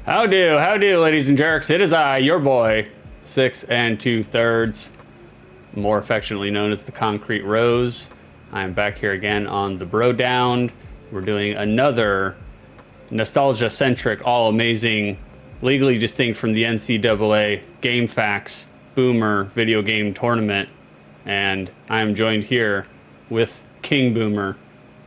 How do, ladies and jerks? It is I, your boy, 6 2/3, more affectionately known as the Concrete Rose. I'm back here again on the BroDown. We're doing another nostalgia-centric, all-amazing, legally distinct from the NCAA Game Facts Boomer video game tournament. And I am joined here with King Boomer.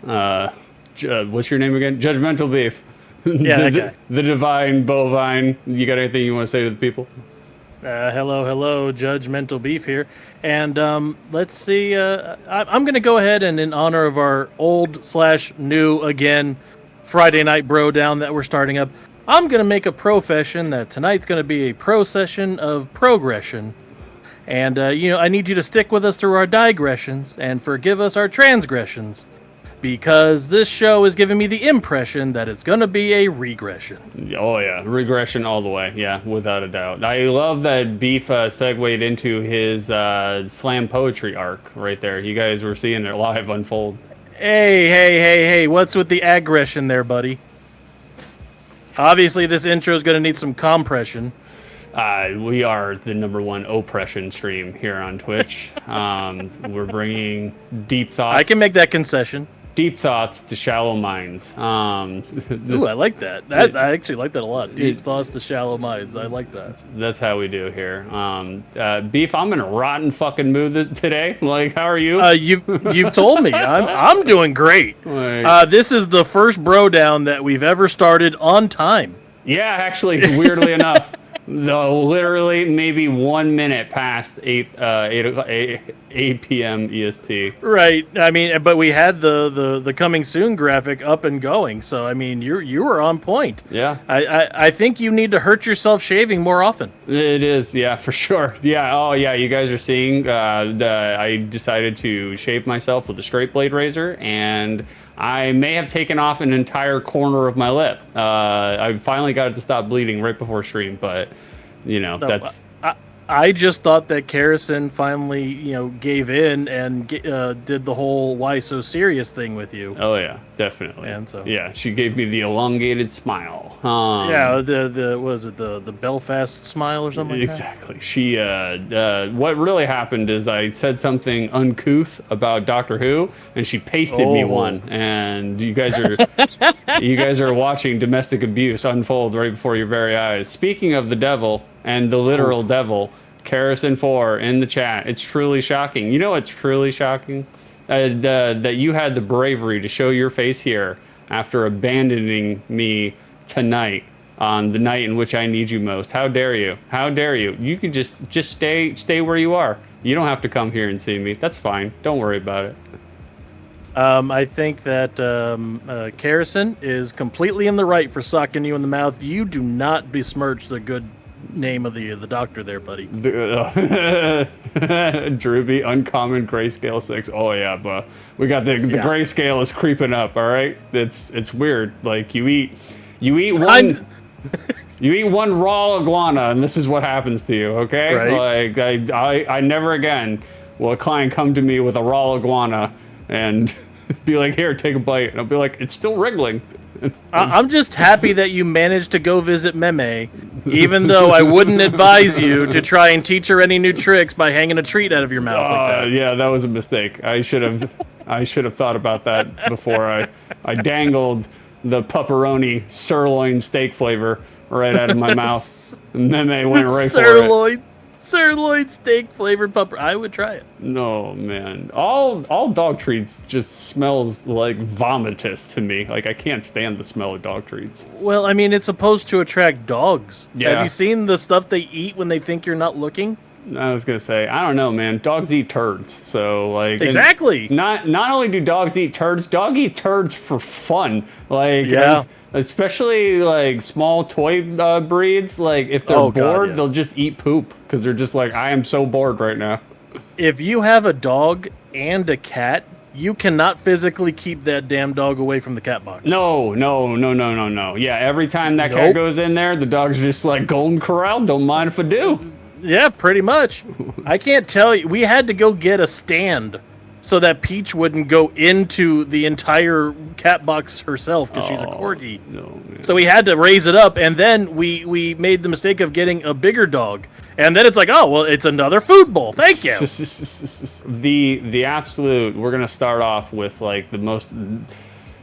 What's your name again? Judgmental Beef. Yeah, the divine bovine. You got anything you want to say to the people? Hello, Judgmental Beef here. And let's see, I'm going to go ahead and in honor of our old/new again Friday night bro down that we're starting up, I'm going to make a profession that tonight's going to be a pro session of progression. And, I need you to stick with us through our digressions and forgive us our transgressions. Because this show is giving me the impression that it's going to be a regression. Oh, yeah. Regression all the way. Yeah, without a doubt. I love that Beef segued into his slam poetry arc right there. You guys were seeing it live unfold. Hey. What's with the aggression there, buddy? Obviously, this intro is going to need some compression. We are the #1 oppression stream here on Twitch. We're bringing deep thoughts. I can make that concession. Deep thoughts to shallow minds. Ooh, I like that. I actually like that a lot. Deep thoughts to shallow minds. I like that. That's how we do here. Beef, I'm in a rotten fucking mood today. Like, how are you? You've told me. I'm doing great. This is the first bro down that we've ever started on time. Yeah, actually, weirdly enough. Though literally maybe 1 minute past 8 p.m. EST. Right. I mean, but we had the coming soon graphic up and going. So I mean, you were on point. Yeah. I think you need to hurt yourself shaving more often. It is, yeah, for sure. Yeah. Oh, yeah. You guys are seeing. I decided to shave myself with a straight blade razor, and I may have taken off an entire corner of my lip. I finally got it to stop bleeding right before stream, but that's. I just thought that Karrison finally, gave in and did the whole "why so serious" thing with you. Oh yeah, definitely. And so yeah, she gave me the elongated smile. Yeah, the Belfast smile or something like exactly. That? She what really happened is I said something uncouth about Doctor Who, and she pasted me one. And you guys are watching domestic abuse unfold right before your very eyes. Speaking of the devil and the literal devil, Karrison4 in the chat. It's truly shocking. You know what's truly shocking? That you had the bravery to show your face here after abandoning me tonight on the night in which I need you most. How dare you? How dare you? You can just stay where you are. You don't have to come here and see me. That's fine. Don't worry about it. I think that Karrison is completely in the right for sucking you in the mouth. You do not besmirch the good name of the doctor there, buddy. Drewby, uncommon grayscale 6. Oh yeah, but we got the grayscale is creeping up. All right, it's weird. Like you eat one. You eat one raw iguana, and this is what happens to you. Okay, right. Like I never again will a client come to me with a raw iguana and be like, here, take a bite, and I'll be like, it's still wriggling. I'm just happy that you managed to go visit Meme, even though I wouldn't advise you to try and teach her any new tricks by hanging a treat out of your mouth like that. Yeah, that was a mistake. I should have thought about that before I dangled the pepperoni sirloin steak flavor right out of my mouth. Meme went right for it. Sirloin steak flavored pupper. I would try it. No, man. All dog treats just smells like vomitous to me. Like, I can't stand the smell of dog treats. Well, I mean, it's supposed to attract dogs. Yeah. Have you seen the stuff they eat when they think you're not looking? I was gonna say, I don't know, man. Dogs eat turds, so like exactly. Not only do dogs eat turds, dog eat turds for fun. Like, yeah. Especially like small toy breeds. Like, if they're bored, they'll just eat poop because they're just like, I am so bored right now. If you have a dog and a cat, you cannot physically keep that damn dog away from the cat box. No. Yeah, every time that cat goes in there, the dog's just like golden corral. Don't mind if I do. Yeah, pretty much. I can't tell you. We had to go get a stand so that Peach wouldn't go into the entire cat box herself because she's a corgi. No, man. So we had to raise it up, and then we made the mistake of getting a bigger dog. And then it's like, oh, well, it's another food bowl. Thank you. The absolute, we're going to start off with like the most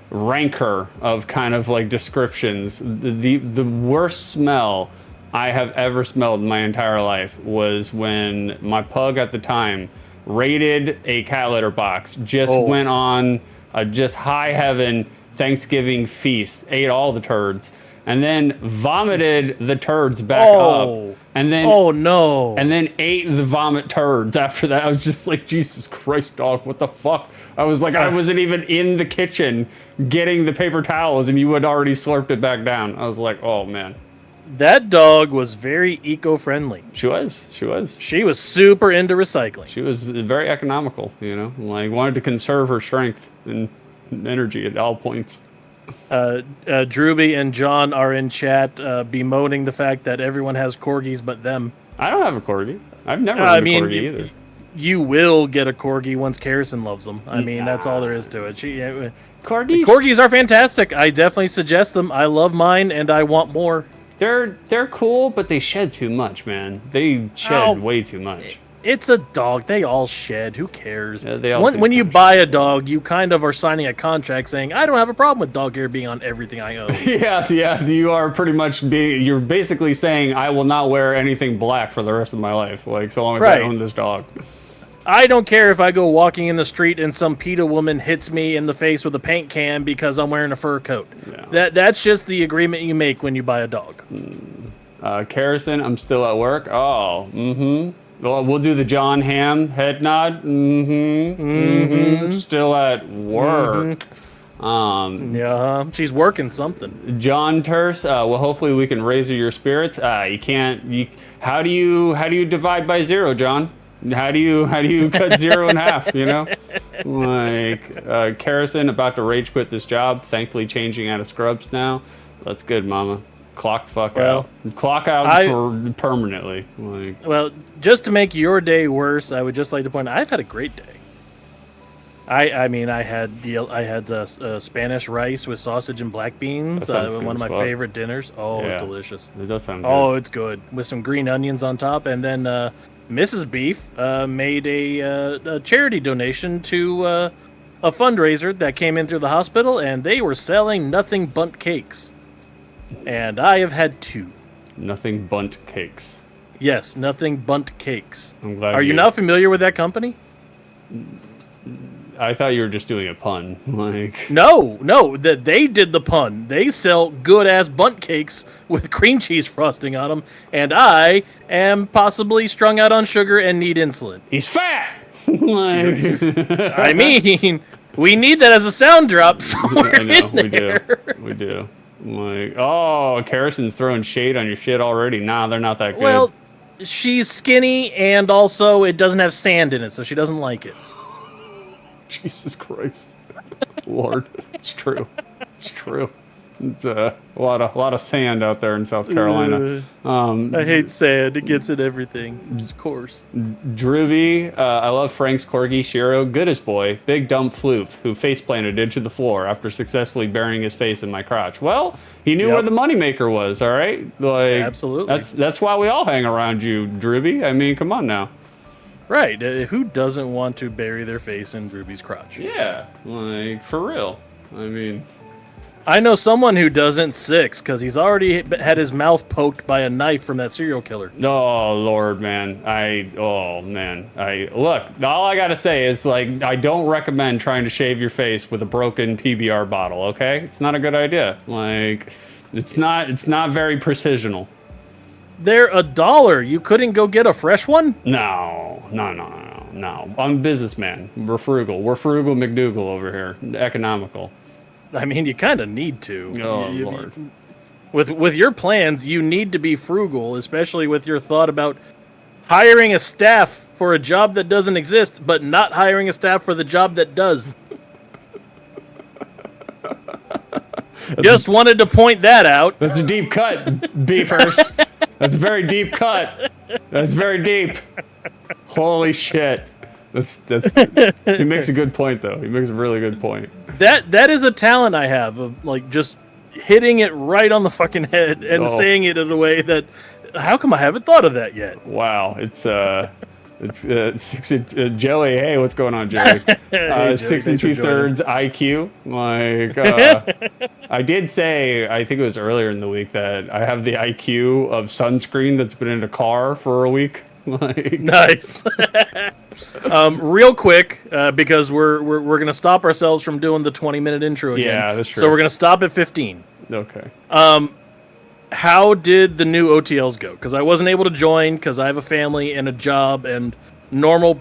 rancor of kind of like descriptions. The worst smell I have ever smelled in my entire life was when my pug at the time raided a cat litter box, just went on a just high heaven Thanksgiving feast, ate all the turds, and then vomited the turds back up. And then and then ate the vomit turds after that. I was just like, Jesus Christ, dog, what the fuck? I was like, I wasn't even in the kitchen getting the paper towels and you had already slurped it back down. I was like, oh man. That dog was very eco-friendly. She was. She was super into recycling. She was very economical, like wanted to conserve her strength and energy at all points. Drewby and John are in chat bemoaning the fact that everyone has corgis but them. I don't have a corgi. I've never had a corgi either. You will get a corgi once Carrison loves them. I mean, that's all there is to it. Corgis are fantastic. I definitely suggest them. I love mine, and I want more. They're cool, but they shed too much, man. They shed way too much. It's a dog. They all shed. Who cares? Yeah, when you buy a dog, you kind of are signing a contract saying, I don't have a problem with dog hair being on everything I own. yeah. You are pretty much you're basically saying I will not wear anything black for the rest of my life, like so long as I own this dog. I don't care if I go walking in the street and some PETA woman hits me in the face with a paint can because I'm wearing a fur coat. Yeah. That's just the agreement you make when you buy a dog. Carrison, I'm still at work. Oh, Well, we'll do the John Hamm head nod. Still at work. She's working something. John Terse, well, hopefully we can raise your spirits. You can't. How do you divide by 0, John? How do you cut 0 in half? Like Carrison about to rage quit this job. Thankfully, changing out of scrubs now. That's good, Mama. Clock the fuck out. Clock out for permanently. Well, just to make your day worse, I would just like to point out I've had a great day. I mean, I had Spanish rice with sausage and black beans. One of my favorite dinners. Oh, it's delicious. It does sound good. Oh, it's good with some green onions on top, and then Mrs. Beef made a charity donation to a fundraiser that came in through the hospital, and they were selling nothing but cakes. And I have had 2. Nothing Bunt Cakes. Yes, Nothing Bunt Cakes. I'm glad. Are you not familiar with that company? I thought you were just doing a pun. No, that they did the pun. They sell good ass bunt cakes with cream cheese frosting on them, and I am possibly strung out on sugar and need insulin. He's fat. I mean, we need that as a sound drop somewhere in there. We do. Carrison's throwing shade on your shit already. Nah, they're not that good. Well, she's skinny, and also it doesn't have sand in it, so she doesn't like it. Jesus Christ. Lord. It's true. It's a lot of sand out there in South Carolina. I hate sand. It gets in everything. Of course. Drewby, I love Frank's corgi, Shiro, goodest boy, big dumb floof, who face planted into the floor after successfully burying his face in my crotch. Well, he knew where the moneymaker was, all right? Absolutely. That's why we all hang around you, Drewby. I mean, come on now. Right. Who doesn't want to bury their face in Drewby's crotch? Yeah, for real. I mean... I know someone who doesn't 6 because he's already had his mouth poked by a knife from that serial killer. Oh Lord, man! Look. All I gotta say is I don't recommend trying to shave your face with a broken PBR bottle. Okay, it's not a good idea. It's not very precisional. They're $1. You couldn't go get a fresh one? No. I'm a businessman. We're frugal. We're frugal McDougal over here. Economical. I mean, you kind of need to. Oh, Lord. With your plans, you need to be frugal, especially with your thought about hiring a staff for a job that doesn't exist, but not hiring a staff for the job that does. Just wanted to point that out. That's a deep cut, beefers. That's a very deep cut. That's very deep. Holy shit. That's he makes a good point though. He makes a really good point. That is a talent I have of like just hitting it right on the fucking head and saying it in a way that how come I haven't thought of that yet? Wow, it's 6 Joey. Hey, what's going on, Joey? Joey, 6 and 2/3 IQ. I did say, I think it was earlier in the week, that I have the IQ of sunscreen that's been in a car for a week. Nice. Real quick, because we're gonna stop ourselves from doing the 20-minute intro again. Yeah, that's true. So we're gonna stop at 15. Okay. How did the new OTLs go? Because I wasn't able to join because I have a family and a job and normal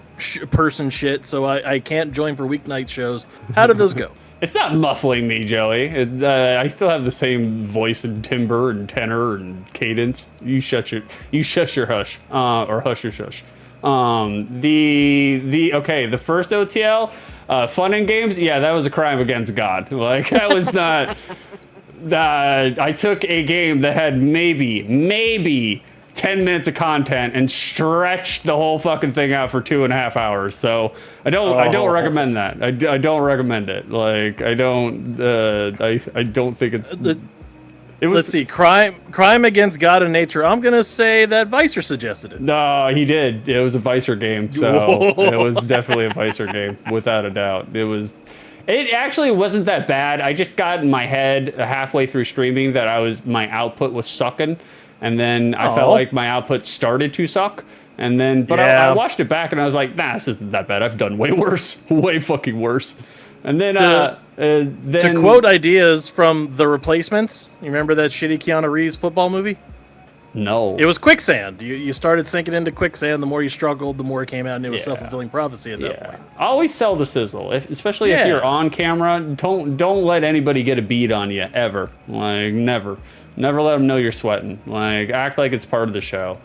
person shit, so I can't join for weeknight shows. How did those go? It's not muffling me, Joey. I still have the same voice and timbre and tenor and cadence. You shush your hush, or hush your shush. The first OTL, fun and games. Yeah, that was a crime against God. Like that was not. I took a game that had maybe 10 minutes of content and stretched the whole fucking thing out for 2.5 hours. So I don't recommend that. I don't recommend it. Like I don't think it's. Let's see, crime against God and nature. I'm gonna say that Vicer suggested it. No, he did. It was a Vicer game, so it was definitely a Vicer game, without a doubt. It actually wasn't that bad. I just got in my head halfway through streaming that my output was sucking, and then I felt like my output started to suck. And then, but I watched it back and I was like, nah, this isn't that bad. I've done way worse, way fucking worse. And then, to quote ideas from The Replacements, you remember that shitty Keanu Reeves football movie? No. It was quicksand. You started sinking into quicksand. The more you struggled, the more it came out, and it was self-fulfilling prophecy at that point. Always sell the sizzle, especially if you're on camera. Don't let anybody get a beat on you ever. Like never let them know you're sweating. Like act like it's part of the show.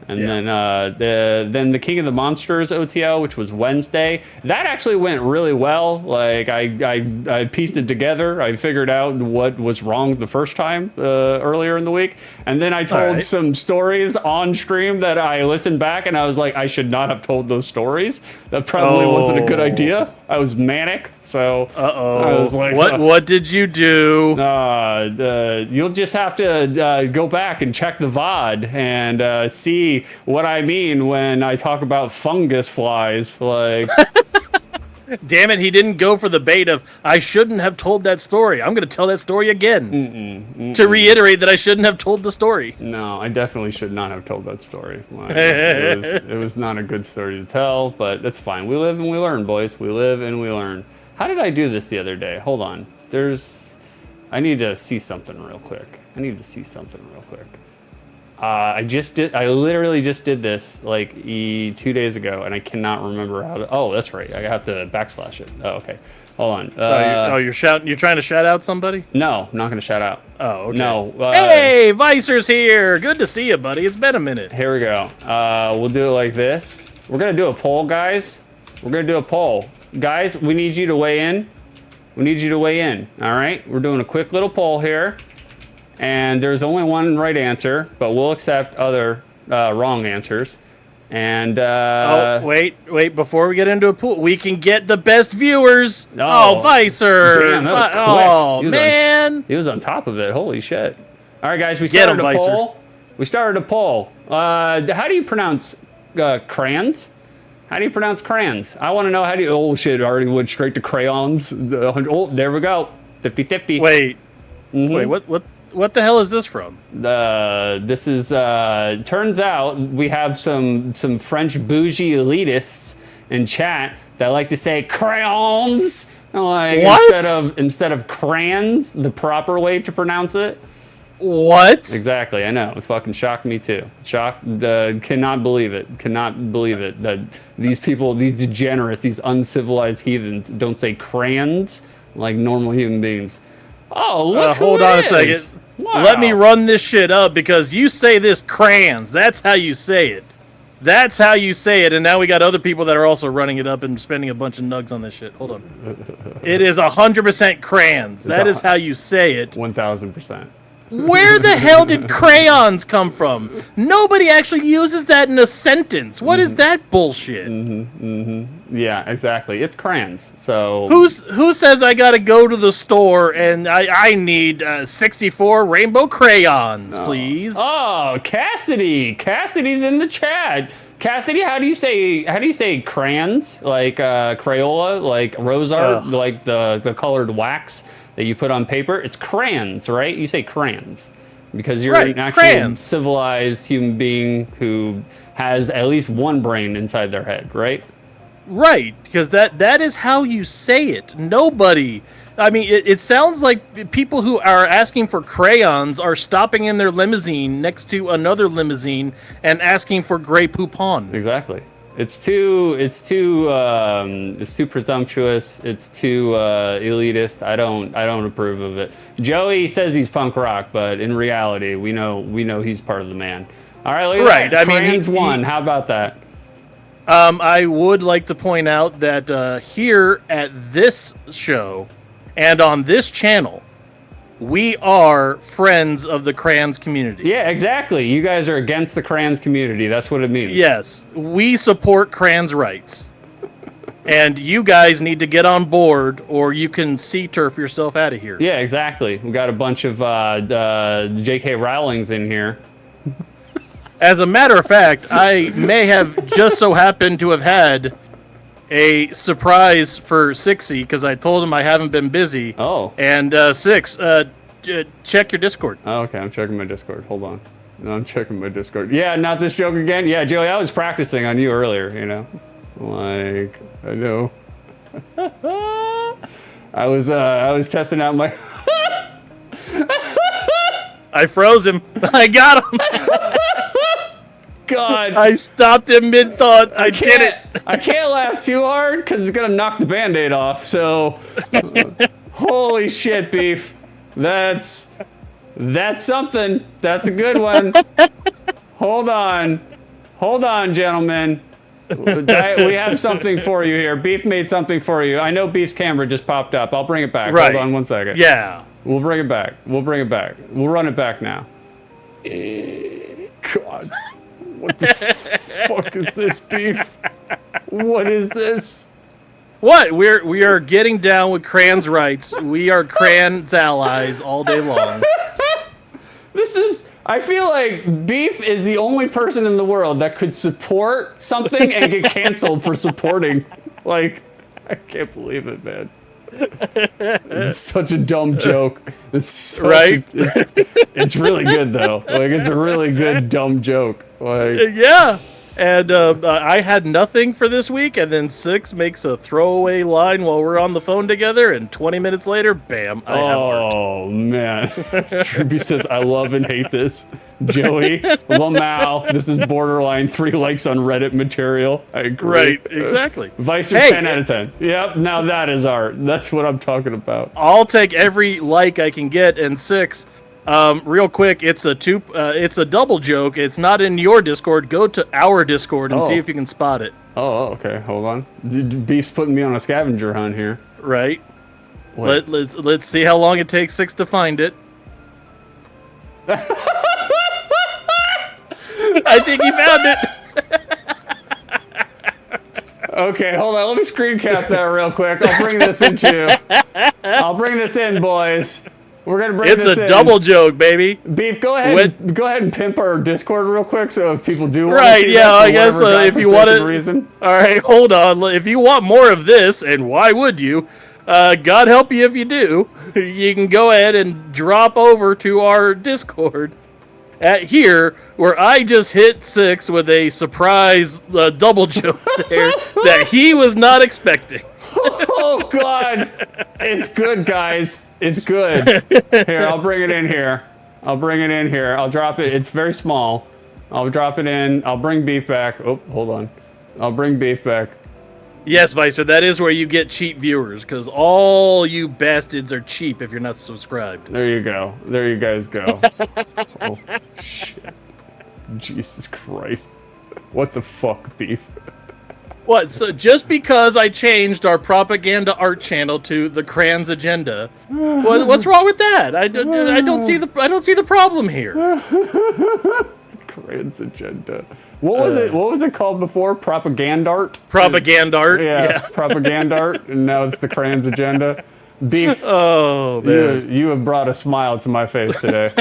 And then the King of the Monsters OTL, which was Wednesday, that actually went really well. Like I pieced it together. I figured out what was wrong the first time earlier in the week, and then I told some stories on stream that I listened back, and I was like, I should not have told those stories. That probably wasn't a good idea. I was manic, so I was like, what did you do? You'll just have to go back and check the VOD and see what I mean when I talk about fungus flies. Like, damn it, he didn't go for the bait of I shouldn't have told that story. I'm going to tell that story again to reiterate that I shouldn't have told the story. No, I definitely should not have told that story. Like, it was not a good story to tell, but that's fine. We live and we learn, boys. We live and we learn. How did I do this the other day? Hold on. I need to see something real quick. I literally just did this like 2 days ago, and I cannot remember how to. Oh, that's right. I have to backslash it. Oh, okay. Hold on. You're shouting. You're trying to shout out somebody? No, I'm not going to shout out. Oh, okay. No. Hey, Vicer's here. Good to see you, buddy. It's been a minute. Here we go. We'll do it like this. We're going to do a poll, guys. We're going to do a poll. Guys, we need you to weigh in. All right? We're doing a quick little poll here. And there's only one right answer, but we'll accept other wrong answers. And wait! Before we get into a pool, we can get the best viewers. Vicer! Damn, that was quick. Oh man, he was on top of it. Holy shit! All right, guys, we started a poll. How do you pronounce crayons? How do you pronounce crayons? I want to know how do you. Oh shit! Already went straight to crayons. Oh, there we go. 50-50. Wait, what the hell is this from? This is turns out we have some French bougie elitists in chat that like to say crayons, like instead of crayons, the proper way to pronounce it. What? Exactly, I know. It fucking shocked me too. Cannot believe it that these people, these degenerates, these uncivilized heathens don't say crayons like normal human beings. Oh, look hold on a second. Wow. Let me run this shit up because you say this crayons. That's how you say it. And now we got other people that are also running it up and spending a bunch of nugs on this shit. Hold on. It is 100% crayons. That is how you say it. 1000%. Where the hell did crayons come from? Nobody actually uses that in a sentence. What is that bullshit? Yeah, exactly. It's crayons. So Who says I gotta go to the store and I need 64 rainbow crayons, please? Oh, Cassidy. Cassidy's in the chat. Cassidy, how do you say crayons? Like Crayola, like rose art, like the colored wax that you put on paper? It's crayons, right? You say crayons because you're an actual civilized human being who has at least one brain inside their head, right? Right, because that is how you say it. Nobody. I mean, it sounds like people who are asking for crayons are stopping in their limousine next to another limousine and asking for Grey Poupon. Exactly. It's too presumptuous. It's too elitist. I don't approve of it. Joey says he's punk rock, but in reality, we know he's part of the man. All right, look at that. I mean, crayons won. How about that? I would like to point out that here at this show and on this channel, we are friends of the crayons community. Yeah, exactly. You guys are against the crayons community. That's what it means. Yes, we support crayons' rights. And you guys need to get on board, or you can turf yourself out of here. Yeah, exactly. We got a bunch of J.K. Rowlings in here. As a matter of fact, I may have just so happened to have had a surprise for Sixy because I told him I haven't been busy. Oh. And Six, check your Discord. Oh, okay, I'm checking my Discord. Hold on. No, I'm checking my Discord. Yeah, not this joke again. Yeah, Joey, I was practicing on you earlier, you know. Like, I know. I was testing out my I froze him. I got him. God. I stopped him mid-thought. I did it. I can't laugh too hard because it's going to knock the Band-Aid off. So, holy shit, Beef. That's something. That's a good one. Hold on, gentlemen. We have something for you here. Beef made something for you. I know Beef's camera just popped up. I'll bring it back. Right. Hold on 1 second. Yeah. We'll bring it back. We'll run it back now. God. What the fuck is this, Beef? What is this? What? We are getting down with crayons' rights. We are crayons allies all day long. I feel like Beef is the only person in the world that could support something and get canceled for supporting. Like, I can't believe it, man. It's such a dumb joke. It's really good though. Like, it's a really good dumb joke. Like, yeah. And I had nothing for this week, and then Six makes a throwaway line while we're on the phone together, and 20 minutes later, bam, I have art. Oh, man. Truby says, I love and hate this. Joey, Lamau, this is borderline 3 likes on Reddit material. I agree. Right, exactly. Vicer, 10 out of 10. Yep, now that is art. That's what I'm talking about. I'll take every like I can get, and Six... real quick, it's a double joke. It's not in your Discord. Go to our Discord and see if you can spot it. Oh, okay. Hold on. Beef's putting me on a scavenger hunt here. Right. Let's see how long it takes Six to find it. I think he found it. Okay, hold on. Let me screen cap that real quick. I'll bring this in, boys. We're gonna bring this in. It's a double joke, baby. Beef, go ahead and pimp our Discord real quick, so if people do want to see yeah, that I guess if you want to. All right, hold on. If you want more of this, and why would you? God help you if you do. You can go ahead and drop over to our Discord at here, where I just hit Six with a surprise double joke there that he was not expecting. Oh, God. It's good, guys. It's good. Here, I'll bring it in here. I'll drop it. It's very small. I'll drop it in. I'll bring Beef back. Oh, hold on. I'll bring Beef back. Yes, Vicer, that is where you get cheap viewers, because all you bastards are cheap if you're not subscribed. There you go. There you guys go. Oh, shit. Jesus Christ. What the fuck, Beef? What? So just because I changed our propaganda art channel to the Kran's Agenda, what's wrong with that? I don't see the problem here. Kran's Agenda. What was it? What was it called before? Propagandart? Propagandart. Yeah, propagandart. And now it's the Kran's Agenda. Beef. Oh man, you have brought a smile to my face today.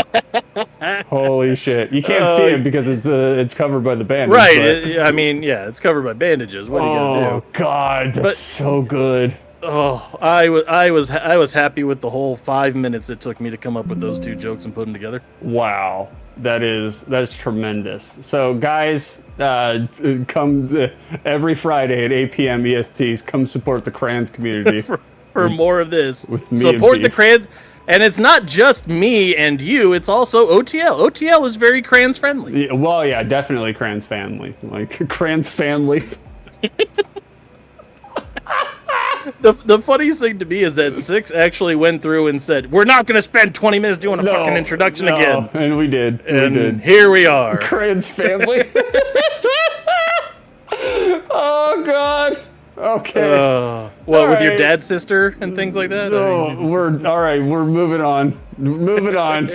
Holy shit! You can't see it because it's covered by the bandage. Right. It's covered by bandages. What are you gonna do? Oh God, that's so good. Oh, I was happy with the whole 5 minutes it took me to come up with those two jokes and put them together. Wow, that's tremendous. So guys, come every Friday at 8 p.m. EST. Come support the Crayons community for more of this. With me support and the Crayons, and it's not just me and you. It's also OTL. OTL is very Crayons friendly. Yeah, well, yeah, definitely Crayons family. Like Crayons family. The funniest thing to me is that Six actually went through and said, "We're not going to spend 20 minutes doing a fucking introduction again." And we did. And here we are. Crayons family. Oh God. Okay. With your dad's sister and things like that? We're all right. We're moving on. Moving on.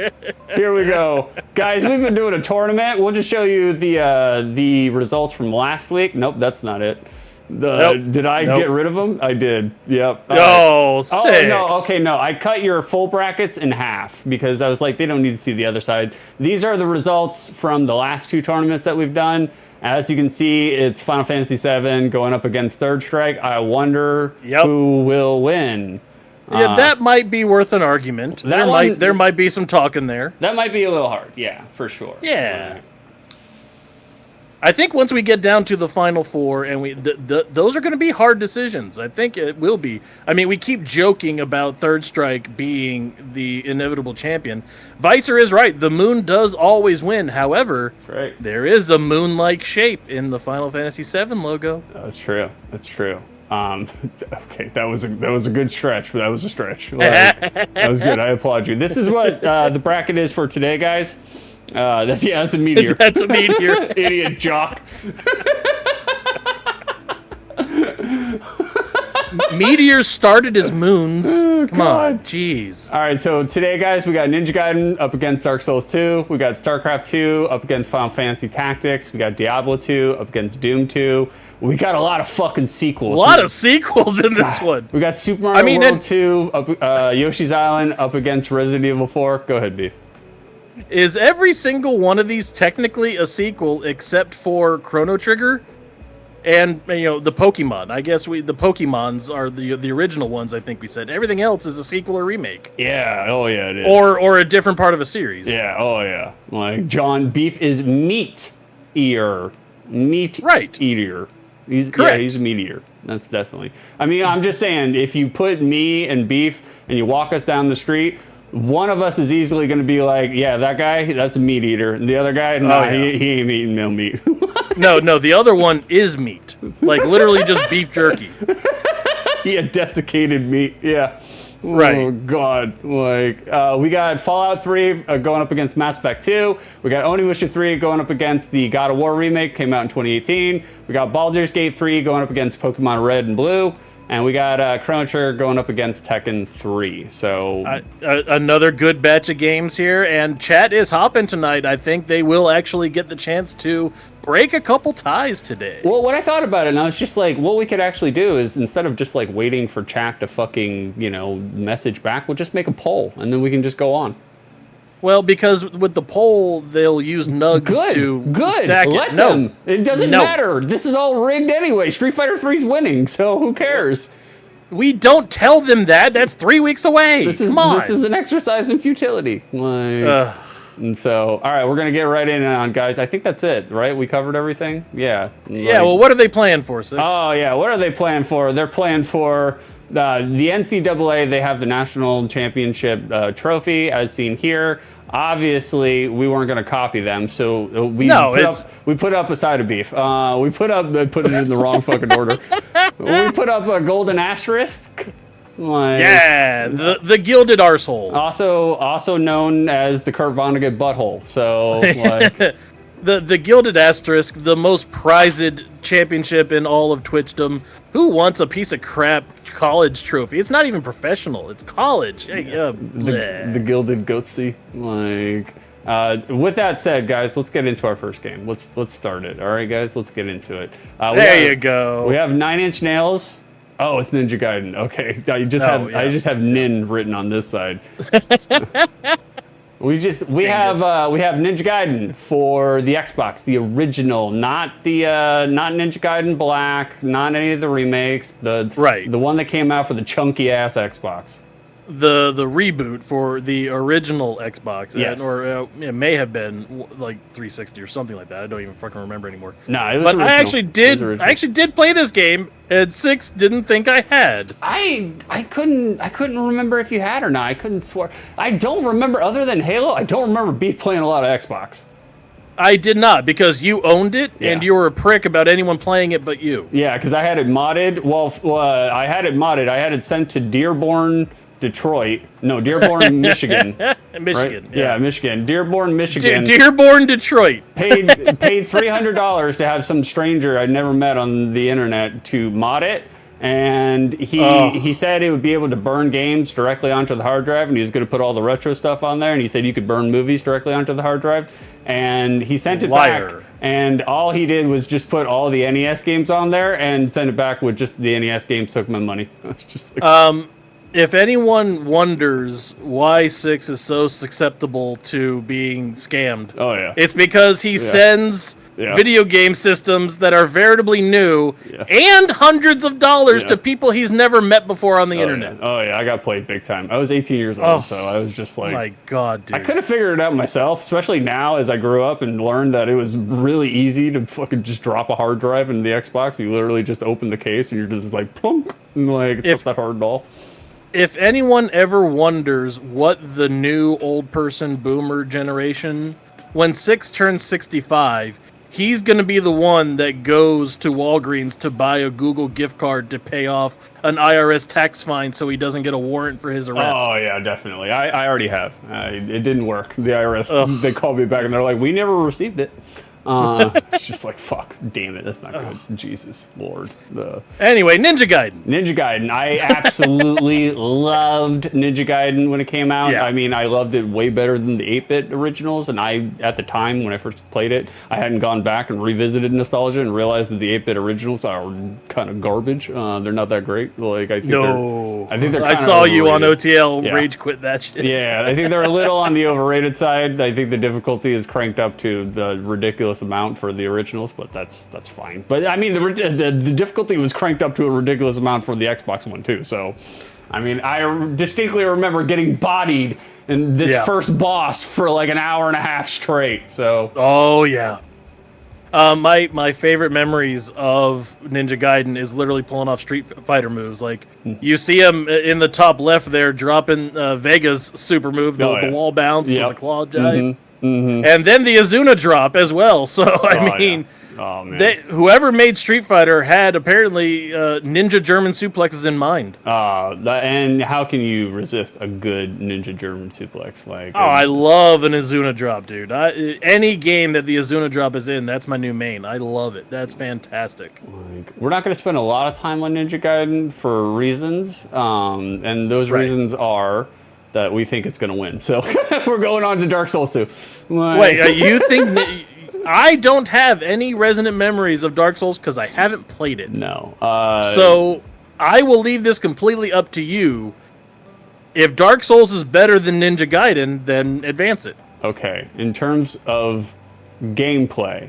Here we go, guys. We've been doing a tournament. We'll just show you the results from last week. Nope, that's not it. Did I get rid of them? I did. Yep. Oh, Six. Oh, no. Okay, no. I cut your full brackets in half because I was like, they don't need to see the other side. These are the results from the last two tournaments that we've done. As you can see, it's Final Fantasy VII going up against Third Strike. I wonder who will win. Yeah, that might be worth an argument. There might be some talk in there. That might be a little hard. Yeah, for sure. Yeah. I think once we get down to the final four, and those are going to be hard decisions. I think it will be. I mean, we keep joking about Third Strike being the inevitable champion. Vicer is right. The moon does always win. However, there is a moon-like shape in the Final Fantasy VII logo. That's true. That's true. Okay, that was a good stretch, but that was a stretch. That was good. I applaud you. This is what the bracket is for today, guys. That's a meteor. That's a meteor. Idiot jock. Meteors started as moons. Come on, jeez. All right, so today, guys, we got Ninja Gaiden up against Dark Souls 2. We got StarCraft 2 up against Final Fantasy Tactics. We got Diablo 2 up against Doom 2. We got a lot of fucking sequels. A lot of sequels in this one. We got Super Mario World 2, Yoshi's Island up against Resident Evil 4. Go ahead, Beef. Is every single one of these technically a sequel except for Chrono Trigger and the Pokemon? I guess the Pokemons are the original ones. I think we said everything else is a sequel or remake. Yeah. Oh yeah, it is. Or a different part of a series. Yeah. Oh yeah. Like John Beef is meat eater. Meat eater. He's a meat eater. That's definitely. I mean, I'm just saying, if you put me and Beef and you walk us down the street, one of us is easily going to be like, yeah, that guy, that's a meat eater. And the other guy, he ain't eating no meat. No, the other one is meat. Like, literally just beef jerky. Yeah, desiccated meat. Yeah. Right. Oh, God. Like, we got Fallout 3 going up against Mass Effect 2. We got Onimusha 3 going up against the God of War remake, came out in 2018. We got Baldur's Gate 3 going up against Pokemon Red and Blue. And we got Chrono Trigger going up against Tekken 3. So another good batch of games here, and chat is hopping tonight. I think they will actually get the chance to break a couple ties today. Well, when I thought about it, and I was just like, what we could actually do is, instead of just like waiting for chat to fucking message back, we'll just make a poll, and then we can just go on. Well, because with the poll, they'll use nugs to stack it. Let them. It doesn't matter. This is all rigged anyway. Street Fighter 3's winning, so who cares? We don't tell them that. That's 3 weeks away. Come on. This is an exercise in futility. And so, all right, we're going to get right in on, guys. I think that's it, right? We covered everything? Yeah. Yeah, well, what are they playing for, Six? Oh, yeah, what are they playing for? They're playing for the NCAA. They have the national championship trophy, as seen here. Obviously, we weren't going to copy them, so we put up a side of beef. We put it in the wrong fucking order. We put up a golden asterisk. The gilded arsehole. Also known as the Kurt Vonnegut butthole. So, The Gilded Asterisk, the most prized championship in all of Twitchdom. Who wants a piece of crap college trophy? It's not even professional. It's college. Hey, The Gilded Goatsy. Like, with that said, guys, let's get into our first game. Let's start it. All right, guys, let's get into it. There you go. We have 9 Inch Nails. Oh, it's Ninja Gaiden. Okay, I just have Nin written on this side. We have Ninja Gaiden for the Xbox, the original, not Ninja Gaiden Black, not any of the remakes. The one that came out for the chunky ass Xbox. The reboot for the original Xbox, yes. It may have been like 360 or something like that. I don't even fucking remember anymore. No, it was but original. I actually did play this game, and Six didn't think I had. I couldn't remember if you had or not. I couldn't swear. I don't remember, other than Halo, I don't remember Beef playing a lot of Xbox. I did not, because you owned it, and you were a prick about anyone playing it but you. Yeah, because I had it modded. Well, I had it modded. I had it sent to Dearborn, Michigan. Michigan. Right? Yeah, Michigan. Dearborn, Michigan. Dearborn, Detroit. paid $300 to have some stranger I'd never met on the internet to mod it. And he said it would be able to burn games directly onto the hard drive, and he was going to put all the retro stuff on there, and he said you could burn movies directly onto the hard drive. And he sent it back, and all he did was just put all the NES games on there and send it back with just the NES games, took my money. It's just like, if anyone wonders why Six is so susceptible to being scammed, it's because he sends video game systems that are veritably new and hundreds of dollars to people he's never met before on the internet. Yeah. Oh yeah, I got played big time. I was 18 years old, so I was just like, my God, dude. I could have figured it out myself, especially now as I grew up and learned that it was really easy to fucking just drop a hard drive into the Xbox. You literally just open the case and you're just like plunk, and like it's not that hard at all. If anyone ever wonders what the new old person boomer generation, when Six turns 65, he's going to be the one that goes to Walgreens to buy a Google gift card to pay off an IRS tax fine so he doesn't get a warrant for his arrest. Oh, yeah, definitely. I already have. It didn't work. The IRS, they called me back and they're like, we never received it. It's just like, fuck, damn it, that's not good. Jesus, Lord. Anyway, Ninja Gaiden. Ninja Gaiden. I absolutely loved Ninja Gaiden when it came out. Yeah. I mean, I loved it way better than the 8-bit originals, and at the time, when I first played it, I hadn't gone back and revisited nostalgia and realized that the 8-bit originals are kind of garbage. They're not that great. Like, I think they're I saw you on OTL rage quit that shit. Yeah, I think they're a little on the overrated side. I think the difficulty is cranked up to the ridiculous amount for the originals, but that's fine. But I mean, the difficulty was cranked up to a ridiculous amount for the Xbox One too. So, I mean, I distinctly remember getting bodied in this first boss for like an hour and a half straight. So, my favorite memories of Ninja Gaiden is literally pulling off Street Fighter moves. Like, you see him in the top left there dropping Vega's super move, the wall bounce with the claw jive. And then the Azuna drop as well. So, I mean, whoever made Street Fighter had apparently ninja German suplexes in mind. And how can you resist a good ninja German suplex? Like, I love an Azuna drop, dude. Any game that the Azuna drop is in, that's my new main. I love it. That's fantastic. Like, we're not going to spend a lot of time on Ninja Gaiden for reasons, and those reasons are that we think it's going to win. So we're going on to Dark Souls 2. Wait, you think... I don't have any resonant memories of Dark Souls because I haven't played it. No. So I will leave this completely up to you. If Dark Souls is better than Ninja Gaiden, then advance it. Okay. In terms of gameplay,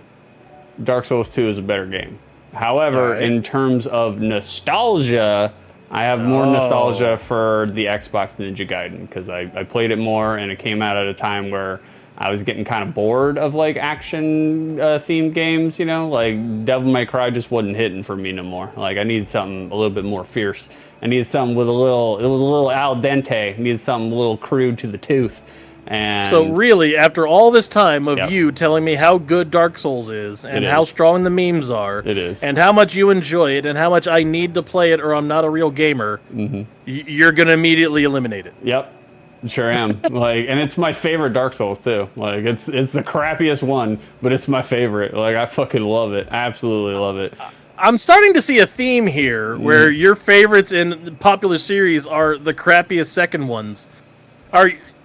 Dark Souls 2 is a better game. However, in terms of nostalgia... I have more nostalgia for the Xbox Ninja Gaiden because I played it more and it came out at a time where I was getting kind of bored of like action themed games, you know, like Devil May Cry just wasn't hitting for me no more. Like I needed something a little bit more fierce. I needed something with it was a little al dente. I needed something a little crude to the tooth. And so really, after all this time of you telling me how good Dark Souls is, and how strong the memes are, and how much you enjoy it, and how much I need to play it or I'm not a real gamer, you're going to immediately eliminate it. Yep. Sure am. And it's my favorite Dark Souls too. It's the crappiest one, but it's my favorite. I fucking love it. Absolutely love it. I'm starting to see a theme here where your favorites in the popular series are the crappiest second ones.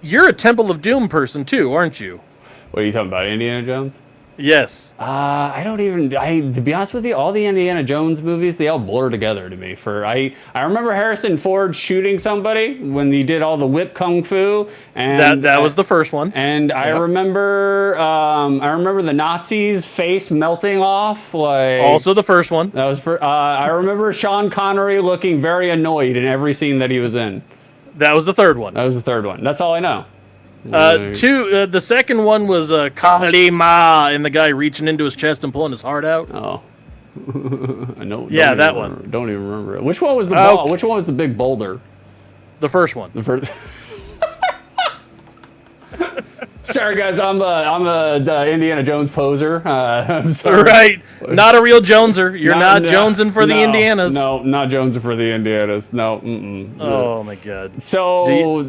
You're a Temple of Doom person too, aren't you? What are you talking about, Indiana Jones? Yes. To be honest with you, all the Indiana Jones movies, they all blur together to me. I remember Harrison Ford shooting somebody when he did all the whip kung fu, and that was the first one. And I remember the Nazis' face melting off. Also the first one. That was I remember Sean Connery looking very annoyed in every scene that he was in. That was the third one. That was the third one. That's all I know. The second one was Kalima, and the guy reaching into his chest and pulling his heart out. Oh, I know. Yeah, that one. Don't even remember it. Which one was the ball? Which one was the big boulder? The first one. The first. Sorry, guys. I'm a Indiana Jones poser. I'm sorry. Right. Not a real Joneser. You're not jonesing for the Indianas. No, not jonesing for the Indianas. No. Oh my God. So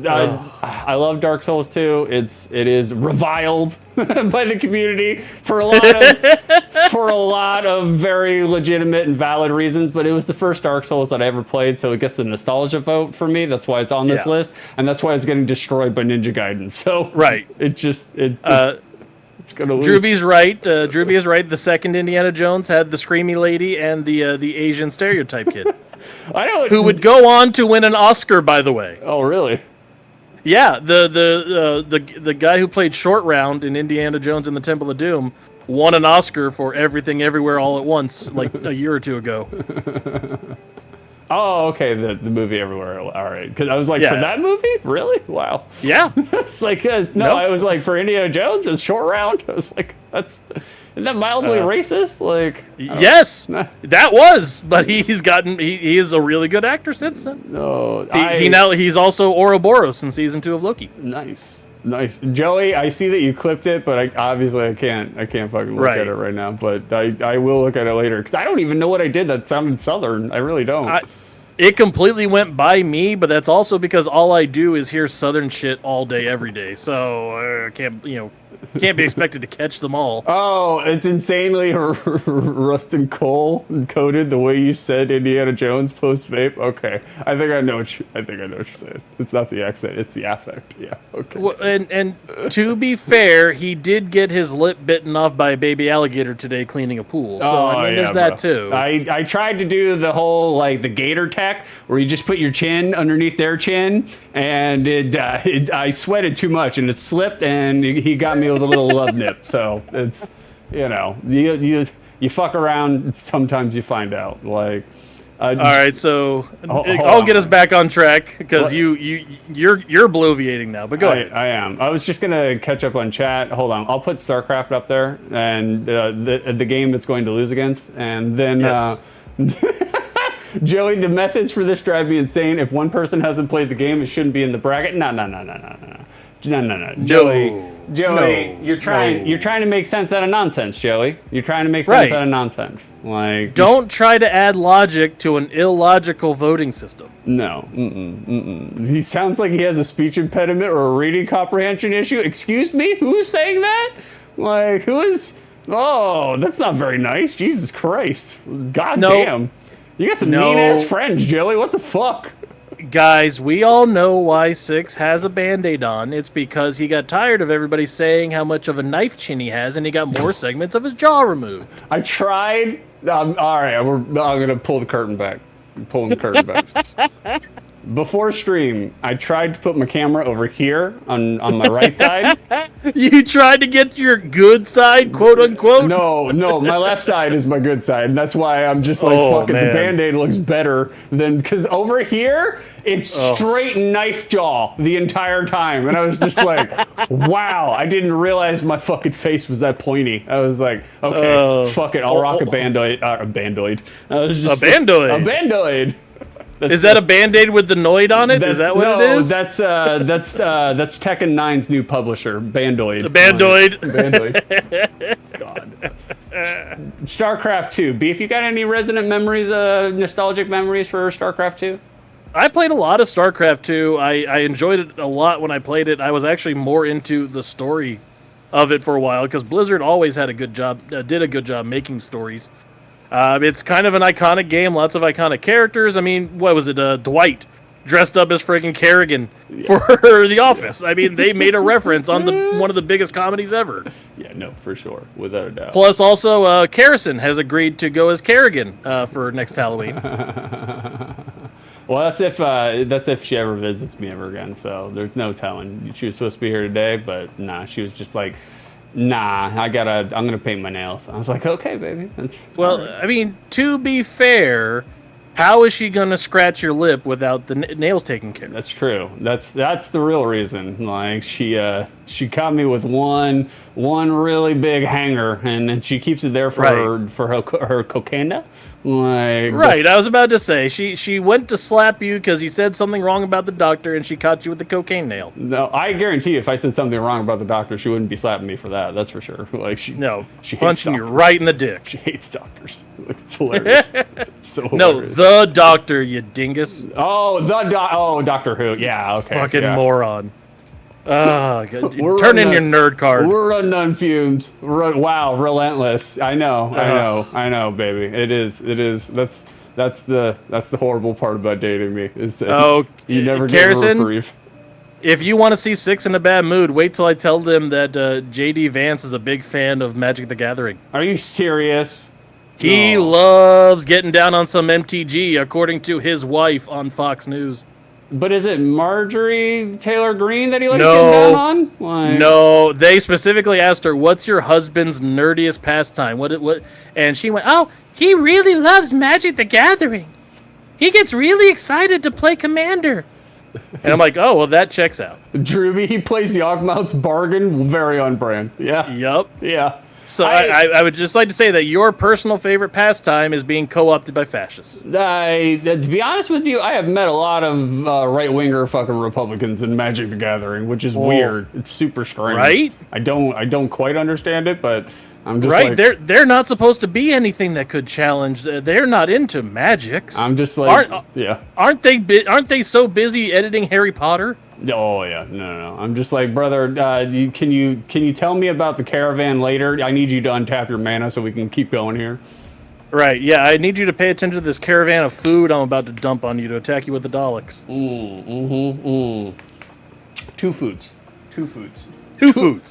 I love Dark Souls 2. It is reviled by the community for a lot of very legitimate and valid reasons. But it was the first Dark Souls that I ever played, so it gets the nostalgia vote for me. That's why it's on this list, and that's why it's getting destroyed by Ninja Gaiden. So right. It's gonna lose. Drewby's right. Drewby is right. The second Indiana Jones had the screamy lady and the Asian stereotype kid. I know who would go on to win an Oscar, by the way. Oh, really? Yeah, the guy who played Short Round in Indiana Jones and the Temple of Doom won an Oscar for Everything Everywhere All at Once, like a year or two ago. Oh, okay, the movie Everywhere. All right, because I was like, for that movie, really? Wow. Yeah. It's like I was like, for Indiana Jones, it's Short Round. I was like, isn't that mildly racist? Yes, that was, but he is a really good actor since then. No, he's also Ouroboros in season 2 of Loki. Nice, Joey. I see that you clipped it, but I can't fucking look at it right now. But I will look at it later because I don't even know what I did that sounded Southern. I really don't. It completely went by me, but that's also because all I do is hear Southern shit all day, every day. So I can't be expected to catch them all. Oh, it's insanely Rustin Cole coded the way you said Indiana Jones post vape. Okay, I think I know what you're saying. It's not the accent; it's the affect. Yeah. Okay. Well, and to be fair, he did get his lip bitten off by a baby alligator today cleaning a pool. So there's that too. I tried to do the whole the gator tech where you just put your chin underneath their chin, and I sweated too much and it slipped, and he got me with a little love nip. So it's you fuck around, sometimes you find out. All right, so I'll get us back on track because you're bloviating now. But go ahead. I am. I was just gonna catch up on chat. Hold on, I'll put StarCraft up there and the game that's going to lose against, and then. Yes. Joey, the methods for this drive me insane. If one person hasn't played the game, it shouldn't be in the bracket. No. Joey, you're trying to make sense out of nonsense, Joey. You're trying to make sense out of nonsense. Don't try to add logic to an illogical voting system. No. He sounds like he has a speech impediment or a reading comprehension issue. Excuse me? Who's saying that? Who is... Oh, that's not very nice. Jesus Christ. God damn. You got some mean-ass friends, Joey. What the fuck? Guys, we all know why Six has a Band-Aid on. It's because he got tired of everybody saying how much of a knife chin he has, and he got more segments of his jaw removed. I tried. All right, I'm going to pull the curtain back. I'm pulling the curtain back. Before stream, I tried to put my camera over here on my right side. You tried to get your good side, quote unquote? No, my left side is my good side, and that's why I'm just fuck it. The Band-Aid looks better than, because over here, it's straight knife jaw the entire time. And I was just like, wow, I didn't realize my fucking face was that pointy. I was like, okay, fuck it, I'll rock a Bandoid. A Bandoid. A Bandoid? A Bandoid. Is that a Band-Aid with the Noid on it? Is that what it is? That's Tekken 9's new publisher, Bandoid. Bandoid. Bandoid. God. StarCraft 2. Beef, you got any resonant memories, nostalgic memories for StarCraft 2? I played a lot of StarCraft 2. I enjoyed it a lot when I played it. I was actually more into the story of it for a while because Blizzard always had a good job, did a good job making stories. It's kind of an iconic game, lots of iconic characters. I mean, what was it? Dwight dressed up as freaking Kerrigan for The Office. I mean, they made a reference on one of the biggest comedies ever. Yeah, no, for sure, without a doubt. Plus, also, Karrison has agreed to go as Kerrigan for next Halloween. Well, that's if she ever visits me ever again. So there's no telling. She was supposed to be here today, but nah, she was just like, nah, I'm gonna paint my nails. I was like, okay, baby. Well, right. I mean, to be fair, how is she gonna scratch your lip without the nails taken care of? That's true. That's the real reason. Like she caught me with one really big hanger, and then she keeps it there for her cocaine. Like, right, I was about to say she went to slap you because you said something wrong about the doctor, and she caught you with the cocaine nail. No, I guarantee you, if I said something wrong about the doctor, she wouldn't be slapping me for that. That's for sure. Like she punching you right in the dick. She hates doctors. Like, it's hilarious. It's so hilarious. No, the doctor, you dingus. Oh, Doctor Who. Yeah, okay. Fucking yeah. moron. Turn in your nerd card. We're running on fumes. Wow, relentless. I know, baby. It is. That's the horrible part about dating me is that you never get a reprieve. If you want to see Six in a bad mood, wait till I tell them that JD Vance is a big fan of Magic the Gathering. Are you serious? He loves getting down on some MTG, according to his wife on Fox News. But is it Marjorie Taylor Greene that he likes getting down on? Like... No, they specifically asked her, "What's your husband's nerdiest pastime?" What? And she went, "Oh, he really loves Magic the Gathering. He gets really excited to play Commander." And I'm like, "Oh, well, that checks out." Drewby, he plays Yawgmoth's Bargain, very on brand. Yeah. Yup. Yeah. So I would just like to say that your personal favorite pastime is being co-opted by fascists. To be honest with you, I have met a lot of right-winger fucking Republicans in Magic the Gathering, which is weird. It's super strange. Right? I don't quite understand it, but I'm just right. They're not supposed to be anything that could challenge. They're not into magics. I'm just like, aren't they so busy editing Harry Potter? Oh yeah, no. I'm just like, brother. Can you tell me about the caravan later? I need you to untap your mana so we can keep going here. Right. Yeah, I need you to pay attention to this caravan of food I'm about to dump on you to attack you with the Daleks. Two foods. Two foods.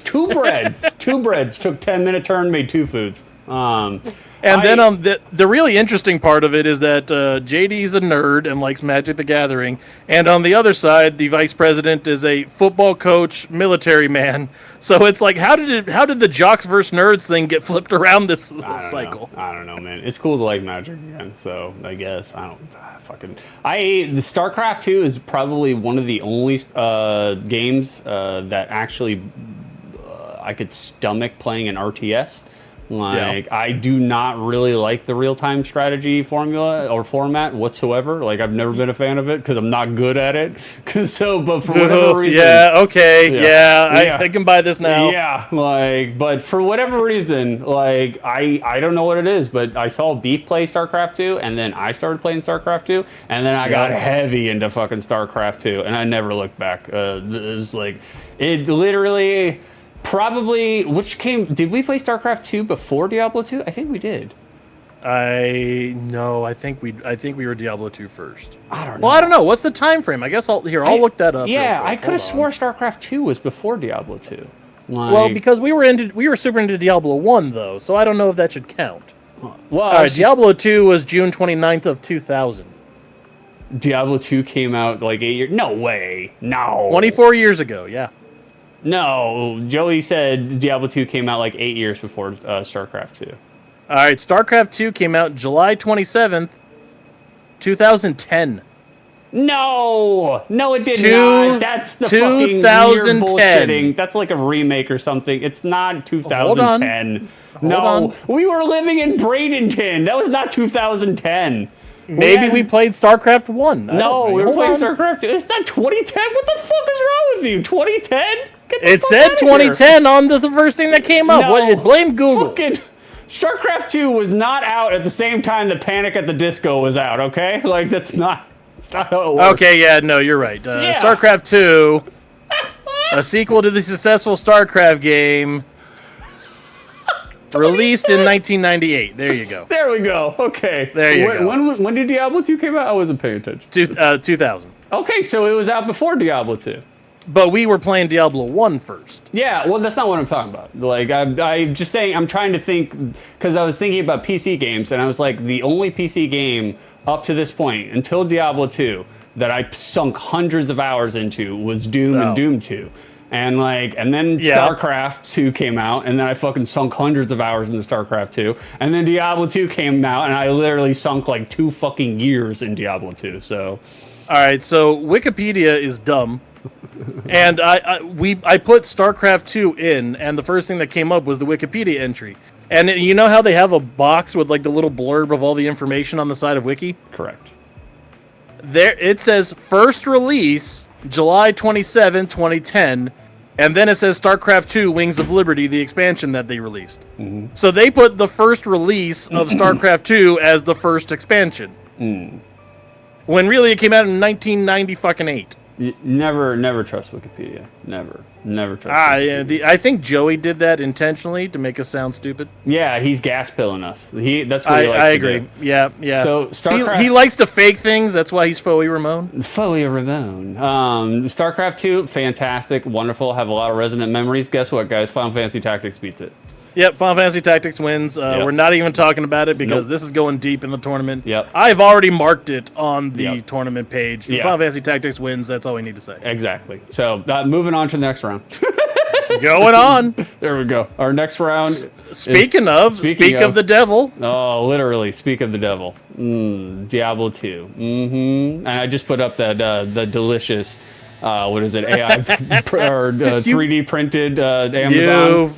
Two breads. Two breads. Took 10-minute turn. Made two foods. The really interesting part of it is that JD's a nerd and likes Magic the Gathering, and on the other side, the vice president is a football coach, military man. So it's like, how did the jocks versus nerds thing get flipped around this cycle? I don't know, man. It's cool to like Magic again, so I guess the StarCraft 2 is probably one of the only games that actually I could stomach playing an RTS. I do not really like the real-time strategy formula or format whatsoever. Like, I've never been a fan of it because I'm not good at it. But for whatever reason... I can buy this now. Yeah, but for whatever reason, I don't know what it is, but I saw Beef play StarCraft 2, and then I started playing StarCraft 2, and then I got heavy into fucking StarCraft 2, and I never looked back. It was like... It literally... Probably, did we play StarCraft 2 before Diablo 2? I think we did. I think we were Diablo 2 first. I don't know. Well, I don't know. What's the time frame? I guess I'll look that up. Yeah, I could have swore StarCraft 2 was before Diablo 2. Well, because we were super into Diablo 1 though, so I don't know if that should count. Well, Diablo 2 was June 29th of 2000. Diablo 2 came out like 8 years. No way. No. 24 years ago. Yeah. No, Joey said Diablo 2 came out like 8 years before StarCraft 2. All right, StarCraft 2 came out July 27th, 2010. No, it did not. That's the fucking weird bullshitting. That's like a remake or something. It's not 2010. Hold on. We were living in Bradenton. That was not 2010. Maybe we played StarCraft 1. No, we were playing StarCraft 2. It's not 2010. What the fuck is wrong with you? 2010? It said 2010 on the first thing that came up. No, blame Google. Fucking StarCraft 2 was not out at the same time that Panic at the Disco was out, okay? Like, it's That's not how it works. Okay, yeah, no, you're right. Yeah. StarCraft 2, a sequel to the successful StarCraft game, released in 1998. There you go. There we go. Okay. There you go. When did Diablo 2 came out? I wasn't paying attention. 2000. Okay, so it was out before Diablo 2. But we were playing Diablo 1 first. Yeah, well, that's not what I'm talking about. Like, I'm just saying, I'm trying to think, because I was thinking about PC games, and I was like, the only PC game up to this point, until Diablo 2, that I sunk hundreds of hours into was Doom and Doom 2. And then StarCraft 2 came out, and then I fucking sunk hundreds of hours into StarCraft 2. And then Diablo 2 came out, and I literally sunk like 2 fucking years in Diablo 2, so. All right, so Wikipedia is dumb. And I put StarCraft 2 in, and the first thing that came up was the Wikipedia entry. And you know how they have a box with like the little blurb of all the information on the side of Wiki? Correct. There it says first release July 27, 2010, and then it says StarCraft 2 Wings of Liberty, the expansion that they released. Mm-hmm. So they put the first release of StarCraft 2 as the first expansion. When really it came out in 1998. Never trust Wikipedia. Never trust Wikipedia. Yeah, I think Joey did that intentionally to make us sound stupid. Yeah, he's gas pilling us. That's what he likes I to agree. do. Yeah. So StarCraft, he likes to fake things. That's why he's Foey Ramon. Foey Ramon. StarCraft 2, fantastic, wonderful. Have a lot of resonant memories. Guess what, guys? Final Fantasy Tactics beats it. Yep, Final Fantasy Tactics wins. We're not even talking about it because this is going deep in the tournament. Yep. I've already marked it on the tournament page. Final Fantasy Tactics wins. That's all we need to say. Exactly. So moving on to the next round. Going on. There we go. Our next round. Speak of the devil. Oh, literally, speak of the devil. Diablo 2. And I just put up the delicious. What is it? AI or 3D printed Amazon. You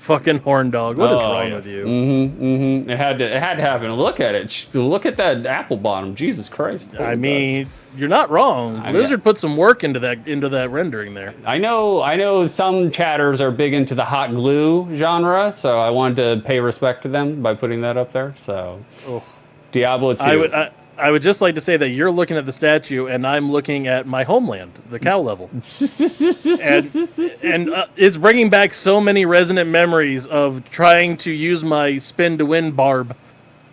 fucking horn dog. What is wrong with you? It had to happen. Look at it. Look at that apple bottom. Jesus Christ. I mean, you're not wrong. Blizzard put some work into that rendering there. I know some chatters are big into the hot glue genre, so I wanted to pay respect to them by putting that up there. So Diablo 2. I would just like to say that you're looking at the statue and I'm looking at my homeland, the cow level. and it's bringing back so many resonant memories of trying to use my spin to win barb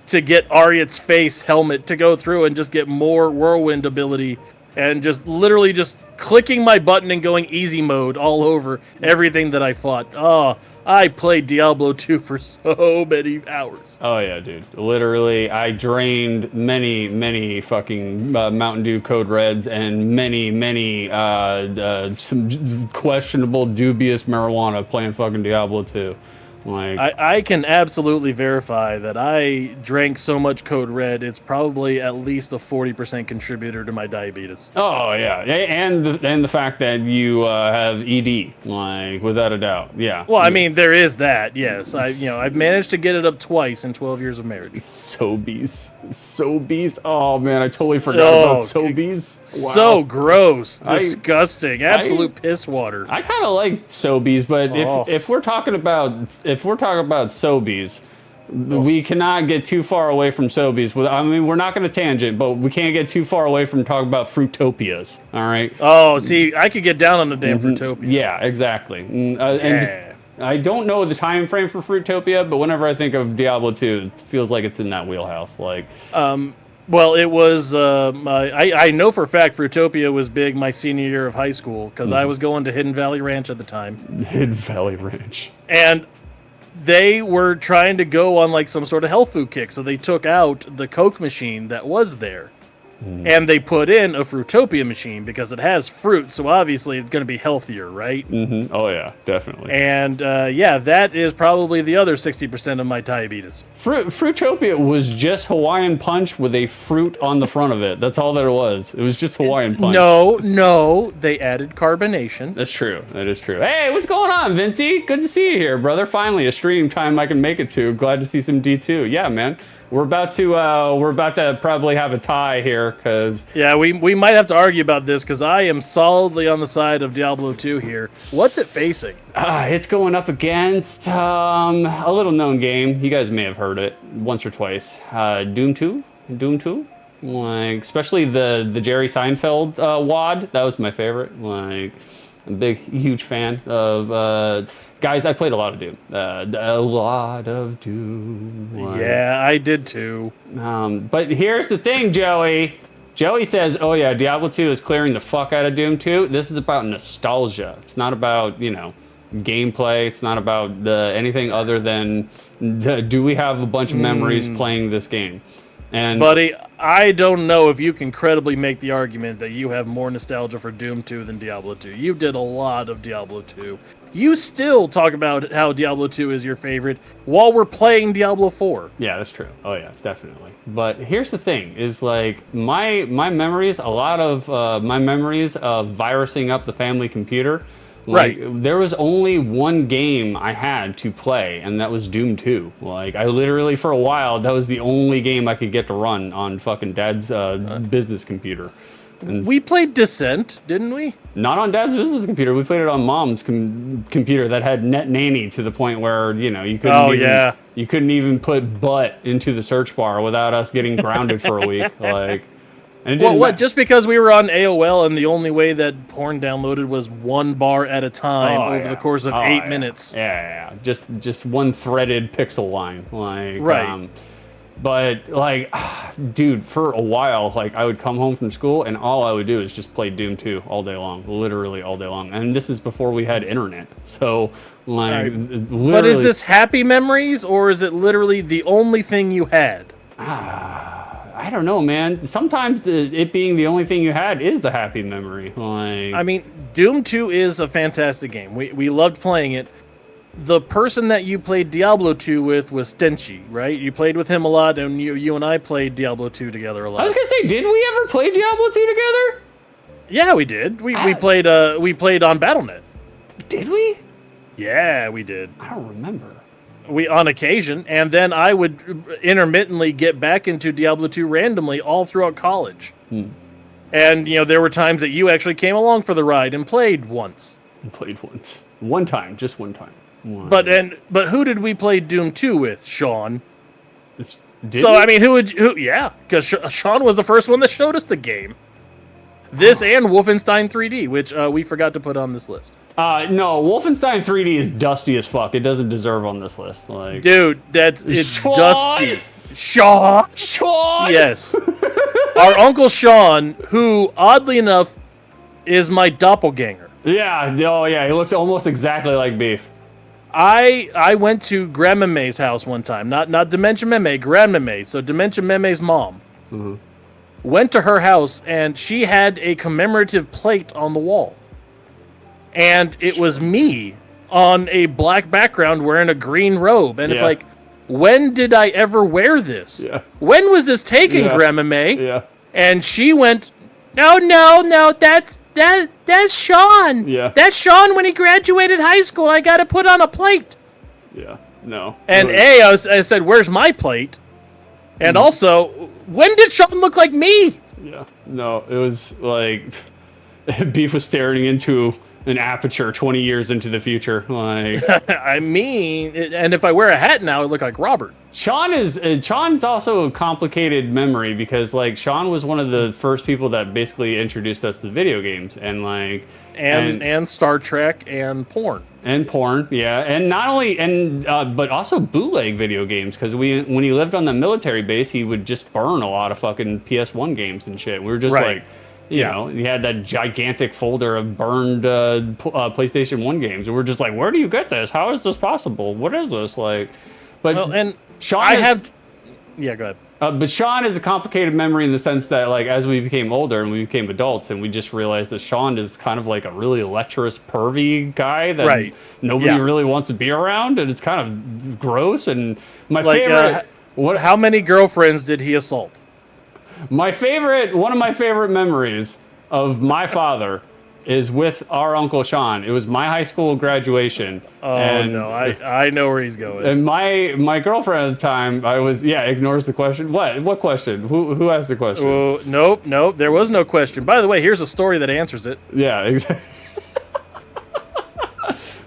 to get Ariat's face helmet to go through and just get more whirlwind ability and just literally just clicking my button and going easy mode all over everything that I fought. Oh, I played Diablo 2 for so many hours. Oh, yeah, dude. Literally, I drained many fucking Mountain Dew Code Reds and many some questionable, dubious marijuana playing fucking Diablo 2. I can absolutely verify that I drank so much Code Red, it's probably at least a 40% contributor to my diabetes. Oh, yeah. And the fact that you have ED, without a doubt. Yeah. Well, I mean, there is that, yes. I've managed to get it up twice in 12 years of marriage. Sobeys. Oh, man, I totally forgot about Sobeys. Wow. So gross. Disgusting. Absolute piss water. I kind of like Sobeys, but if we're talking about Sobeys, we cannot get too far away from Sobeys. I mean, we're not going to tangent, but we can't get too far away from talking about Fruitopias. All right. Oh, see, I could get down on the damn Fruitopia. Yeah, exactly. And I don't know the time frame for Fruitopia, but whenever I think of Diablo 2, it feels like it's in that wheelhouse. Well, it was. I know for a fact Fruitopia was big my senior year of high school because I was going to Hidden Valley Ranch at the time. Hidden Valley Ranch. And they were trying to go on like some sort of health food kick, so they took out the Coke machine that was there. And they put in a Fruitopia machine because it has fruit, so obviously it's going to be healthier, right? Oh, yeah, definitely. And, that is probably the other 60% of my diabetes. Fruitopia was just Hawaiian Punch with a fruit on the front of it. That's all that it was. It was just Hawaiian Punch. No, they added carbonation. That's true. That is true. Hey, what's going on, Vincey? Good to see you here, brother. Finally, a stream time I can make it to. Glad to see some D2. Yeah, man. We're about to probably have a tie here because we might have to argue about this because I am solidly on the side of Diablo 2 here. What's it facing? It's going up against a little known game. You guys may have heard it once or twice. Doom 2. Like, especially the Jerry Seinfeld WAD. That was my favorite. Like, I'm a huge fan of. Guys, I played a lot of Doom. A lot of Doom. Like, Yeah, I did too. but here's the thing, Joey. Joey says, "Oh yeah, Diablo 2 is clearing the fuck out of Doom 2." This is about nostalgia. It's not about gameplay. It's not about anything other than do we have a bunch of memories playing this game? And Buddy, I don't know if you can credibly make the argument that you have more nostalgia for Doom 2 than Diablo 2. You did a lot of Diablo 2. You still talk about how Diablo 2 is your favorite while we're playing Diablo 4. yeah, that's true. Oh yeah, definitely. But here's the thing: is like my memories. A lot of my memories of virusing up the family computer. Like, Right. there was only one game I had to play, and that was Doom 2. Like, I literally, for a while, that was the only game I could get to run on fucking Dad's business computer. And We played Descent, didn't we? not on Dad's business computer. We played it on Mom's computer that had Net Nanny to the point where, you couldn't Oh, even, yeah. you couldn't even put butt into the search bar without us getting grounded for a week. Like, and it didn't What? Just because we were on AOL and the only way that porn downloaded was one bar at a time over the course of 8 minutes. Yeah. Just one threaded pixel line. Like, Right. but like, dude, for a while, like I would come home from school and all I would do is just play Doom 2 all day long, literally all day long. And this is before we had internet, so like, Right. literally. But is this happy memories or is it literally the only thing you had? I don't know, man. Sometimes it being the only thing you had is the happy memory. Like, I mean, Doom 2 is a fantastic game. We loved playing it. The person that you played Diablo 2 with was Stenchy, right? You played with him a lot, and you and I played Diablo 2 together a I lot. was gonna say, did we ever play Diablo 2 together? Yeah, we did. We played on BattleNet. Did we? Yeah, we did. I don't remember. We on occasion, and then I would intermittently get back into Diablo 2 randomly all throughout college. And there were times that you actually came along for the ride and played once. Played once. One time, just one time. But who did we play Doom 2 with? Sean. Did So we? I mean, who? Yeah, because Sean was the first one that showed us the game. This and Wolfenstein 3D, which we forgot to put on this list. No, Wolfenstein 3D is dusty as fuck. It doesn't deserve on this list. Like, Dude, it's Sean? dusty. Sean. Sean. Yes. Our Uncle Sean, who oddly enough is my doppelganger. Yeah. Oh, yeah. He looks almost exactly like Beef. I went to Grandma May's house one time, not Dementia Meme, Grandma May. So Dementia Meme's mom. Went to her house and she had a commemorative plate on the wall. And it was me on a black background wearing a green robe. And it's Yeah. like, when did I ever wear this? Yeah. When was this taken, Yeah. Grandma May? Yeah. And she went, no, that's Sean. Yeah. That's Sean when he graduated high school. I got to put on a plate. Yeah. No. And It was- I said, where's my plate? And also, when did Sean look like me? Yeah. No, it was like Beef was staring into an aperture 20 years into the future. Like, I mean, and if I wear a hat now, I look like Robert. Sean's also a complicated memory because like Sean was one of the first people that basically introduced us to video games and like And Star Trek and porn. and porn, yeah, and not only but also bootleg video games because when he lived on the military base, he would just burn a lot of fucking PS1 games and shit. We were just Right. like, you know, he had that gigantic folder of burned PlayStation 1 games, and we're just like, where do you get this? How is this possible? What is this like? But Well, and Sean yeah, go ahead. but Sean is a complicated memory in the sense that, like, as we became older and we became adults, and we just realized that Sean is kind of like a really lecherous, pervy guy that Right. nobody Yeah. really wants to be around, and it's kind of gross. And my Like, favorite, how many girlfriends did he assault? one of my favorite memories of my father is with our Uncle Sean. It was my high school graduation. Oh, and no, I know where he's going. And my girlfriend at the time, ignores the question. What question? Who asked the question? Oh, nope, there was no question. By the way, here's a story that answers it. Yeah, exactly.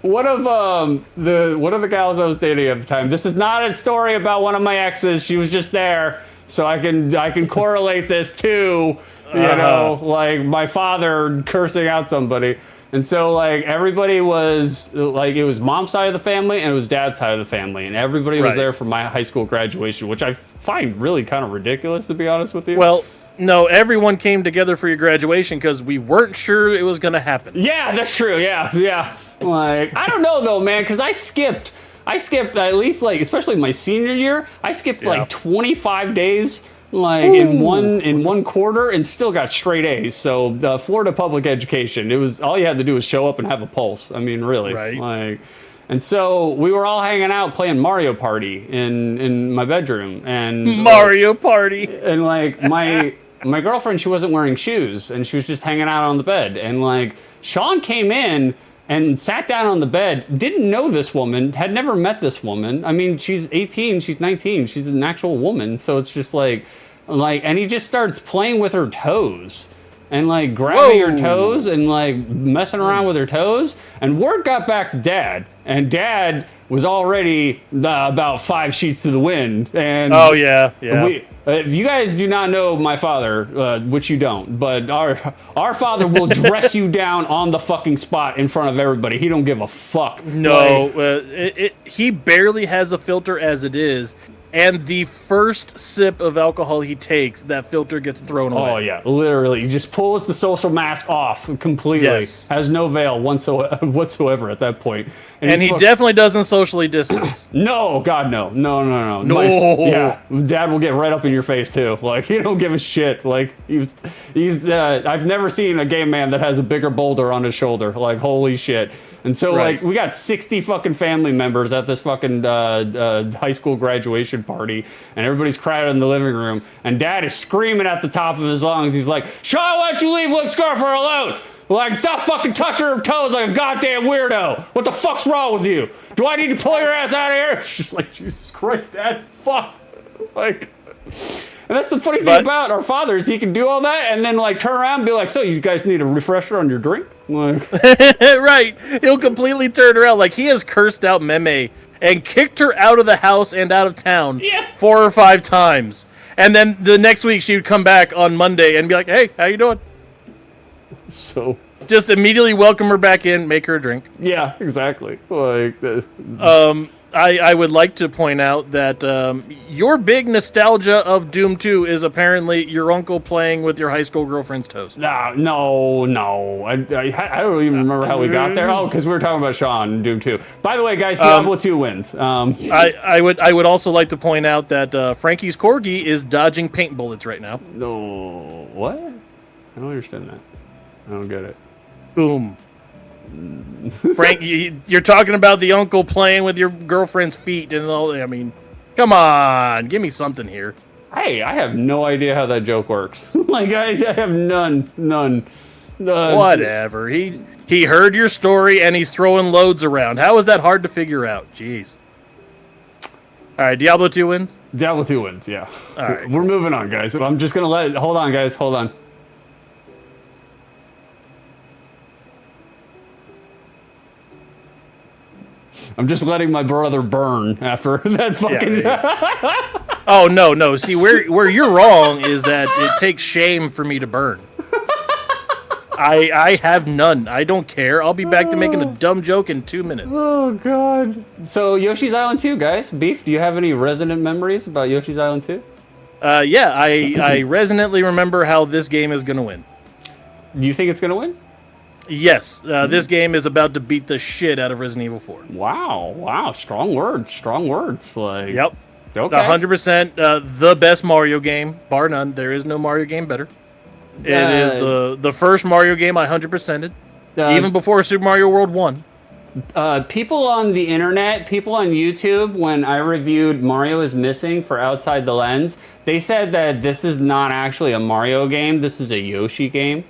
One of the gals I was dating at the time. This is not a story about one of my exes. She was just there. so I can correlate this to, like my father cursing out somebody. And so, like, everybody was, like, it was mom's side of the family and it was dad's side of the family. And everybody was there for my high school graduation, which I find really kind of ridiculous, to be honest with you. Well, no, everyone came together for your graduation because we weren't sure it was going to happen. Yeah, that's true. Yeah. Like, I don't know, though, man, because I skipped at least, like, especially my senior year, I skipped, like, 25 days. Like in one quarter, and still got straight A's. So Florida public education, it was all you had to do was show up and have a pulse. I mean, really, right? Like, and so we were all hanging out playing Mario Party in my bedroom, and Mario Party, and like my girlfriend, she wasn't wearing shoes, and she was just hanging out on the bed, and like Sean came in and sat down on the bed, didn't know this woman, had never met this woman. I mean, she's 18, she's 19, she's an actual woman. So it's just like, and he just starts playing with her toes and like grabbing her toes and like messing around with her toes. And word got back to Dad, and Dad was already about 5 sheets to the wind. And if you guys do not know my father, which you don't, but our father will dress you down on the fucking spot in front of everybody. He don't give a fuck. No, he barely has a filter as it is. And the first sip of alcohol he takes, that filter gets thrown away. Oh, yeah. Literally. He just pulls the social mask off completely. Yes. Has no veil whatsoever at that point. And he definitely doesn't socially distance. No, God, no. No. Yeah. Dad will get right up in your face, too. Like, he don't give a shit. Like, he's I've never seen a gay man that has a bigger boulder on his shoulder. Like, holy shit. And so, like, we got 60 fucking family members at this fucking high school graduation party, and everybody's crowded in the living room, and Dad is screaming at the top of his lungs. He's like, Sean, why don't you leave Luke Scarfer alone? Like, stop fucking touching her toes like a goddamn weirdo. What the fuck's wrong with you? Do I need to pull your ass out of here? It's just like, Jesus Christ, Dad, fuck. Like... And that's the funny thing about our father is he can do all that and then like turn around and be like, so you guys need a refresher on your drink? Like, right. He'll completely turn around. Like he has cursed out Meme and kicked her out of the house and out of town 4 or 5 times. And then the next week she would come back on Monday and be like, hey, how you doing? So just immediately welcome her back in, make her a drink. Yeah, exactly. Like I would like to point out that your big nostalgia of Doom 2 is apparently your uncle playing with your high school girlfriend's toes. No. I don't even remember how we got there. Oh, because we were talking about Sean and Doom 2. By the way, guys, Diablo 2 wins. I would also like to point out that Frankie's Corgi is dodging paint bullets right now. No. What? I don't understand that. I don't get it. Boom. Frank, you're talking about the uncle playing with your girlfriend's feet and all. I mean, come on, give me something here. Hey, I have no idea how that joke works. Like, I have none. Whatever. He heard your story and he's throwing loads around. How is that hard to figure out? Jeez. All right, Diablo 2 wins? Diablo 2 wins, yeah. All right. We're moving on, guys. I'm just going to hold on, guys. Hold on. I'm just letting my brother burn after that fucking... Yeah. Oh, no. See, where you're wrong is that it takes shame for me to burn. I have none. I don't care. I'll be back to making a dumb joke in 2 minutes. Oh, God. So, Yoshi's Island 2, guys. Beef, do you have any resonant memories about Yoshi's Island 2? Yeah, I resonantly remember how this game is going to win. Do you think it's going to win? Yes, this game is about to beat the shit out of Resident Evil 4. Wow, strong words. Like, yep, okay, 100% the best Mario game, bar none. There is no Mario game better. It is the first Mario game I 100%ed, even before Super Mario World 1. People on the internet, people on YouTube, when I reviewed Mario is Missing for Outside the Lens, they said that this is not actually a Mario game. This is a Yoshi game.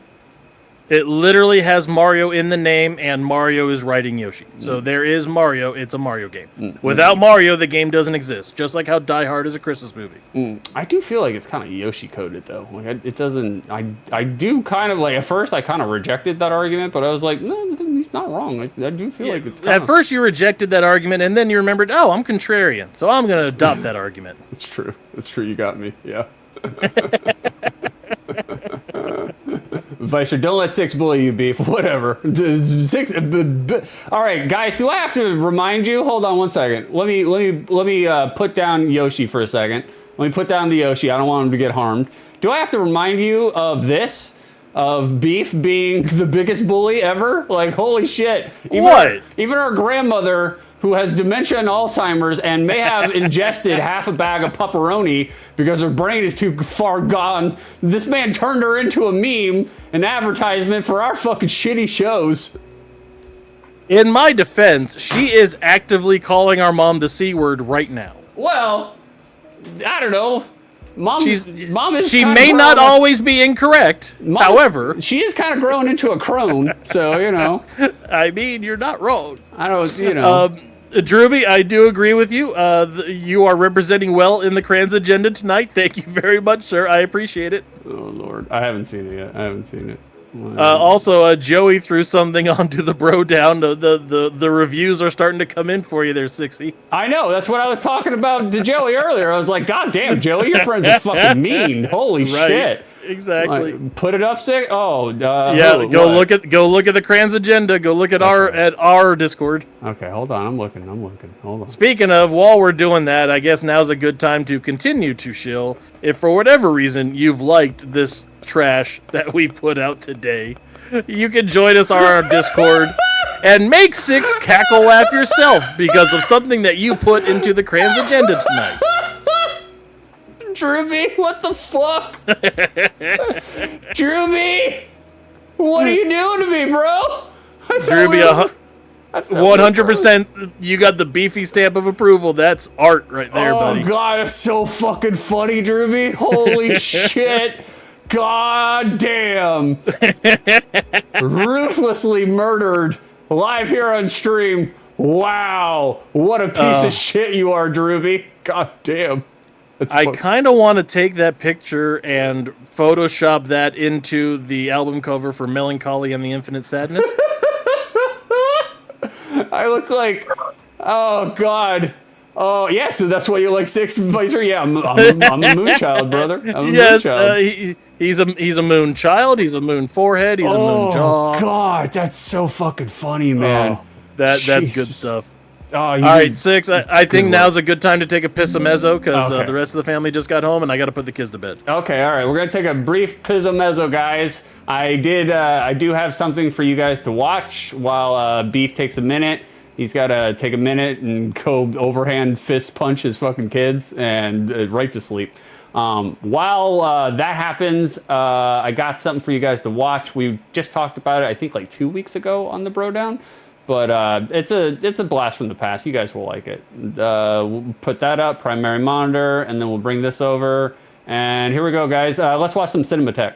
It literally has Mario in the name, and Mario is riding Yoshi. So there is Mario. It's a Mario game. Without Mario, the game doesn't exist. Just like how Die Hard is a Christmas movie. I do feel like it's kind of Yoshi coded though. Like it doesn't. I do kind of like at first I kind of rejected that argument, but I was like, no, he's not wrong. I do feel like it's at first you rejected that argument, and then you remembered, oh, I'm contrarian, so I'm going to adopt that argument. It's true. It's true. You got me. Yeah. Vicer, don't let 6 bully you, Beef. Whatever. 6. All right, guys. Do I have to remind you? Hold on one second. Let me put down Yoshi for a second. Let me put down the Yoshi. I don't want him to get harmed. Do I have to remind you of this? Of Beef being the biggest bully ever? Like, holy shit. Even our grandmother, who has dementia and Alzheimer's and may have ingested half a bag of pepperoni because her brain is too far gone, this man turned her into a meme, an advertisement for our fucking shitty shows. In my defense, she is actively calling our mom the C word right now. Well, I don't know. Mom is. She may not always be incorrect. However, she is kind of growing into a crone. So I mean, you're not wrong. I don't. Drewby, I do agree with you. You are representing well in the Crans agenda tonight. Thank you very much, sir. I appreciate it. Oh Lord, I haven't seen it yet. I haven't seen it. Also, Joey threw something onto the BroDown. The reviews are starting to come in for you there, Sixy. I know. That's what I was talking about to Joey earlier. I was like, God damn, Joey, your friends are fucking mean. Holy shit. Exactly. Put it up, Sick. Oh, yeah. Go look at the Crans agenda. Go look at our Discord. Okay, hold on. I'm looking. Hold on. Speaking of, while we're doing that, I guess now's a good time to continue to shill. If for whatever reason you've liked this trash that we put out today, you can join us on our Discord and make 6 cackle laugh yourself because of something that you put into the Crans agenda tonight. Drewby, what the fuck? Drewby, what are you doing to me, bro? Drewby, 100%. You got the beefy stamp of approval. That's art right there, buddy. Oh God, it's so fucking funny, Drewby. Holy shit. God damn. Ruthlessly murdered live here on stream. Wow. What a piece of shit you are, Drewby. God damn. I kind of want to take that picture and Photoshop that into the album cover for Melancholy and the Infinite Sadness. I look like, oh God. Oh yeah, so that's why you like 6 Vicer? Yeah, I'm a moon child, brother. I'm a moon child. He's a moon child. He's a moon forehead. He's a moon jaw. Oh God, that's so fucking funny, man. That's good stuff. Oh, all right, 6. I think now's a good time to take a piss of mezzo because the rest of the family just got home and I got to put the kids to bed. Okay, all right. We're gonna take a brief piss of mezzo, guys. I do have something for you guys to watch while Beef takes a minute. He's got to take a minute and go overhand fist punch his fucking kids and right to sleep. While that happens, I got something for you guys to watch. We just talked about it, I think, like 2 weeks ago on the BroDown. But it's a blast from the past. You guys will like it. We'll put that up, primary monitor, and then we'll bring this over. And here we go, guys. Let's watch some Cinematech.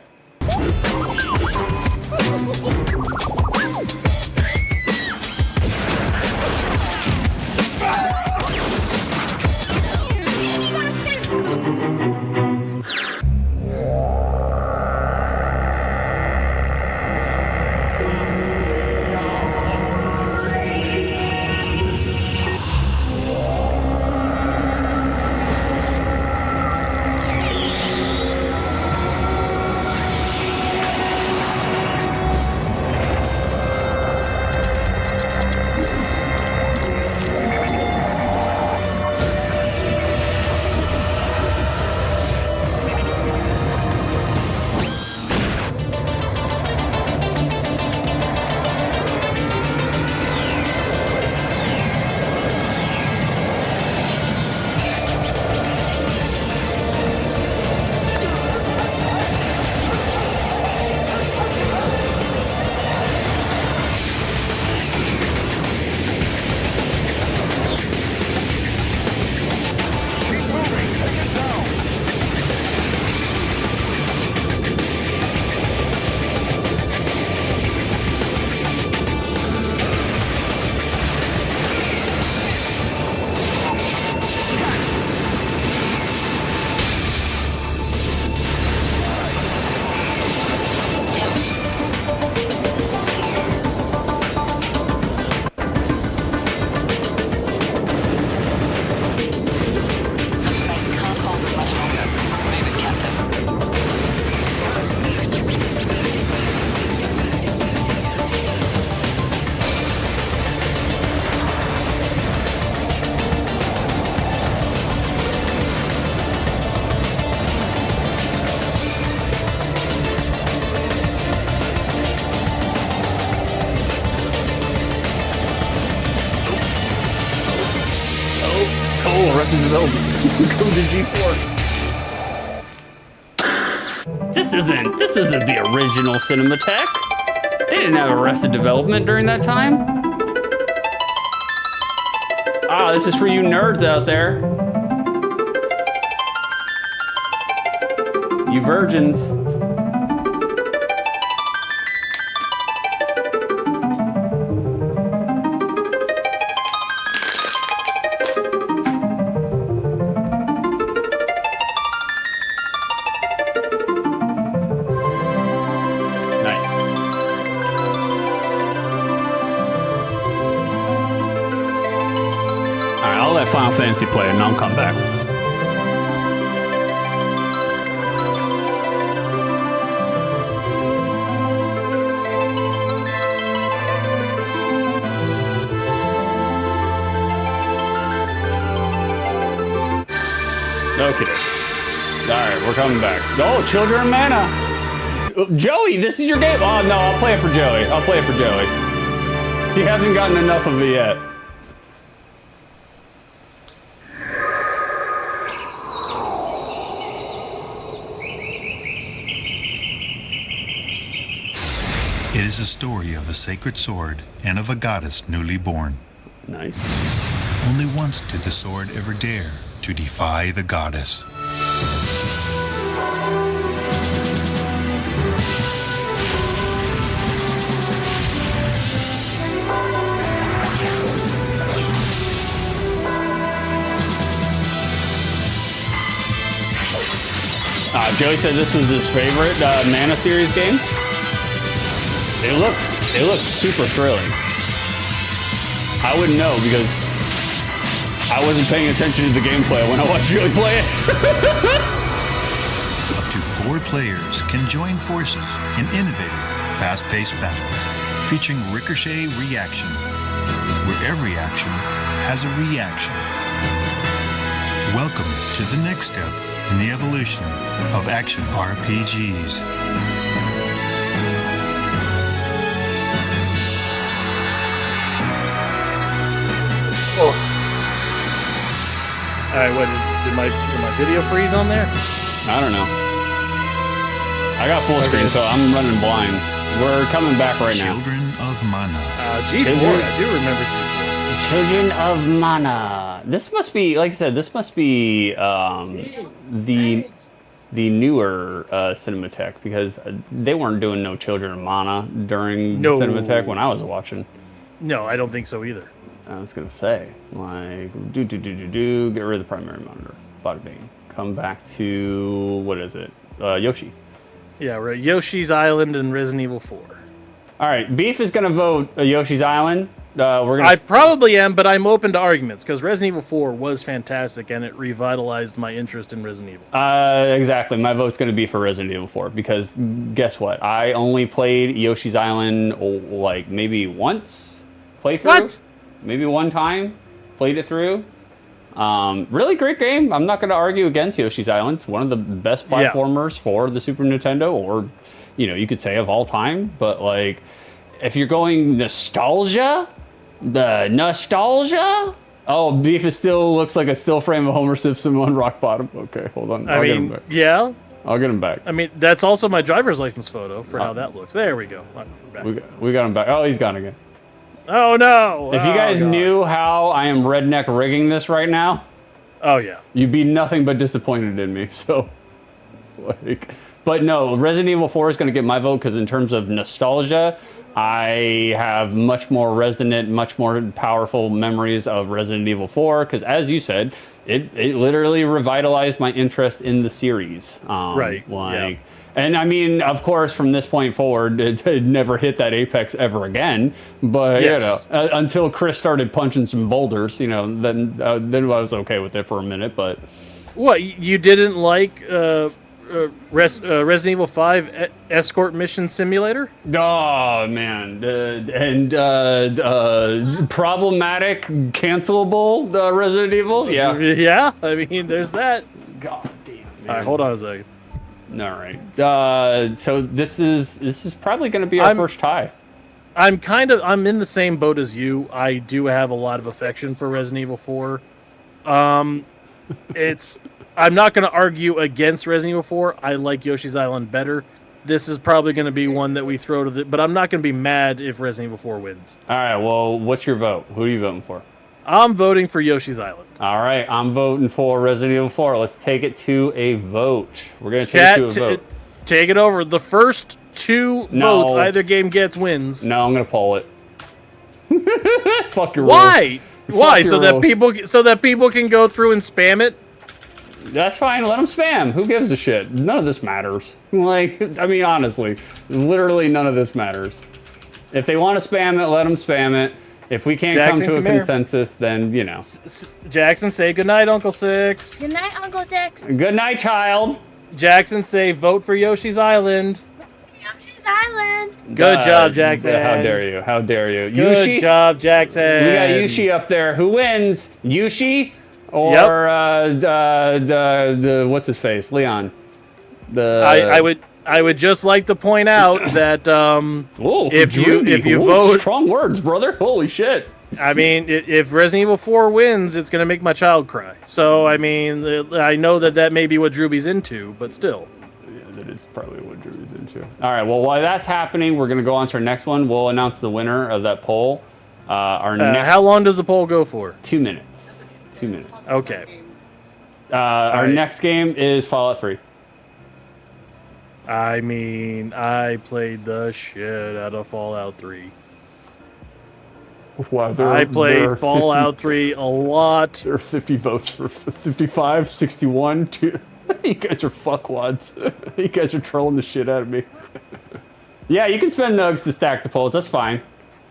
cool. Arrested Development. Come to G4. This isn't the original Cinematech. They didn't have Arrested Development during that time. Ah, this is for you nerds out there. You virgins. Final Fantasy play and I'll come back. Okay. Alright, we're coming back. Oh, Children of Mana! Joey, this is your game? Oh, no, I'll play it for Joey. He hasn't gotten enough of it yet. It is a story of a sacred sword and of a goddess newly born. Nice. Only once did the sword ever dare to defy the goddess. Joey said this was his favorite Mana series game. It looks super thrilling. I wouldn't know because I wasn't paying attention to the gameplay when I watched Joey play it. Up to 4 players can join forces in innovative, fast-paced battles featuring ricochet reaction, where every action has a reaction. Welcome to the next step in the evolution of action RPGs. Oh. Alright, what did my video freeze on there? I don't know. I got full screen, so I'm running blind. We're coming back right now. Children of Mana. G4, I do remember G4. Children of Mana. This must be, like I said, this must be the newer Cinematech because they weren't doing no Children of Mana during Cinematech when I was watching. No, I don't think so either. I was gonna say, like, get rid of the primary monitor. Bada bing. Come back to, what is it? Yoshi. Yeah, right. Yoshi's Island and Resident Evil 4. All right, Beef is gonna vote Yoshi's Island. I probably am, but I'm open to arguments because Resident Evil 4 was fantastic and it revitalized my interest in Resident Evil. Exactly. My vote's gonna be for Resident Evil 4 because guess what? I only played Yoshi's Island like maybe once playthrough. What? Maybe one time, played it through. Really great game. I'm not going to argue against Yoshi's Island. It's one of the best platformers for the Super Nintendo, or, you could say of all time. But, like, if you're going nostalgia, oh, Beef still looks like a still frame of Homer Simpson on rock bottom. Okay, hold on. I'll get him back. Yeah. I'll get him back. I mean, that's also my driver's license photo for how that looks. There we go. We got him back. Oh, he's gone again. Oh, no. If you guys knew how I am redneck rigging this right now, oh, yeah, you'd be nothing but disappointed in me. So, like, but no, Resident Evil 4 is going to get my vote because in terms of nostalgia, I have much more resonant, much more powerful memories of Resident Evil 4 because, as you said, it literally revitalized my interest in the series. Right. Like. Yeah. And I mean, of course, from this point forward, it never hit that apex ever again. But until Chris started punching some boulders, then I was okay with it for a minute. But what, you didn't like Resident Evil 5 Escort Mission Simulator? Oh man, and problematic, cancelable Resident Evil. Yeah, yeah. I mean, there's that. God damn. Man. All right, hold on a second. All right. So this is probably going to be our first tie. I'm in the same boat as you. I do have a lot of affection for Resident Evil 4. I'm not going to argue against Resident Evil 4. I like Yoshi's Island better. This is probably going to be one that we throw to the... But I'm not going to be mad if Resident Evil 4 wins. All right, well, what's your vote? Who are you voting for? I'm voting for Yoshi's Island. All right, I'm voting for Resident Evil 4. Let's take it to a vote. We're going to take it to a vote. Take it over. The first two votes either game gets wins. No, I'm going to poll it. Fuck your Why? rules. Why? Fuck So your rules. that people can go through and spam it? That's fine. Let them spam. Who gives a shit? None of this matters. Like, I mean, honestly, literally none of this matters. If they want to spam it, let them spam it. If we can't Jackson, come to a come here. consensus, then, you know. Jackson, say goodnight, Uncle Six. Good night, Uncle Six. Good night, child. Jackson, say vote for Yoshi's Island. Yoshi's Island. Good job, Jackson. How dare you? How dare you? Good Yushi? job, Jackson. We got Yushi up there. Who wins? Yushi or the what's his face? Leon. I would just like to point out that Whoa, if you vote, strong words, brother. Holy shit. I mean, if Resident Evil 4 wins, it's going to make my child cry. So, I mean, I know that may be what Drewby's into, but still. Yeah, that is probably what Drewby's into. All right, well, while that's happening, we're going to go on to our next one. We'll announce the winner of that poll. How long does the poll go for? 2 minutes. 2 minutes. Okay. Our next game is Fallout 3. I mean, I played the shit out of Fallout 3. Wow, I played Fallout 3 a lot. There are 50 votes for 55, 61, 2. You guys are fuckwads. You guys are trolling the shit out of me. Yeah, you can spend nugs to stack the polls. That's fine.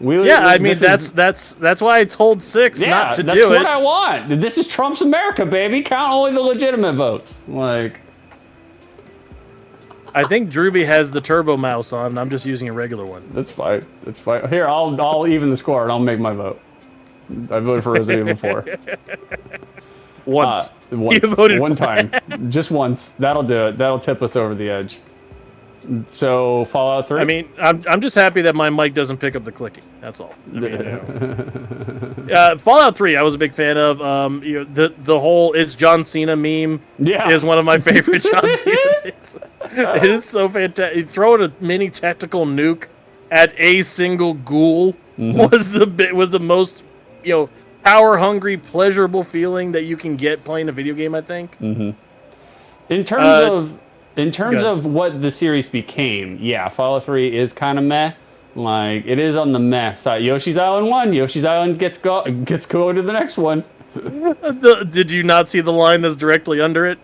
That's why I told Six not to do it. That's what I want. This is Trump's America, baby. Count only the legitimate votes. Like, I think Drewby has the turbo mouse on. I'm just using a regular one. that's fine. That's fine. Here, I'll even the score and I'll make my vote. I voted for Resident Evil 4. Once. Once. You voted one time. Just once. That'll do it. That'll tip us over the edge. So, Fallout 3? I mean, I'm just happy that my mic doesn't pick up the clicking. That's all. I mean, Fallout 3, I was a big fan of. The whole "it's John Cena" meme is one of my favorite John Cena memes. It is so fantastic. You throw in a mini tactical nuke at a single ghoul was the most power hungry, pleasurable feeling that you can get playing a video game. I think. Mm-hmm. In terms of what the series became, yeah, Fallout 3 is kind of meh. Like, it is on the meh side. Yoshi's Island 1. Yoshi's Island gets go to the next one. Did you not see the line that's directly under it?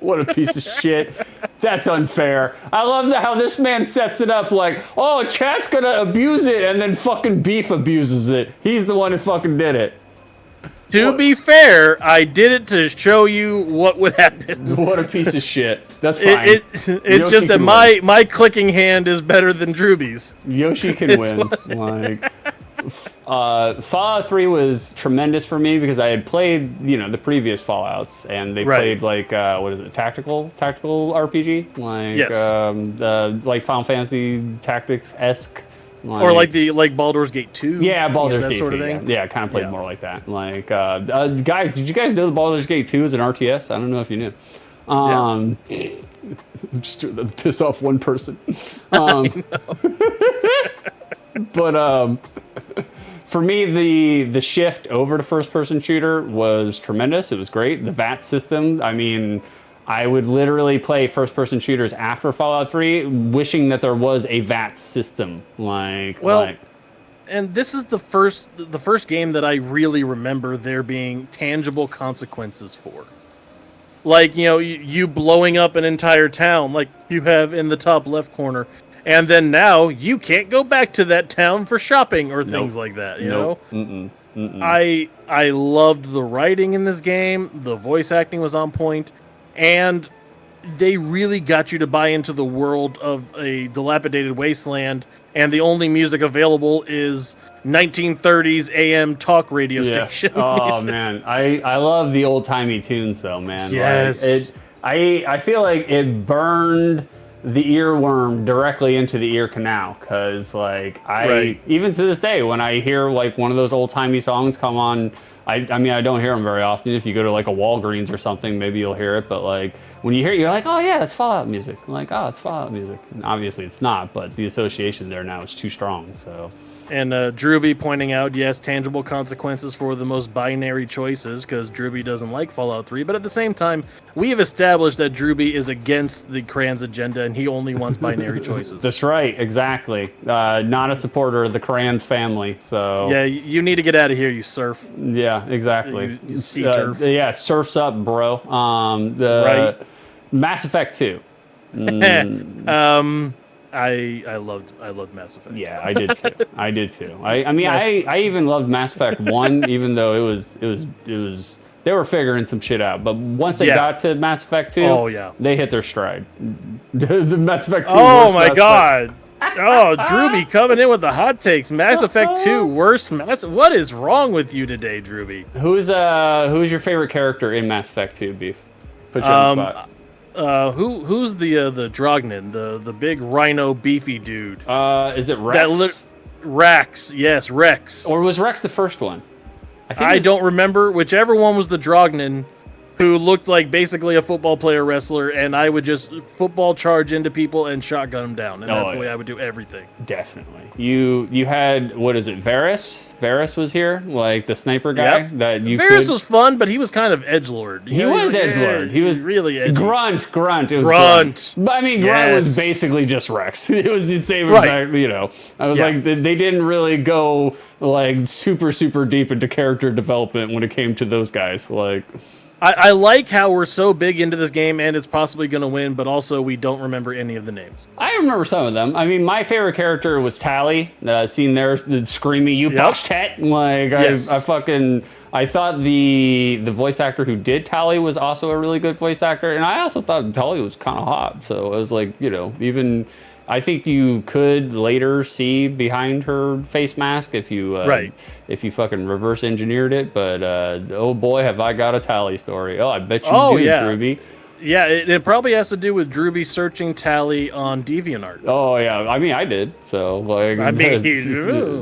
What a piece of shit. That's unfair. I love how this man sets it up like, oh, chat's gonna abuse it, and then fucking Beef abuses it. He's the one who fucking did it. To be fair, I did it to show you what would happen. What a piece of shit. That's fine. It's just that my clicking hand is better than Drewby's. Yoshi can win. Like, Fallout 3 was tremendous for me because I had played, the previous Fallouts, and they played like what is it, tactical RPG, like yes. Like Final Fantasy Tactics-esque. Or like Baldur's Gate 2. Yeah, Baldur's Gate 2. Sort of thing. Yeah, kind of played more like that. Like, guys, did you guys know the Baldur's Gate 2 is an RTS? I don't know if you knew. I'm just doing that to piss off one person. But for me, the shift over to first-person shooter was tremendous. It was great. The VAT system, I mean, I would literally play first-person shooters after Fallout 3, wishing that there was a VAT system. And this is the first game that I really remember there being tangible consequences for. Like, you blowing up an entire town, like you have in the top left corner, and then now you can't go back to that town for shopping or things like that. You know. I loved the writing in this game. The voice acting was on point. And they really got you to buy into the world of a dilapidated wasteland, and the only music available is 1930s AM talk radio station. Oh, music. Man. I love the old-timey tunes, though, man. Yes. Like, I feel like it burned the earworm directly into the ear canal, because like even to this day when I hear like one of those old timey songs come on, I mean I don't hear them very often. If you go to like a Walgreens or something, maybe you'll hear it, but like when you hear it, you're like, oh yeah, that's Fallout music. I'm like, oh, it's Fallout music. And obviously it's not, but the association there now is too strong. So. And Drewby pointing out, yes, tangible consequences for the most binary choices, because Drewby doesn't like Fallout 3. But at the same time, we have established that Drewby is against the Kran's agenda, and he only wants binary choices. That's right, exactly. Not a supporter of the Kran's family. So yeah, you need to get out of here, you surf. Yeah, exactly. You sea turf. Yeah, surfs up, bro. Right. Mass Effect 2. I loved Mass Effect. Yeah, I did too. I did too. I even loved Mass Effect 1, even though it was they were figuring some shit out. But once they got to Mass Effect 2, they hit their stride. The Mass Effect 2. Oh my god. Oh, Drewby coming in with the hot takes. Mass Effect 2, worst Mass. What is wrong with you today, Drewby? Who's your favorite character in Mass Effect 2, Beef? Put you on the spot. Who's the Drognin, the big rhino beefy dude? Is it Rex? Rex, yes, Rex. Or was Rex the first one? I don't remember. Whichever one was the Drognin, who looked like basically a football player wrestler, and I would just football charge into people and shotgun them down, and that's the way I would do everything. Definitely. You had, what is it, Varys? Varys was here, like the sniper guy that you. Varys was fun, but he was kind of edgelord. He was edgelord. He was really edgy. Grunt. It was Grunt. But I mean, Grunt was basically just Rex. It was the same exact. I was like, they didn't really go like super deep into character development when it came to those guys. Like. I like how we're so big into this game and it's possibly going to win, but also we don't remember any of the names. I remember some of them. I mean, my favorite character was Tally. Seen there, screaming, "You bullshit!" Like I thought the voice actor who did Tally was also a really good voice actor, and I also thought Tally was kind of hot. So it was like, even. I think you could later see behind her face mask if you fucking reverse engineered it. But oh boy, have I got a Tally story. Oh, I bet you do, Drewby. Yeah, it probably has to do with Drewby searching Tally on DeviantArt. Oh yeah, I mean I did. So like,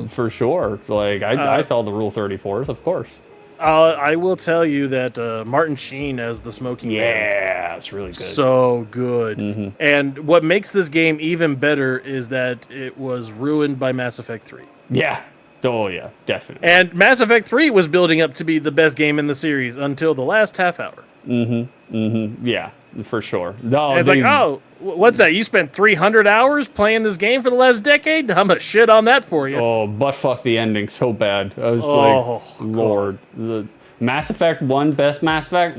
for sure. Like I saw the Rule 34s, of course. I will tell you that Martin Sheen as the Smoking Man. Yeah, it's really good. So good. Mm-hmm. And what makes this game even better is that it was ruined by Mass Effect 3. Yeah. Oh, yeah, definitely. And Mass Effect 3 was building up to be the best game in the series until the last half hour. Yeah, for sure. No, and it's like, oh, what's that? You spent 300 hours playing this game for the last decade? I'm going to shit on that for you. Oh, butt fuck the ending so bad. I was like, Lord. The Mass Effect 1, best Mass Effect?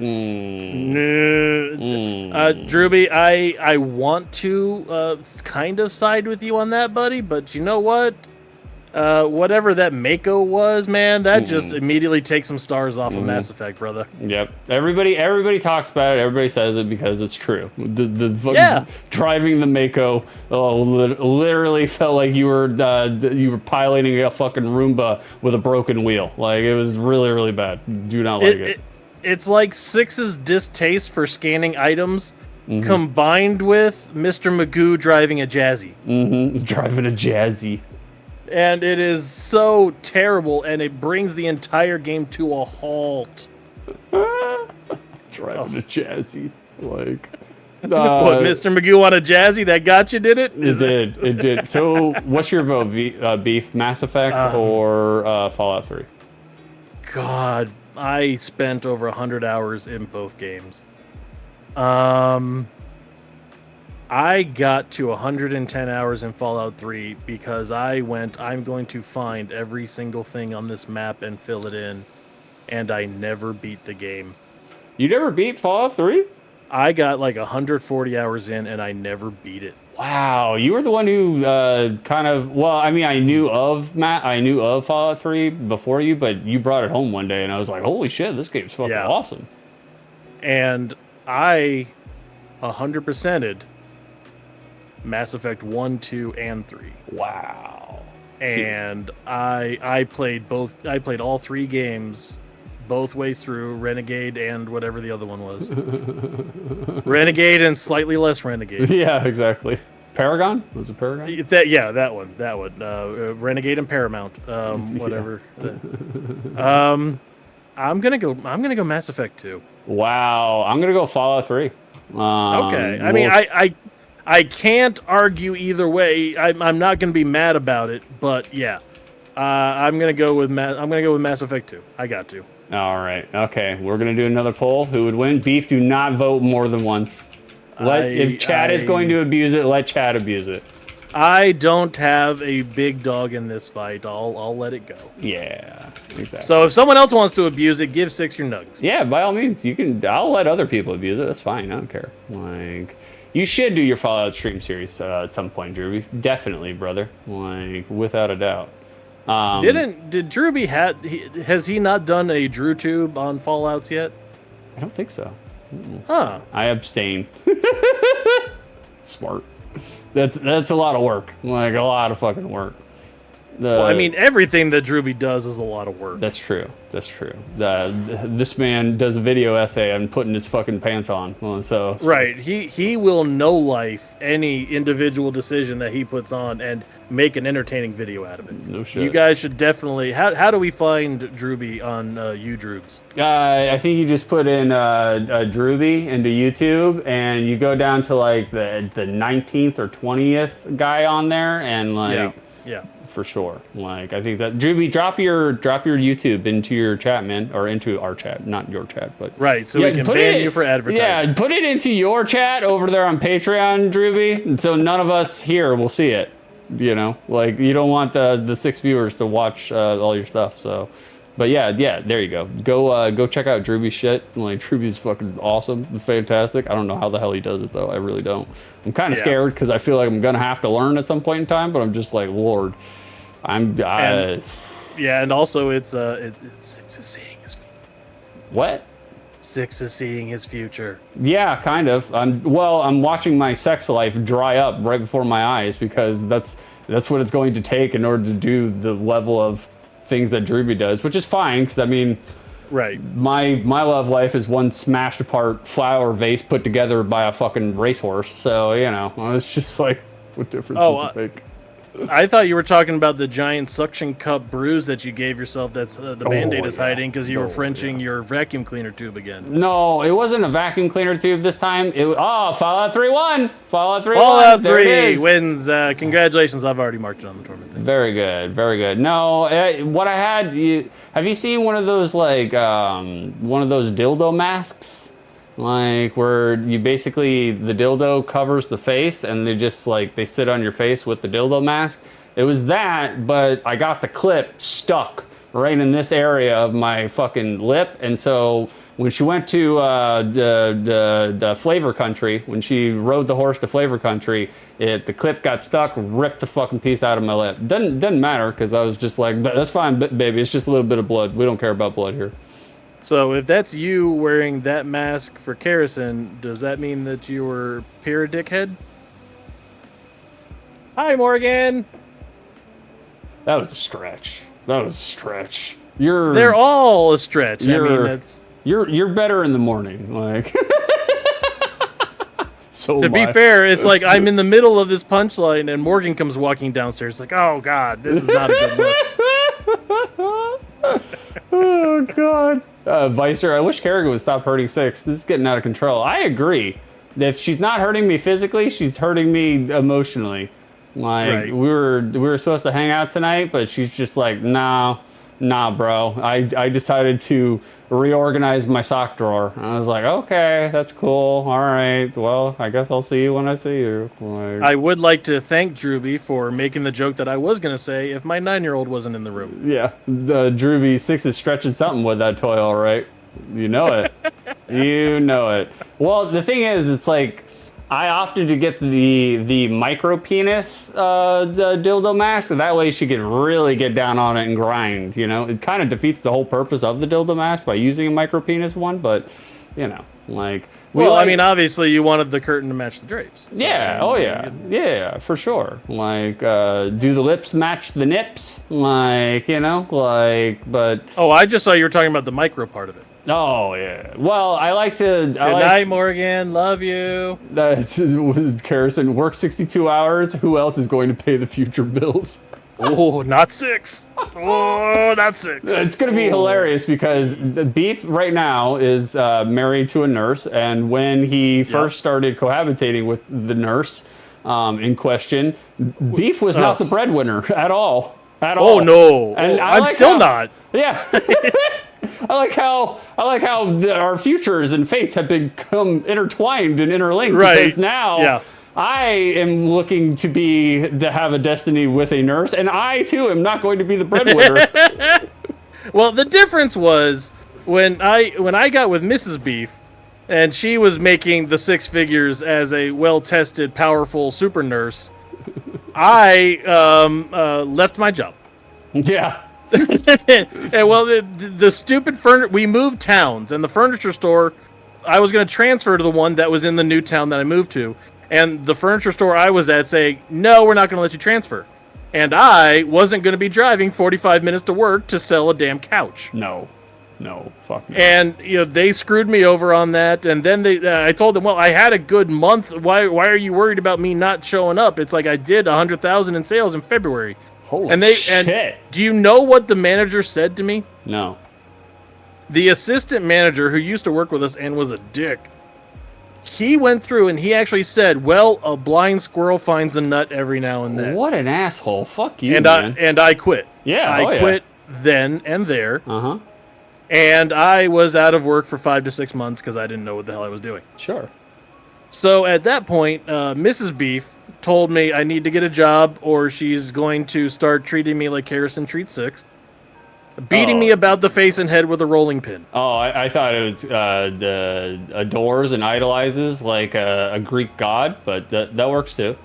Drewby, I want to kind of side with you on that, buddy, but you know what? Whatever that Mako was, man, that just immediately takes some stars off of Mass Effect, brother. Yep. Everybody talks about it. Everybody says it because it's true. The driving the Mako literally felt like you were piloting a fucking Roomba with a broken wheel. Like it was really bad. Do not like it. It's like Six's distaste for scanning items combined with Mr. Magoo driving a Jazzy. Driving a Jazzy. And it is so terrible, and it brings the entire game to a halt. Driving a Jazzy. Like... what, Mr. Magoo on a Jazzy? That got you, did it? It did. So, what's your vote, Beef? Mass Effect or Fallout 3? God, I spent over 100 hours in both games. I got to 110 hours in Fallout 3 because I'm going to find every single thing on this map and fill it in, and I never beat the game. You never beat Fallout 3? I got like 140 hours in, and I never beat it. Wow, you were the one who I knew of Fallout 3 before you, but you brought it home one day, and I was like, holy shit, this game's fucking awesome. And I 100%ed Mass Effect 1, 2, and 3. Wow. And I played all three games both ways through, Renegade and whatever the other one was. Renegade and slightly less Renegade. Yeah, exactly. Paragon? Was it Paragon? That one. Renegade and Paramount. Whatever. I'm gonna go Mass Effect 2. Wow. I'm gonna go Fallout 3. Okay. I mean, I can't argue either way. I'm not gonna be mad about it, but yeah, I'm gonna go with Mass Effect 2. I got to. All right. Okay. We're gonna do another poll. Who would win? Beef, do not vote more than once. If Chad is going to abuse it, let Chad abuse it. I don't have a big dog in this fight. I'll let it go. Yeah, exactly. So if someone else wants to abuse it, give Six your nugs. Yeah, by all means, you can. I'll let other people abuse it. That's fine. I don't care. Like, you should do your Fallout stream series at some point, Drew. Definitely, brother. Like, without a doubt. Did Drewby has he not done a DrewTube on Fallouts yet? I don't think so. Huh. I abstain. Smart. That's a lot of work. Like, a lot of fucking work. Well, I mean, everything that Drewby does is a lot of work. That's true. That's true. This man does a video essay on putting his fucking pants on. Well, so right. He will no life any individual decision that he puts on and make an entertaining video out of it. No shit. You guys should definitely. How do we find Drewby on YouTubes? I think you just put in Drewby into YouTube, and you go down to like the 19th or 20th guy on there, and like. Yeah. For sure. Like, I think that Drewby, drop your YouTube into your chat, man, or into our chat, not your chat, but right. So we can ban you for advertising. Yeah, put it into your chat over there on Patreon, Drewby, so none of us here will see it. You know, like, you don't want the 6 viewers to watch all your stuff. So, but yeah, there you go. Go check out Drewby's shit. Like, Drewby's fucking awesome, fantastic. I don't know how the hell he does it though. I really don't. I'm kind of scared because I feel like I'm gonna have to learn at some point in time. But I'm just like, Lord, and also it's Six is seeing his future. What? Six is seeing his future. Yeah, kind of. I'm watching my sex life dry up right before my eyes because that's what it's going to take in order to do the level of things that Drewby does, which is fine because I mean, right. My love life is one smashed apart flower vase put together by a fucking racehorse. So you know, it's just like, what difference does it make? I thought you were talking about the giant suction cup bruise that you gave yourself. That's the Band-Aid is hiding because you were Frenching your vacuum cleaner tube again. No, it wasn't a vacuum cleaner tube this time. It was, Fallout 3 won. Fallout 3 Fallout 3 wins. Congratulations! I've already marked it on the tournament thing. Very good, very good. No, what I had. Have you seen one of those like one of those dildo masks? Like, where you basically, the dildo covers the face and they just like, they sit on your face with the dildo mask. It was that, but I got the clip stuck right in this area of my fucking lip. And so when she went to the Flavor Country, when she rode the horse to Flavor Country, the clip got stuck, ripped the fucking piece out of my lip. Doesn't matter, because I was just like, that's fine, baby, it's just a little bit of blood. We don't care about blood here. So if that's you wearing that mask for kerosene, does that mean that you were pure dickhead? Hi, Morgan. That was a stretch. They're all a stretch. You're better in the morning. Like, so to be fair, it's like I'm in the middle of this punchline and Morgan comes walking downstairs like, oh God, this is not a good look. Oh God. Vicer, I wish Kerrigan would stop hurting Six. This is getting out of control. I agree. If she's not hurting me physically, she's hurting me emotionally. Like, right. we were supposed to hang out tonight, but she's just like, nah, bro. I decided to reorganize my sock drawer. And I was like, okay, that's cool. All right. Well, I guess I'll see you when I see you. Like, I would like to thank Drewby for making the joke that I was going to say if my 9-year-old wasn't in the room. Yeah. Drewby, Six is stretching something with that toy, all right. You know it. You know it. Well, the thing is, it's like, I opted to get the micro penis the dildo mask. That way she could really get down on it and grind. You know, it kind of defeats the whole purpose of the dildo mask by using a micro penis one. But you know, like. Well, I mean, obviously you wanted the curtain to match the drapes. So, Yeah. Oh yeah. Yeah, for sure. Like, do the lips match the nips? Like, you know, like, but. Oh, I just saw you were talking about the micro part of it. Oh yeah. Well, I like to. Good night, Morgan. Love you. Harrison, work 62 hours. Who else is going to pay the future bills? Oh, not 6. Oh, not 6. It's going to be hilarious because the Beef right now is married to a nurse, and when he first started cohabitating with the nurse in question, Beef was not the breadwinner at all. At all. Oh no! And I'm still not. Yeah. I like how our futures and fates have become intertwined and interlinked. Right. Because now I am looking to have a destiny with a nurse, and I too am not going to be the breadwinner. Well, the difference was when I got with Mrs. Beef, and she was making the 6 figures as a well-tested, powerful super nurse. I left my job. Yeah. And well, the stupid furniture. We moved towns, and the furniture store. I was going to transfer to the one that was in the new town that I moved to, and the furniture store I was at saying, "No, we're not going to let you transfer." And I wasn't going to be driving 45 minutes to work to sell a damn couch. No, fuck no. And they screwed me over on that. And then I told them, "Well, I had a good month. Why are you worried about me not showing up? It's like I did 100,000 in sales in February." Holy shit! And do you know what the manager said to me? No. The assistant manager who used to work with us and was a dick. He went through and he actually said, "Well, a blind squirrel finds a nut every now and then." What an asshole! Fuck you, and man. I quit. Yeah, I quit then and there. Uh-huh. And I was out of work for 5 to 6 months because I didn't know what the hell I was doing. Sure. So at that point, Mrs. Beef told me I need to get a job or she's going to start treating me like Harrison treats 6. Beating me about the face and head with a rolling pin. Oh, I thought it was adores and idolizes like a Greek god, but that works too.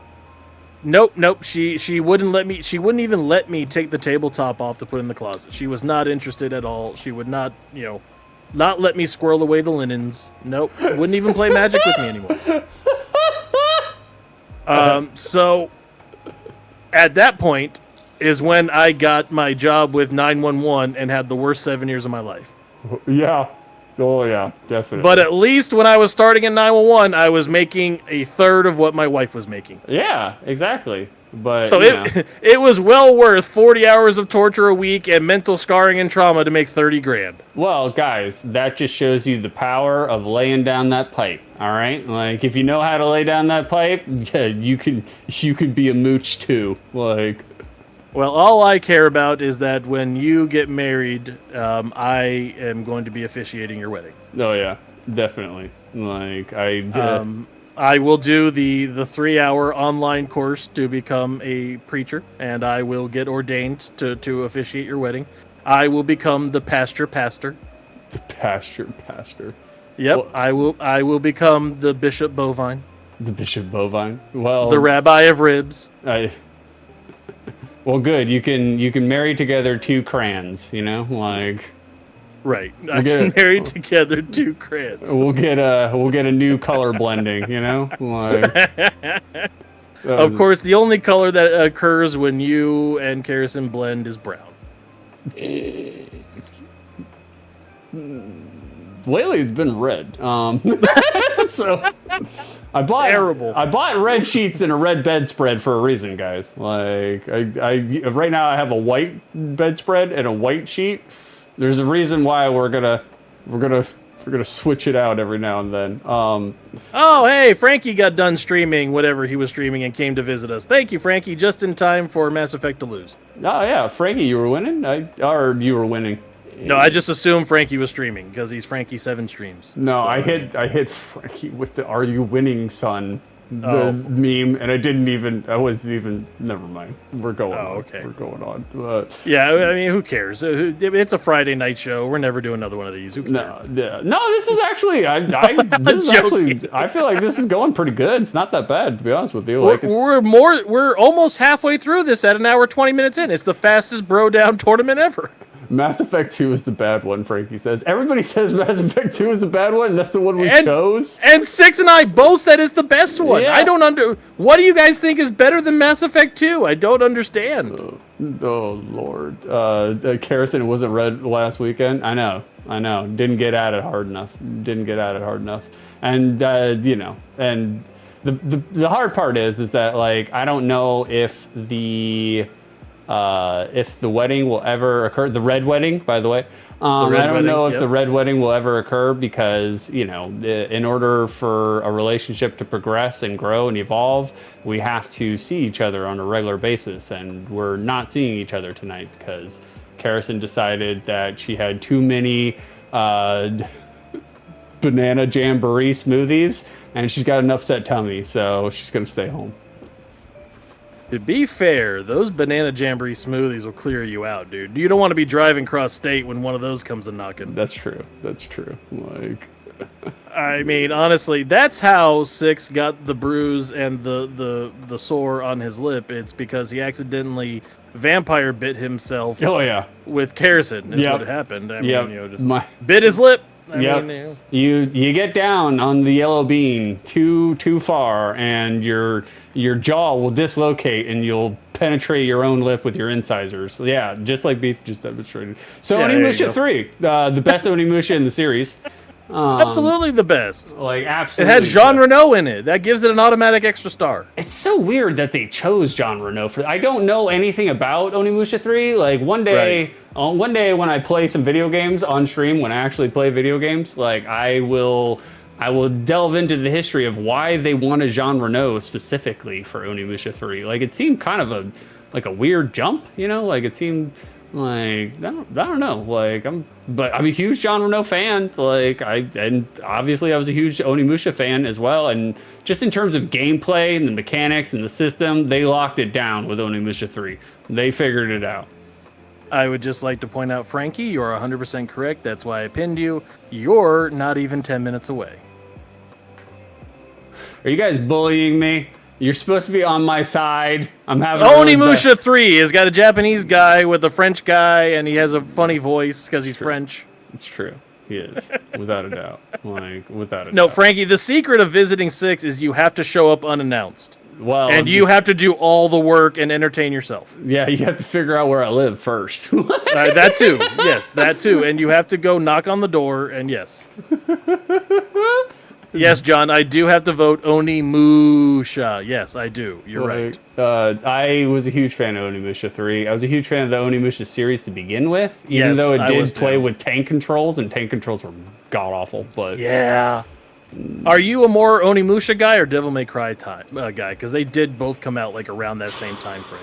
Nope. She wouldn't let me. She wouldn't even let me take the tabletop off to put in the closet. She was not interested at all. She would not, not let me squirrel away the linens. Nope. Wouldn't even play Magic with me anymore. So at that point is when I got my job with 911 and had the worst 7 years of my life. Yeah. Oh, yeah, definitely. But at least when I was starting in 911, I was making a third of what my wife was making. Yeah, exactly. But so it was well worth 40 hours of torture a week and mental scarring and trauma to make 30 grand. Well, guys, that just shows you the power of laying down that pipe. All right, like if you know how to lay down that pipe, yeah, you can be a mooch too. Like, well, all I care about is that when you get married, I am going to be officiating your wedding. Oh yeah, definitely. Like I will do the 3-hour online course to become a preacher, and I will get ordained to officiate your wedding. I will become the pastor. The pastor. Yep, well, I will become the Bishop Bovine. The Bishop Bovine. Well, the Rabbi of Ribs. Well, good. You can marry together 2 crayons. Like. Right, I can marry together 2 crayons. We'll get a new color blending, Like, of course, the only color that occurs when you and Harrison blend is brown. Lately, it's been red. So I bought red sheets and a red bedspread for a reason, guys. Like, I right now I have a white bedspread and a white sheet. There's a reason why we're gonna switch it out every now and then. Oh, hey, Frankie got done streaming whatever he was streaming and came to visit us. Thank you, Frankie, just in time for Mass Effect to lose. Oh yeah, Frankie, you were winning, or you were winning. No, I just assumed Frankie was streaming because he's Frankie 7 streams. No, so, I hit Frankie with the "Are you winning, son?" meme, and never mind. We're going on. Okay. We're going on. But, yeah, I mean, who cares? It's a Friday night show. We're never doing another one of these. Who cares? No, this is actually, I feel like this is going pretty good. It's not that bad, to be honest with you. Like, we're almost halfway through this at an hour 20 minutes in. It's the fastest BroDown tournament ever. Mass Effect 2 is the bad one, Frankie says. Everybody says Mass Effect 2 is the bad one, and that's the one we chose. And Six and I both said it's the best one. Yeah. I don't what do you guys think is better than Mass Effect 2? I don't understand. Oh, Lord. Kerrison wasn't read last weekend. I know. Didn't get at it hard enough. And, and the hard part is that, like, I don't know if the wedding will ever occur. The red wedding, by the way. I don't know if the red wedding will ever occur because, in order for a relationship to progress and grow and evolve, we have to see each other on a regular basis. And we're not seeing each other tonight because Kerrison decided that she had too many banana jamboree smoothies and she's got an upset tummy. So she's going to stay home. To be fair, those banana jamboree smoothies will clear you out, dude. You don't want to be driving cross state when one of those comes a knocking. That's true. Like, I mean, honestly, that's how Six got the bruise and the sore on his lip. It's because he accidentally vampire bit himself. Oh yeah, with Kerrison is what happened. I mean, just bit his lip. You get down on the yellow bean too far, and your jaw will dislocate, and you'll penetrate your own lip with your incisors. So, yeah, just like Beef just demonstrated. So Onimusha 3, the best Onimusha in the series. Absolutely the best. Like, absolutely. It had Jean Reno in it. That gives it an automatic extra star. It's so weird that they chose Jean Reno for. I don't know anything about Onimusha 3. Like, one day when I play some video games on stream, when I actually play video games, like, I will delve into the history of why they wanted Jean Reno specifically for Onimusha 3. Like, it seemed kind of a weird jump, Like, it seemed like I don't know. Like, I'm a huge Jean Reno fan. Like, and obviously I was a huge Onimusha fan as well. And just in terms of gameplay and the mechanics and the system, they locked it down with Onimusha 3. They figured it out. I would just like to point out, Frankie, you're 100% correct. That's why I pinned you. You're not even 10 minutes away. Are you guys bullying me? You're supposed to be on my side. I'm having Onimusha 3 has got a Japanese guy with a French guy, and he has a funny voice because he's French. It's true. He is, without a doubt. Like, without a doubt. No, Frankie, the secret of visiting Six is you have to show up unannounced. Well, and you have to do all the work and entertain yourself. Yeah, you have to figure out where I live first. That too. Yes, that too. And you have to go knock on the door, and yes. Yes, John, I do have to vote Onimusha. Yes, I do. You're right. I was a huge fan of Onimusha 3. I was a huge fan of the Onimusha series to begin with, even though it did play with tank controls, and tank controls were god-awful. But yeah. Are you a more Onimusha guy or Devil May Cry guy? Because they did both come out like around that same time frame.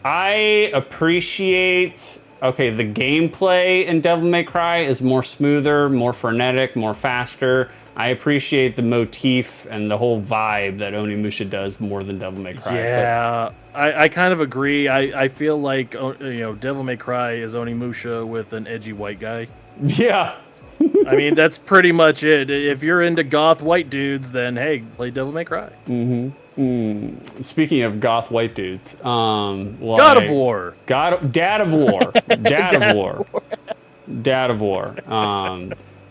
I appreciate... Okay, the gameplay in Devil May Cry is more smoother, more frenetic, more faster. I appreciate the motif and the whole vibe that Onimusha does more than Devil May Cry. Yeah, I kind of agree. I feel like Devil May Cry is Onimusha with an edgy white guy. Yeah. I mean, that's pretty much it. If you're into goth white dudes, then hey, play Devil May Cry. Speaking of goth white dudes, God of War. Dad of War. Dad of War.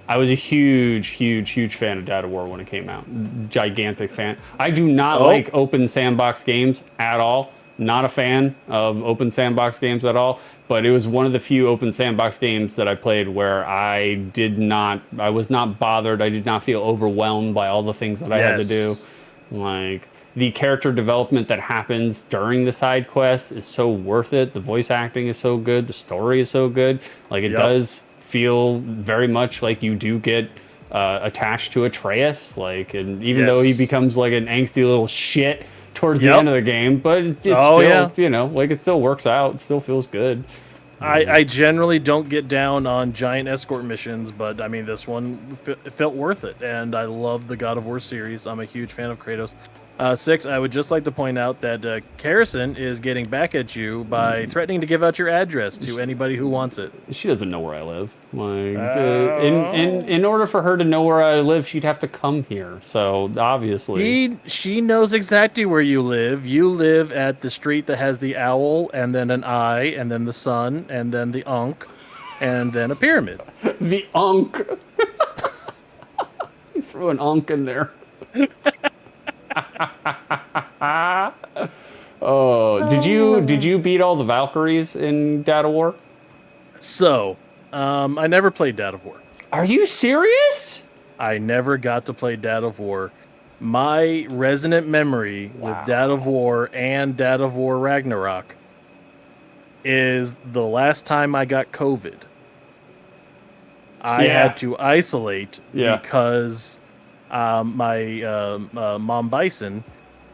I was a huge fan of Dad of War when it came out. Gigantic fan. I do not like open sandbox games at all. Not a fan of open sandbox games at all. But it was one of the few open sandbox games that I played where I was not bothered. I did not feel overwhelmed by all the things that I had to do. Like, the character development that happens during the side quests is so worth it. The voice acting is so good. The story is so good. Like, it does feel very much like you do get attached to Atreus. Like, and even though he becomes like an angsty little shit towards the end of the game, but it's still, like, it still works out. It still feels good. I generally don't get down on giant escort missions, but I mean, this one felt worth it. And I love the God of War series. I'm a huge fan of Kratos. Six, I would just like to point out that Kerrison is getting back at you by threatening to give out your address to anybody who wants it. She doesn't know where I live. Like, in order for her to know where I live, she'd have to come here. So obviously, she knows exactly where you live. You live at the street that has the owl, and then an eye, and then the sun, and then the Ankh. and then a pyramid. The Unk. You threw an Unk in there. Oh, did you beat all the Valkyries in Dad of War? So, I never played Dad of War. Are you serious? I never got to play Dad of War. My resonant memory with Dad of War and Dad of War Ragnarok is the last time I got COVID. I had to isolate because my mom Bison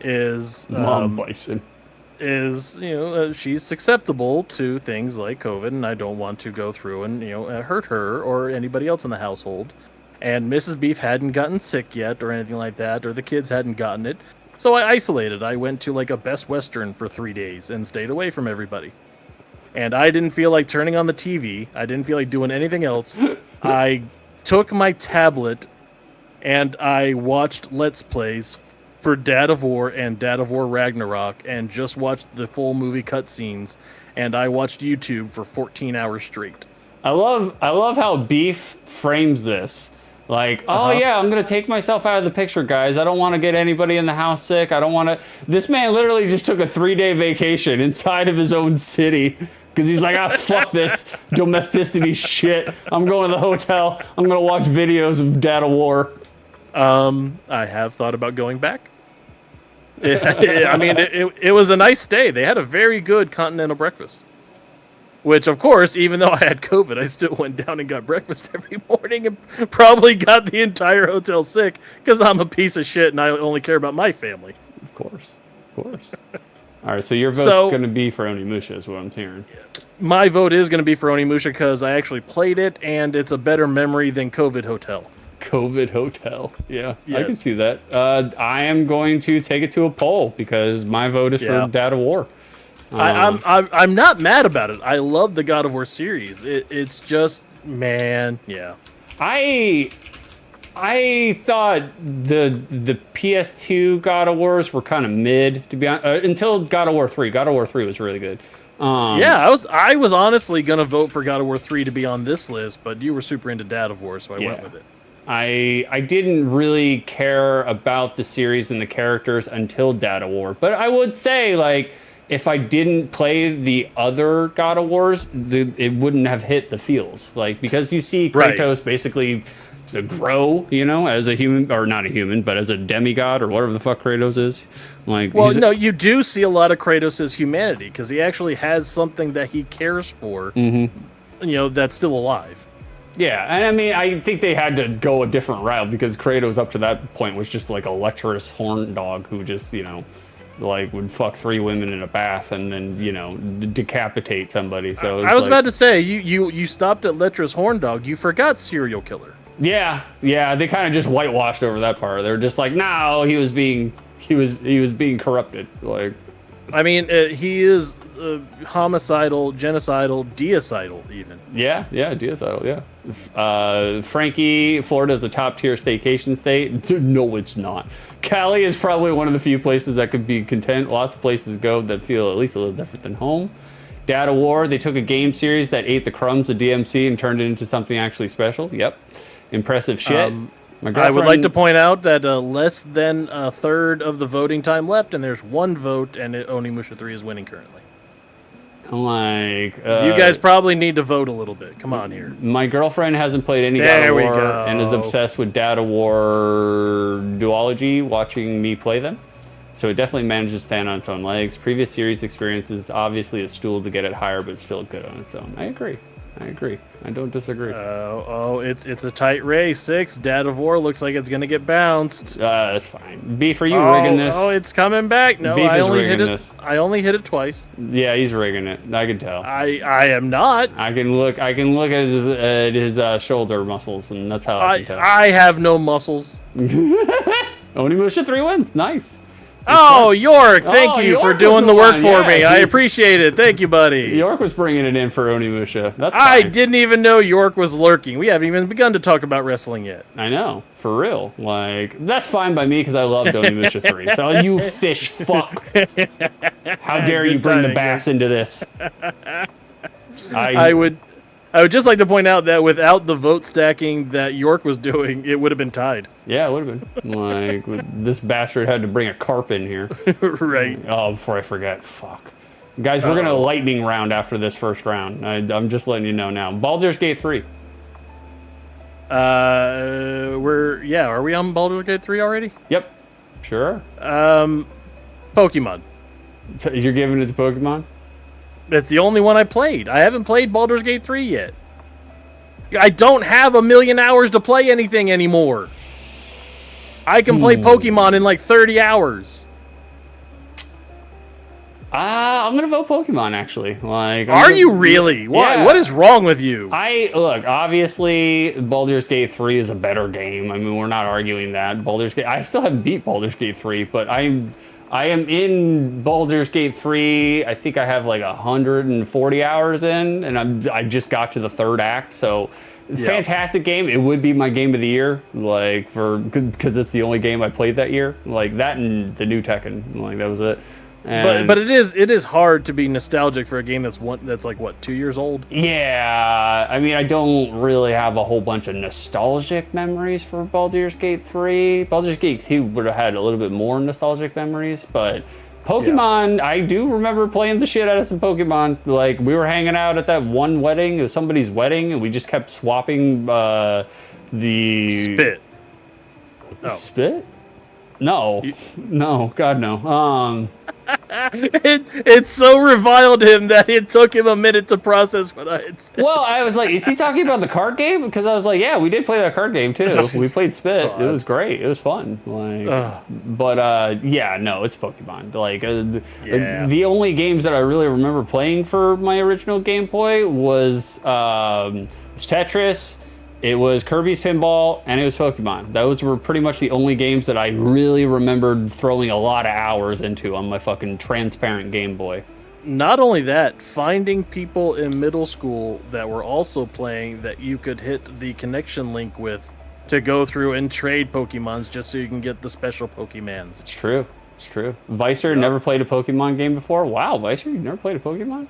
is she's susceptible to things like COVID, and I don't want to go through and hurt her or anybody else in the household. And Mrs. Beef hadn't gotten sick yet or anything like that, or the kids hadn't gotten it. So I isolated. I went to like a Best Western for 3 days and stayed away from everybody. And I didn't feel like turning on the TV. I didn't feel like doing anything else. I took my tablet and I watched Let's Plays for Dad of War and Dad of War Ragnarok and just watched the full movie cutscenes. And I watched YouTube for 14 hours straight. I love how Beef frames this. Like, oh yeah, I'm going to take myself out of the picture, guys. I don't want to get anybody in the house sick. I don't want to... This man literally just took a 3-day vacation inside of his own city because he's like, fuck this domesticity shit. I'm going to the hotel. I'm going to watch videos of Dad of War. I have thought about going back. It was a nice day. They had a very good continental breakfast. Which, of course, even though I had COVID, I still went down and got breakfast every morning and probably got the entire hotel sick because I'm a piece of shit and I only care about my family. Of course. All right, so your vote's going to be for Onimusha is what I'm hearing. My vote is going to be for Onimusha because I actually played it and it's a better memory than COVID Hotel. COVID Hotel. Yeah, yes. I can see that. I am going to take it to a poll because my vote is for Dad of War. I'm not mad about it. I love the God of War series. It's just, man, yeah. I thought the PS2 God of Wars were kind of mid, to be honest, until God of War 3. God of War 3 was really good. I was honestly gonna vote for God of War 3 to be on this list, but you were super into Dad of War, so I went with it. I didn't really care about the series and the characters until Dad of War, but I would say, like, if I didn't play the other God of Wars, it wouldn't have hit the feels. Like, because you see Kratos basically grow, as a human, or not a human, but as a demigod or whatever the fuck Kratos is. Like, well, no, you do see a lot of Kratos' humanity because he actually has something that he cares for, that's still alive. Yeah, and I mean, I think they had to go a different route because Kratos up to that point was just like a lecherous horn dog who just, like would fuck 3 women in a bath and then decapitate somebody. So I was about to say you stopped at lecherous horn dog. You forgot serial killer. Yeah. They kind of just whitewashed over that part. They were just like, no, he was being corrupted. Like, I mean, he is homicidal, genocidal, deocidal, even. Yeah, deocidal. Yeah. Frankie, Florida is a top tier staycation state. No, it's not. Cali is probably one of the few places that could be content. Lots of places go that feel at least a little different than home. Dad of War, they took a game series that ate the crumbs of DMC and turned it into something actually special. Yep. Impressive shit. I would like to point out that less than a third of the voting time left, and there's 1 vote, and Onimusha 3 is winning currently. Like, you guys probably need to vote a little bit. Come on here. My girlfriend hasn't played any God of War and is obsessed with Dad of War duology, watching me play them. So it definitely manages to stand on its own legs. Previous series experience is obviously a stool to get it higher, but it's still good on its own. I agree. I don't disagree. It's a tight race. 6. Dad of War looks like it's gonna get bounced. That's fine. Beef, are you rigging this? Oh, it's coming back. No, Beef I is only hit it. this. I only hit it twice. Yeah, he's rigging it. I can tell. I am not. I can look at his shoulder muscles, and that's how I can tell. I have no muscles. Onimusha 3 wins. Nice. Oh, York, thank you for doing the work for me. Yeah, I appreciate it. Thank you, buddy. York was bringing it in for Onimusha. That's fine. I didn't even know York was lurking. We haven't even begun to talk about wrestling yet. I know, for real. Like, that's fine by me because I loved Onimusha 3. So you fish fuck. How dare you bring the bass into this? I would I would just like to point out that without the vote stacking that York was doing, it would have been tied. Yeah, it would have been. Like, this bastard had to bring a carp in here. Right. Oh, before I forget. Fuck. Guys, we're going to lightning round after this first round. I'm just letting you know now. Baldur's Gate 3. Are we on Baldur's Gate 3 already? Yep. Sure. Pokemon. So you're giving it to Pokemon? That's the only one I played. I haven't played Baldur's Gate 3 yet. I don't have 1,000,000 hours to play anything anymore. I can play Pokemon in like 30 hours. I'm gonna vote Pokemon actually. Like, Are you really? Why? Yeah. What is wrong with you? Look. Obviously, Baldur's Gate 3 is a better game. I mean, we're not arguing that. Baldur's Gate. I still haven't beat Baldur's Gate 3, but I am in Baldur's Gate 3. I think I have like 140 hours in, and I just got to the third act. So, fantastic game. It would be my game of the year, like because it's the only game I played that year. Like that and the new Tekken. Like that was it. But it is hard to be nostalgic for a game that's like what, 2 years old? Yeah, I mean, I don't really have a whole bunch of nostalgic memories for Baldur's Gate 3. Baldur's Gate 2 would have had a little bit more nostalgic memories, but Pokemon, I do remember playing the shit out of some Pokemon. Like, we were hanging out at that one wedding, it was somebody's wedding, and we just kept swapping the... Spit. Oh. Spit? No. No, God no. It so reviled him that it took him a minute to process what I had said. Well, I was like, is he talking about the card game? Because I was like, yeah, we did play that card game too. We played Spit. God. It was great. It was fun. Like, yeah, no, it's Pokemon. Like, the only games that I really remember playing for my original Game Boy was Tetris. It was Kirby's Pinball, and it was Pokemon. Those were pretty much the only games that I really remembered throwing a lot of hours into on my fucking transparent Game Boy. Not only that, finding people in middle school that were also playing that you could hit the connection link with to go through and trade Pokemons just so you can get the special Pokemons. It's true. It's true. Vicer never played a Pokemon game before? Wow, Vicer, you never played a Pokemon?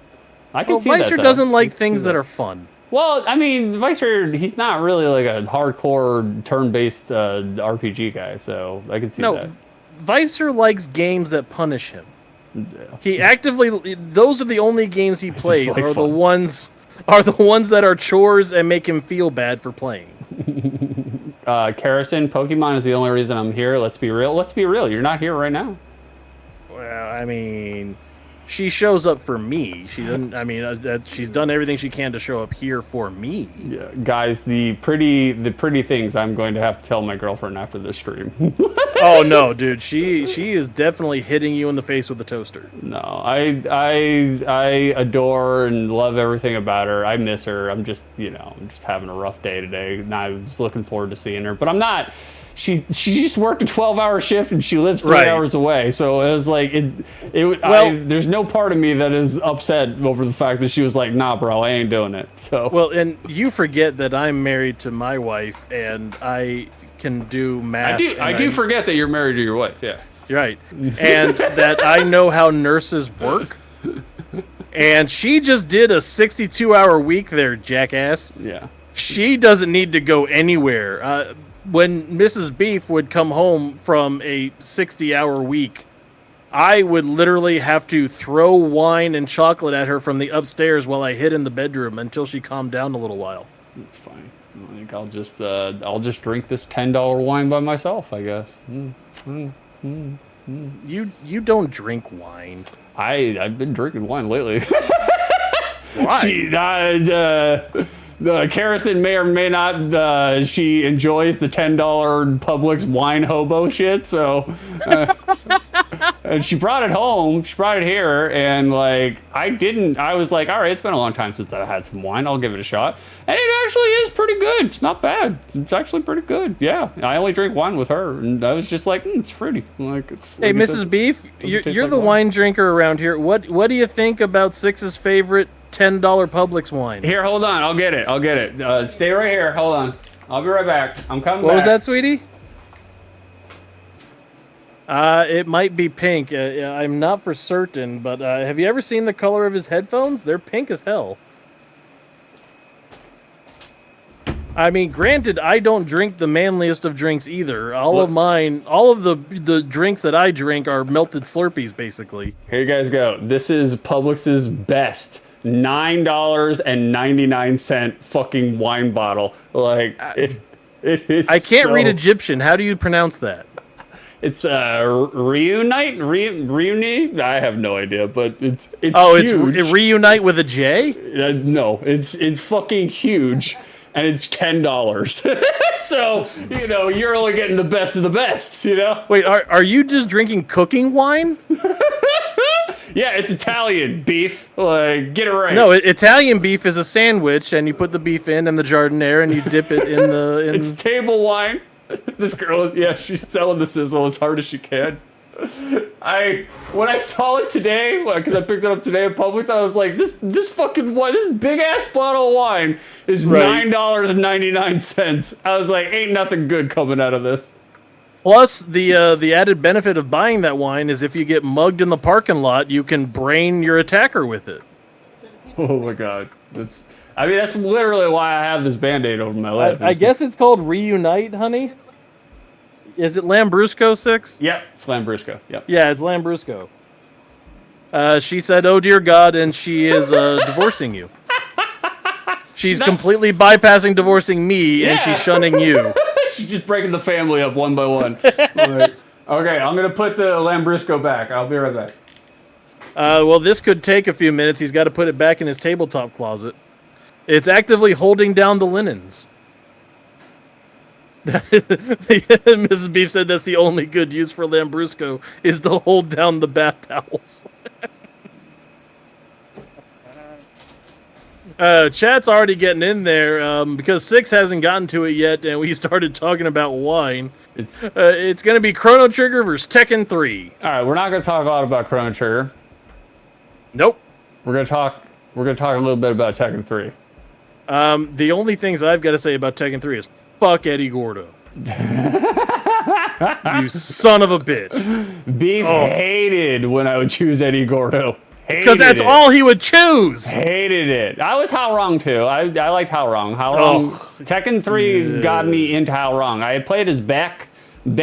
I can see that, Vicer though. doesn't like things that are fun. Well, I mean, Vicer, he's not really like a hardcore turn-based RPG guy, so I can see that. No, Vicer likes games that punish him. He actively, those are the only games he plays like are fun. the ones that are chores and make him feel bad for playing. Karrison, Pokemon is the only reason I'm here. Let's be real. Let's be real. You're not here right now. Well, I mean, she shows up for me. She doesn't. I mean, she's done everything she can to show up here for me. Yeah, guys, the pretty things I'm going to have to tell my girlfriend after this stream. Oh no, dude, she is definitely hitting you in the face with a toaster. No, I adore and love everything about her. I miss her. I'm just having a rough day today, and I was looking forward to seeing her, but I'm not. She just worked a 12-hour shift and she lives 3 hours away. So it was like there's no part of me that is upset over the fact that she was like, nah, bro, I ain't doing it. So well, and you forget that I'm married to my wife and I can do math. I do forget that you're married to your wife. Yeah, you're right, and that I know how nurses work. And she just did a 62-hour week there, jackass. Yeah, she doesn't need to go anywhere. When Mrs. Beef would come home from a 60-hour week, I would literally have to throw wine and chocolate at her from the upstairs while I hid in the bedroom until she calmed down a little while. That's fine. I think I'll just drink this $10 wine by myself, I guess. You don't drink wine. I've been drinking wine lately. Why? Karrison may or may not. She enjoys the $10 Publix wine hobo shit. So, and she brought it home. She brought it here, and like I didn't. I was like, all right, it's been a long time since I had some wine. I'll give it a shot, and it actually is pretty good. It's not bad. It's actually pretty good. Yeah, I only drink wine with her, and I was just like, it's fruity. Like it's. Hey, like Mrs. Beef, you're like the wine drinker around here. What do you think about Six's favorite $10 Publix wine? Here, hold on. I'll get it. Stay right here. Hold on. I'll be right back. I'm coming back. What was that, sweetie? It might be pink. I'm not for certain, but have you ever seen the color of his headphones? They're pink as hell. I mean, granted, I don't drink the manliest of drinks either. All of the drinks that I drink are melted Slurpees, basically. Here you guys go. This is Publix's best $9.99 fucking wine bottle. Like it is. I can't read Egyptian. How do you pronounce that? It's reunite. I have no idea, but it's huge. It's reunite with a J? No, it's fucking huge. And it's $10. So, you're only getting the best of the best, Wait, are you just drinking cooking wine? Yeah, it's Italian beef. Like, get it right. No, Italian beef is a sandwich, and you put the beef in and the jardiniere, and you dip it in the... It's table wine. This girl, she's selling the sizzle as hard as she can. When I saw it today, because I picked it up today at Publix, I was like, this fucking wine, this big ass bottle of wine is $9.99. I was like, ain't nothing good coming out of this. Plus, the added benefit of buying that wine is if you get mugged in the parking lot, you can brain your attacker with it. Oh my god, that's literally why I have this Band-Aid over my lip. I guess it's called Reunite, honey. Is it Lambrusco 6? Yep, it's Lambrusco. Yep. Yeah, it's Lambrusco. She said, "Oh dear God," and she is divorcing you. She's completely bypassing divorcing me, and she's shunning you. She's just breaking the family up one by one. Okay, I'm gonna put the Lambrusco back. I'll be right back. Well, this could take a few minutes. He's got to put it back in his tabletop closet. It's actively holding down the linens. Mrs. Beef said that's the only good use for Lambrusco is to hold down the bath towels. Chat's already getting in there because Six hasn't gotten to it yet, and we started talking about wine. It's going to be Chrono Trigger versus Tekken 3. All right, we're not going to talk a lot about Chrono Trigger. Nope. We're going to talk a little bit about Tekken 3. The only things I've got to say about Tekken 3 is fuck Eddie Gordo. You son of a bitch. Beef hated when I would choose Eddie Gordo. Because that's all he would choose. Hated it. I was How Wrong too. I liked How Wrong. How Wrong. Tekken 3 got me into How Wrong. I had played as Beck in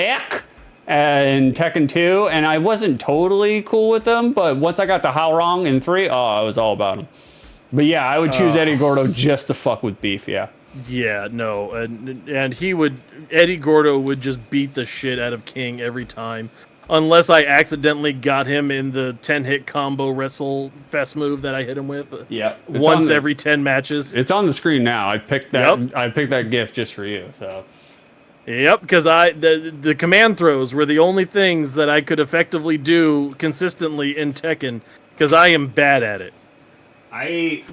Tekken 2, and I wasn't totally cool with them, but once I got to How Wrong in 3, I was all about him. But yeah, I would choose Eddie Gordo just to fuck with Beef, yeah. Yeah, no, and Eddie Gordo would just beat the shit out of King every time. Unless I accidentally got him in the 10-hit combo wrestle fest move that I hit him with. Yeah. Once every 10 matches. It's on the screen now. I picked that. Yep. I picked that GIF just for you. So. Yep, because the command throws were the only things that I could effectively do consistently in Tekken, because I am bad at it. I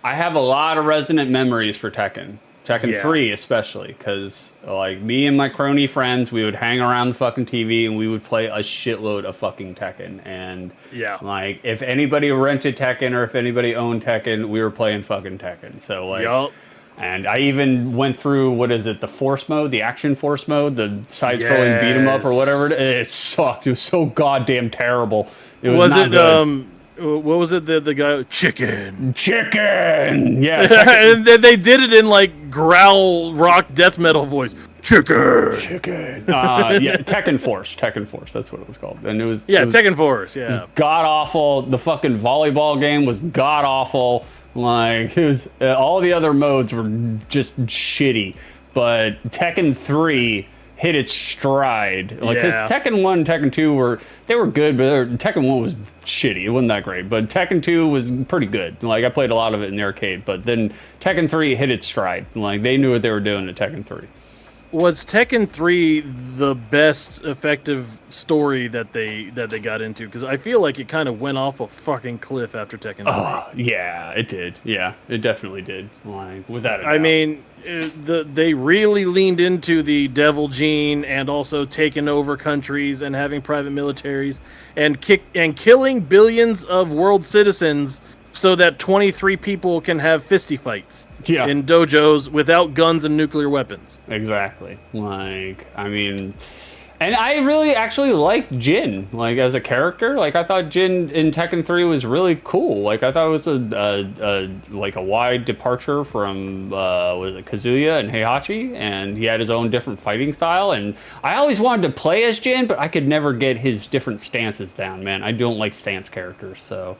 have a lot of resonant memories for Tekken 3 especially, because like me and my crony friends, we would hang around the fucking TV and we would play a shitload of fucking Tekken. And like if anybody rented Tekken or if anybody owned Tekken, we were playing fucking Tekken. So like, and I even went through the Force mode, the Action Force mode, the side-scrolling beat 'em up or whatever. It sucked. It was so goddamn terrible. It was not good. What was it? The guy Chicken. Yeah, and they did it in like growl rock death metal voice. Chicken. Tekken Force. That's what it was called. And it was Tekken Force. Yeah, it was god awful. The fucking volleyball game was god awful. Like it was. All the other modes were just shitty. But Tekken 3 hit its stride. Like, because Tekken 1 and Tekken 2 were good, but Tekken 1 was shitty. It wasn't that great. But Tekken 2 was pretty good. Like, I played a lot of it in the arcade. But then Tekken 3 hit its stride. Like, they knew what they were doing at Tekken 3. Was Tekken 3 the best effective story that they got into? Because I feel like it kind of went off a fucking cliff after Tekken 3. Oh, yeah, it did. Yeah, it definitely did. Like, without a doubt. I mean, they really leaned into the devil gene and also taking over countries and having private militaries and killing billions of world citizens so that 23 people can have fisty fights in dojos without guns and nuclear weapons. Exactly. Like, I mean, And I really actually liked Jin, like as a character. Like I thought Jin in Tekken 3 was really cool. Like I thought it was a wide departure from what is it, Kazuya and Heihachi, and he had his own different fighting style. And I always wanted to play as Jin, but I could never get his different stances down. Man, I don't like stance characters, so.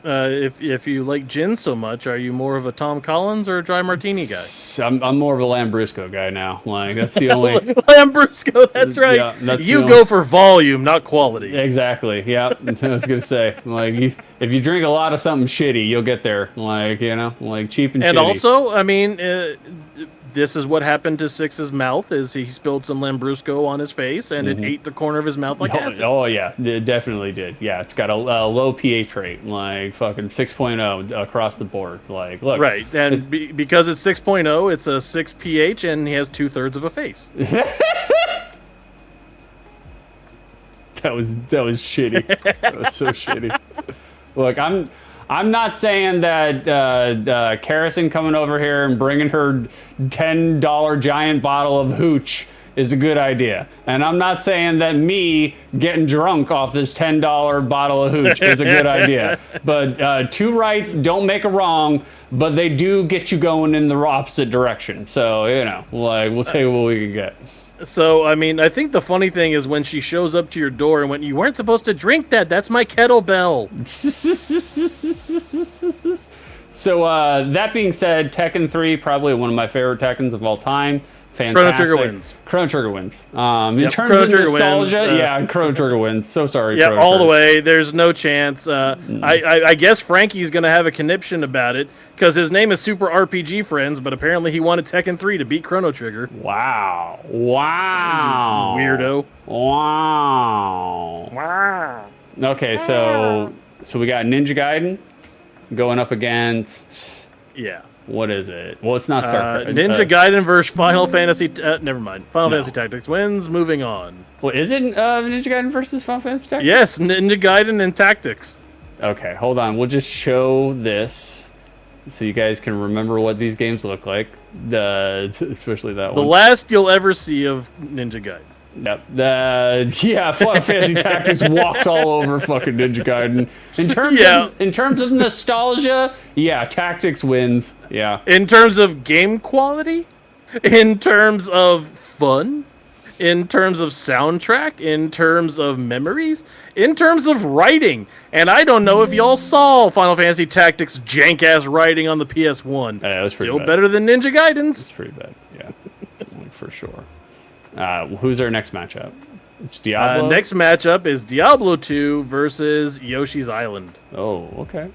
If you like Jin so much, are you more of a Tom Collins or a Dry Martini guy? I'm more of a Lambrusco guy now. Like that's the only Lambrusco, that's right. Yeah, that's you the go for volume, not quality. Exactly. Yeah, I was gonna say like if you drink a lot of something shitty, you'll get there. Like like cheap and shitty. And also, I mean, this is what happened to Six's mouth: is he spilled some Lambrusco on his face, and it ate the corner of his mouth like acid. Oh yeah, it definitely did. Yeah, it's got a low pH rate, like fucking 6.0 across the board. Like, look, right, and because it's 6.0, it's a 6 pH, and he has 2/3 of a face. That was shitty. That was so shitty. Look, I'm not saying that Karison coming over here and bringing her $10 giant bottle of hooch is a good idea. And I'm not saying that me getting drunk off this $10 bottle of hooch is a good idea. But two rights don't make a wrong, but they do get you going in the opposite direction. So, like, we'll tell you what we can get. So, I mean, I think the funny thing is when she shows up to your door and when you weren't supposed to drink that, that's my kettlebell. So, that being said, Tekken 3, probably one of my favorite Tekkens of all time. Fantastic. Chrono Trigger wins. Chrono Trigger wins. In terms Chrono of Trigger nostalgia, wins, yeah, Chrono Trigger wins. So sorry, Yeah, Chrono all the Trigger. way. There's no chance. I guess Frankie's going to have a conniption about it because his name is Super RPG Friends, but apparently he wanted Tekken 3 to beat Chrono Trigger. Wow. Weirdo. Wow. Okay, so we got Ninja Gaiden going up against... Yeah. What is it? Well, it's not StarCraft. Ninja Gaiden versus Final Fantasy... never mind. Final Fantasy Tactics wins. Moving on. Well, is it Ninja Gaiden versus Final Fantasy Tactics? Yes, Ninja Gaiden and Tactics. Okay, hold on. We'll just show this so you guys can remember what these games look like. Especially that one. The last you'll ever see of Ninja Gaiden. Yep. Final Fantasy Tactics walks all over fucking Ninja Gaiden. In terms of nostalgia, yeah, Tactics wins. Yeah. In terms of game quality, in terms of fun, in terms of soundtrack, in terms of memories, in terms of writing. And I don't know if y'all saw Final Fantasy Tactics jank-ass writing on the PS1. Yeah, that's still better than Ninja Gaiden's. It's pretty bad, yeah. For sure. Who's our next matchup? It's Diablo? Next matchup is Diablo 2 versus Yoshi's Island. Oh, okay.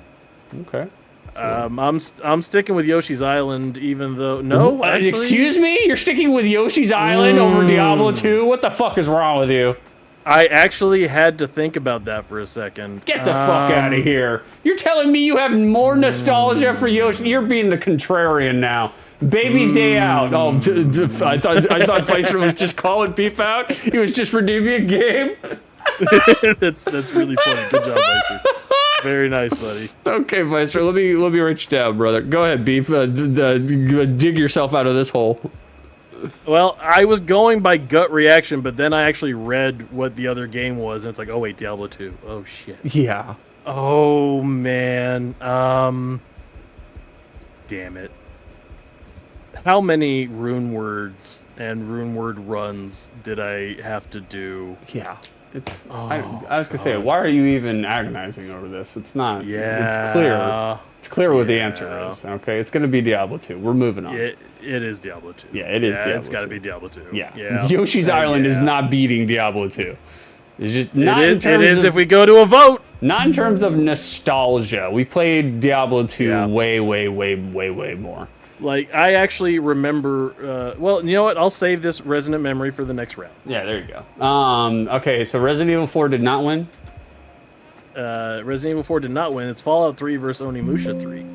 So. I'm sticking with Yoshi's Island, even though... No, actually, excuse me? You're sticking with Yoshi's Island over Diablo 2? What the fuck is wrong with you? I actually had to think about that for a second. Get the fuck out of here. You're telling me you have more nostalgia for Yoshi? You're being the contrarian now. Baby's Day Out. Oh, I thought Pfizer was just calling beef out. He was just redeeming a game. That's really funny. Good job, Pfizer. Very nice, buddy. Okay, Pfizer, let me write you down, brother. Go ahead, beef. Dig yourself out of this hole. Well, I was going by gut reaction, but then I actually read what the other game was, and it's like, oh wait, Diablo 2. Oh shit. Yeah. Oh man. Damn it. How many rune words and rune word runs did I have to do? Yeah. It's. I was gonna say, why are you even agonizing over this? It's not. Yeah. It's clear. It's clear what the answer is. Okay, it's gonna be Diablo 2. We're moving on. It is Diablo 2. Yeah, it is. Diablo It's got to 2. be Diablo 2. Yeah. Yoshi's Island is not beating Diablo 2. It's just not it is if we go to a vote. Not in terms of nostalgia. We played Diablo 2 way more. Like, I actually remember... well, you know what? I'll save this resonant memory for the next round. Yeah, there you go. Okay, so Resident Evil 4 did not win. Resident Evil 4 did not win. It's Fallout 3 versus Onimusha 3.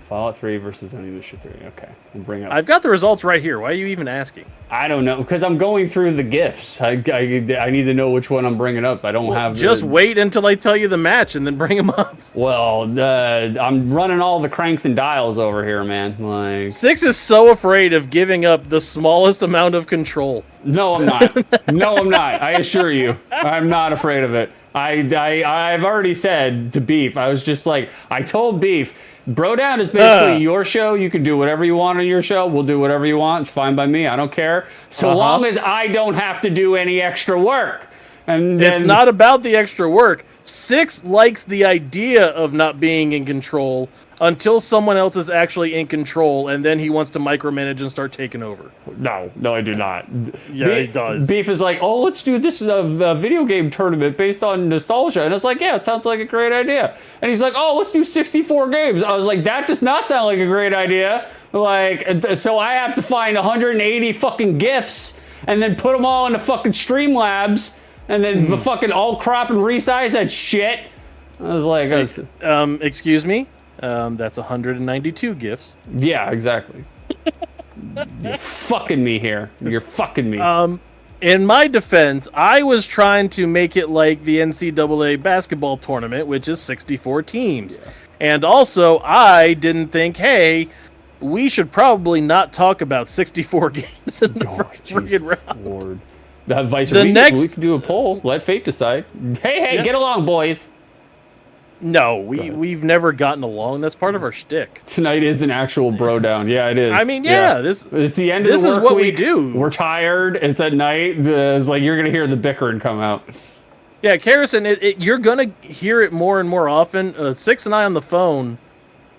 Fallout 3 versus Onimusha 3. Okay, we'll bring up. I've got the results right here. Why are you even asking? I don't know because I'm going through the gifts. I need to know which one I'm bringing up. I don't have. Just wait until I tell you the match and then bring them up. Well, I'm running all the cranks and dials over here, man. Like Six is so afraid of giving up the smallest amount of control. No, I'm not. No, I'm not. I assure you, I'm not afraid of it. I've already said to Beef. I was just like, I told Beef. BroDown is basically your show. You can do whatever you want on your show. We'll do whatever you want. It's fine by me. I don't care. So long as I don't have to do any extra work. And then, it's not about the extra work. Six likes the idea of not being in control until someone else is actually in control, and then he wants to micromanage and start taking over. No, I do not. Yeah, he does. Beef is like, oh, let's do this video game tournament based on nostalgia. And it's like, yeah, it sounds like a great idea. And he's like, oh, let's do 64 games. I was like, that does not sound like a great idea. Like, so I have to find 180 fucking GIFs and then put them all into fucking Streamlabs and then fucking all crop and resize that shit. I was like, excuse me? That's 192 GIFs. Yeah, exactly. You're fucking me here. You're fucking me. In my defense, I was trying to make it like the NCAA basketball tournament, which is 64 teams. Yeah. And also, I didn't think, hey, we should probably not talk about 64 games in the first freaking round. Lord. We can do a poll. Let fate decide. Hey, get along, boys. No, we've never gotten along. That's part of our shtick. Tonight is an actual BroDown. Yeah, it is. I mean, it's the end of the work week. This is what we do. We're tired. It's at night. It's like you're gonna hear the bickering come out. Yeah, Karrison, you're gonna hear it more and more often. Six and I on the phone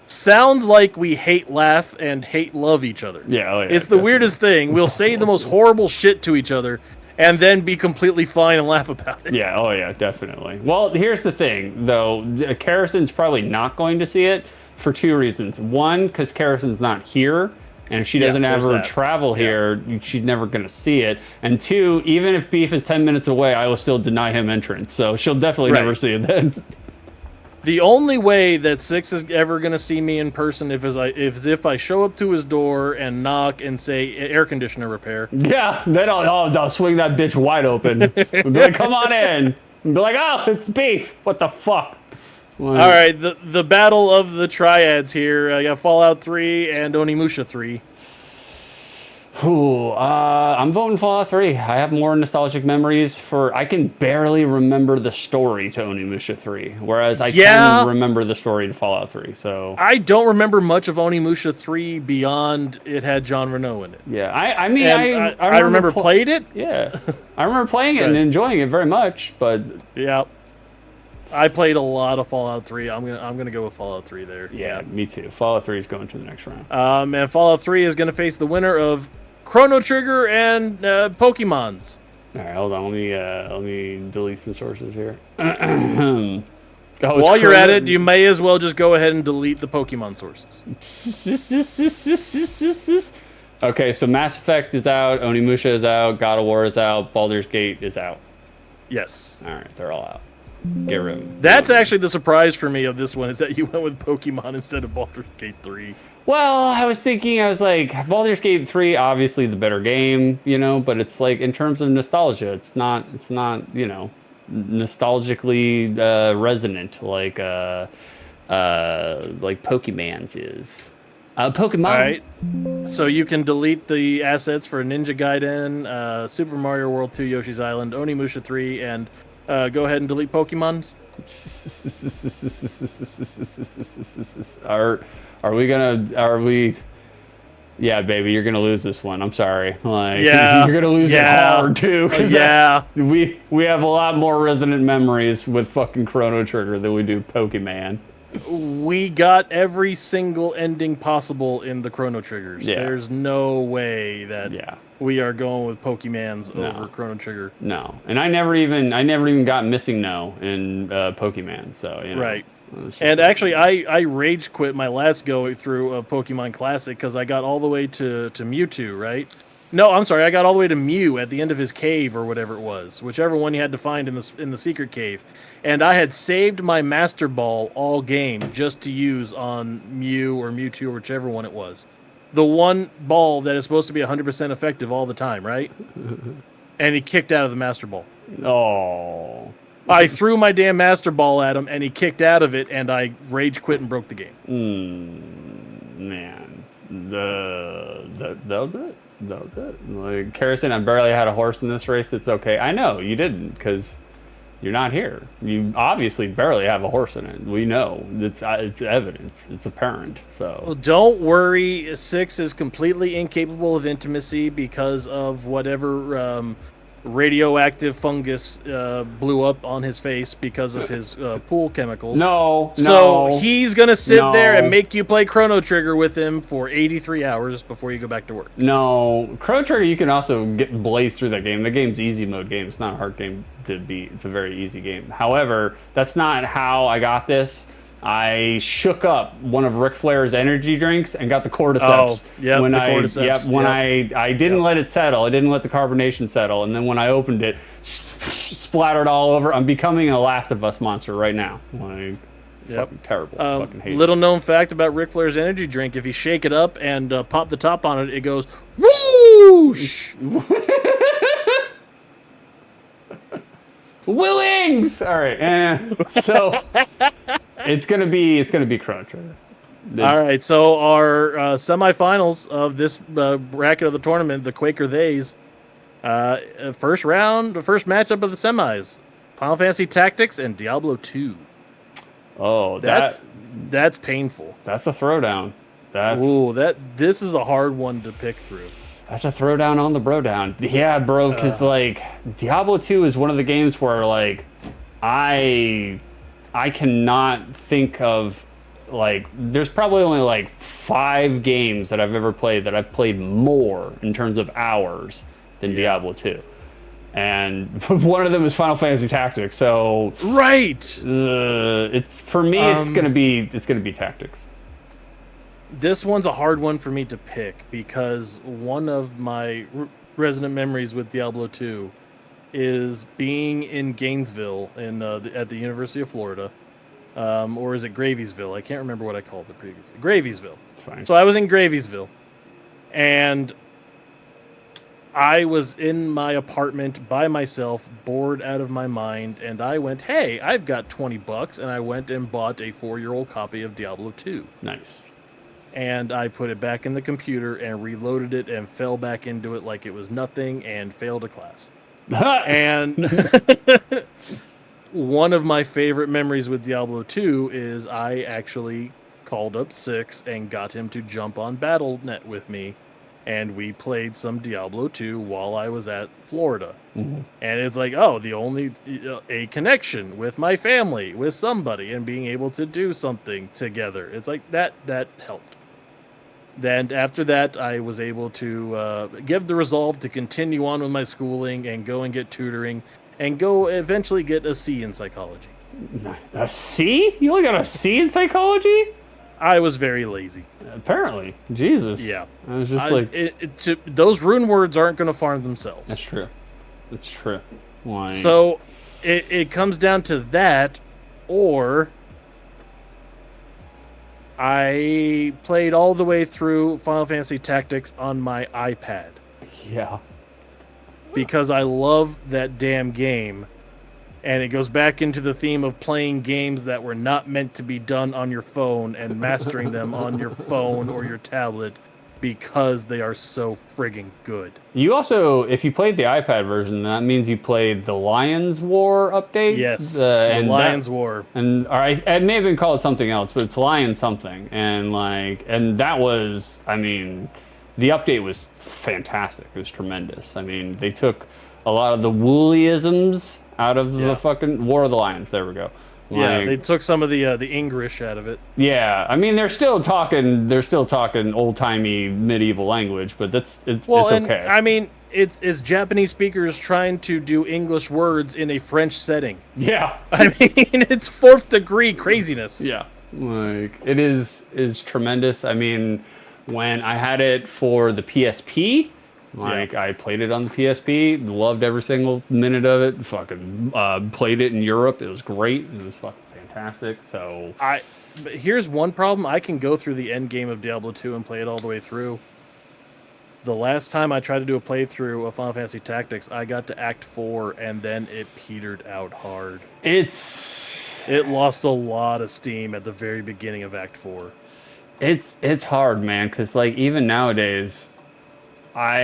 sound like we hate laugh and hate love each other. Yeah, it's the weirdest thing. We'll say the most horrible shit to each other and then be completely fine and laugh about it. Yeah, definitely. Well, here's the thing, though. Karrison's probably not going to see it for two reasons. One, because Karrison's not here, and if she doesn't ever travel here, she's never going to see it. And two, even if Beef is 10 minutes away, I will still deny him entrance, so she'll definitely never see it then. The only way that Six is ever going to see me in person is if I show up to his door and knock and say air conditioner repair. Yeah, then I'll swing that bitch wide open. And be like, come on in. And be like, oh, it's Beef. What the fuck? All right, the battle of the triads here. I got Fallout 3 and Onimusha 3. I'm voting Fallout 3. I have more nostalgic memories I can barely remember the story to Onimusha 3, whereas I can remember the story to Fallout 3, so... I don't remember much of Onimusha 3 beyond it had Jean Renault in it. Yeah, I remember playing it. Yeah, I remember playing it and enjoying it very much, but... Yeah. I played a lot of Fallout 3. I'm gonna go with Fallout 3 there. Yeah, me too. Fallout 3 is going to the next round. And Fallout 3 is gonna face the winner of Chrono Trigger and Pokemons. All right, hold on. Let me delete some sources here. While you're at it, you may as well just go ahead and delete the Pokemon sources. Okay, so Mass Effect is out, Onimusha is out, God of War is out, Baldur's Gate is out. Yes. All right, they're all out. Get rid of them. That's actually the surprise for me of this one, is that you went with Pokemon instead of Baldur's Gate 3. Well, I was like, Baldur's Gate 3, obviously the better game, but it's like, in terms of nostalgia, it's not, nostalgically resonant like Pokemon's is. Pokemon. All right. So you can delete the assets for Ninja Gaiden, Super Mario World 2, Yoshi's Island, Onimusha 3, and go ahead and delete Pokemon. Are we? Yeah, baby, you're gonna lose this one. I'm sorry. You're gonna lose it hard too. We have a lot more resonant memories with fucking Chrono Trigger than we do Pokemon. We got every single ending possible in the Chrono Triggers. Yeah. There's no way that we are going with Pokemons over Chrono Trigger. No, and I never even got Missing No in Pokemon. So right. And actually, I rage quit my last go through of Pokemon Classic because I got all the way to Mewtwo, right? No, I'm sorry. I got all the way to Mew at the end of his cave or whatever it was, whichever one you had to find in the secret cave, and I had saved my Master Ball all game just to use on Mew or Mewtwo or whichever one it was. The one ball that is supposed to be 100% effective all the time, right? And he kicked out of the Master Ball. Oh. I threw my damn Master Ball at him, and he kicked out of it, and I rage quit and broke the game. Man. That was it. That was it. Like, Harrison, I barely had a horse in this race. It's okay. I know you didn't because you're not here. You obviously barely have a horse in it. We know. It's evidence. It's apparent. So Well, don't worry. 6 is completely incapable of intimacy because of whatever radioactive fungus blew up on his face because of his pool chemicals. So he's going to sit there and make you play Chrono Trigger with him for 83 hours before you go back to work. No. Chrono Trigger, you can also get blazed through that game. The game's easy mode game. It's not a hard game to beat. It's a very easy game. However, that's not how I got this. I shook up one of Ric Flair's energy drinks and got the cordyceps. I didn't let it settle. I didn't let the carbonation settle. And then when I opened it, splattered all over. I'm becoming a Last of Us monster right now. Like, it's fucking terrible. I fucking hate Little known fact about Ric Flair's energy drink: if you shake it up and pop the top on it, it goes whoosh. Willings. All right, so it's gonna be Chrono Trigger. All right, so our semifinals of this bracket of the tournament, the Quaker Theys, first round, the first matchup of the semis, Final Fantasy Tactics and Diablo 2. Oh, that's painful. That's a throwdown. This is a hard one to pick through. That's a throwdown on the BroDown. Yeah, bro, because like Diablo 2 is one of the games where like I cannot think of, like, there's probably only like 5 games that I've ever played that I've played more in terms of hours than Diablo 2. And one of them is Final Fantasy Tactics. So it's for me it's going to be Tactics. This one's a hard one for me to pick because one of my resonant memories with Diablo 2 is being in Gainesville at the University of Florida, or is it Graviesville? I can't remember what I called it previously. Graviesville. It's fine. So I was in Graviesville, and I was in my apartment by myself, bored out of my mind, and I went, hey, I've got $20, and I went and bought a 4-year-old copy of Diablo 2. Nice. And I put it back in the computer and reloaded it and fell back into it like it was nothing and failed a class. And one of my favorite memories with Diablo 2 is I actually called up 6 and got him to jump on Battle.net with me, and we played some Diablo 2 while I was at Florida. Mm-hmm. And it's like, a connection with my family, with somebody, and being able to do something together. It's like that helped. Then after that, I was able to give the resolve to continue on with my schooling and go and get tutoring and go eventually get a C in psychology. A C? You only got a C in psychology? I was very lazy. Apparently. Jesus. Yeah. I was just those rune words aren't going to farm themselves. That's true. That's true. Why? So it comes down to that, or I played all the way through Final Fantasy Tactics on my iPad. Yeah. Because I love that damn game. And it goes back into the theme of playing games that were not meant to be done on your phone and mastering them on your phone or your tablet because they are so friggin' good. You also, if you played the iPad version, that means you played the Lions War update? Yes, the Lions War. And it may have been called something else, but it's Lion something. And that was, the update was fantastic. It was tremendous. They took a lot of the woollyisms out of the fucking War of the Lions. There we go. They took some of the English out of it. Yeah, they're still talking old timey medieval language, but it's okay. It's Japanese speakers trying to do English words in a French setting. Yeah, it's 4th degree craziness. Yeah, it is tremendous. When I had it for the PSP, Like, I played it on the PSP, loved every single minute of it. Fucking played it in Europe. It was great. It was fucking fantastic. So But here's one problem. I can go through the end game of Diablo 2 and play it all the way through. The last time I tried to do a playthrough of Final Fantasy Tactics, I got to Act 4, and then it petered out hard. It lost a lot of steam at the very beginning of Act 4. It's hard, man, because, like, even nowadays, what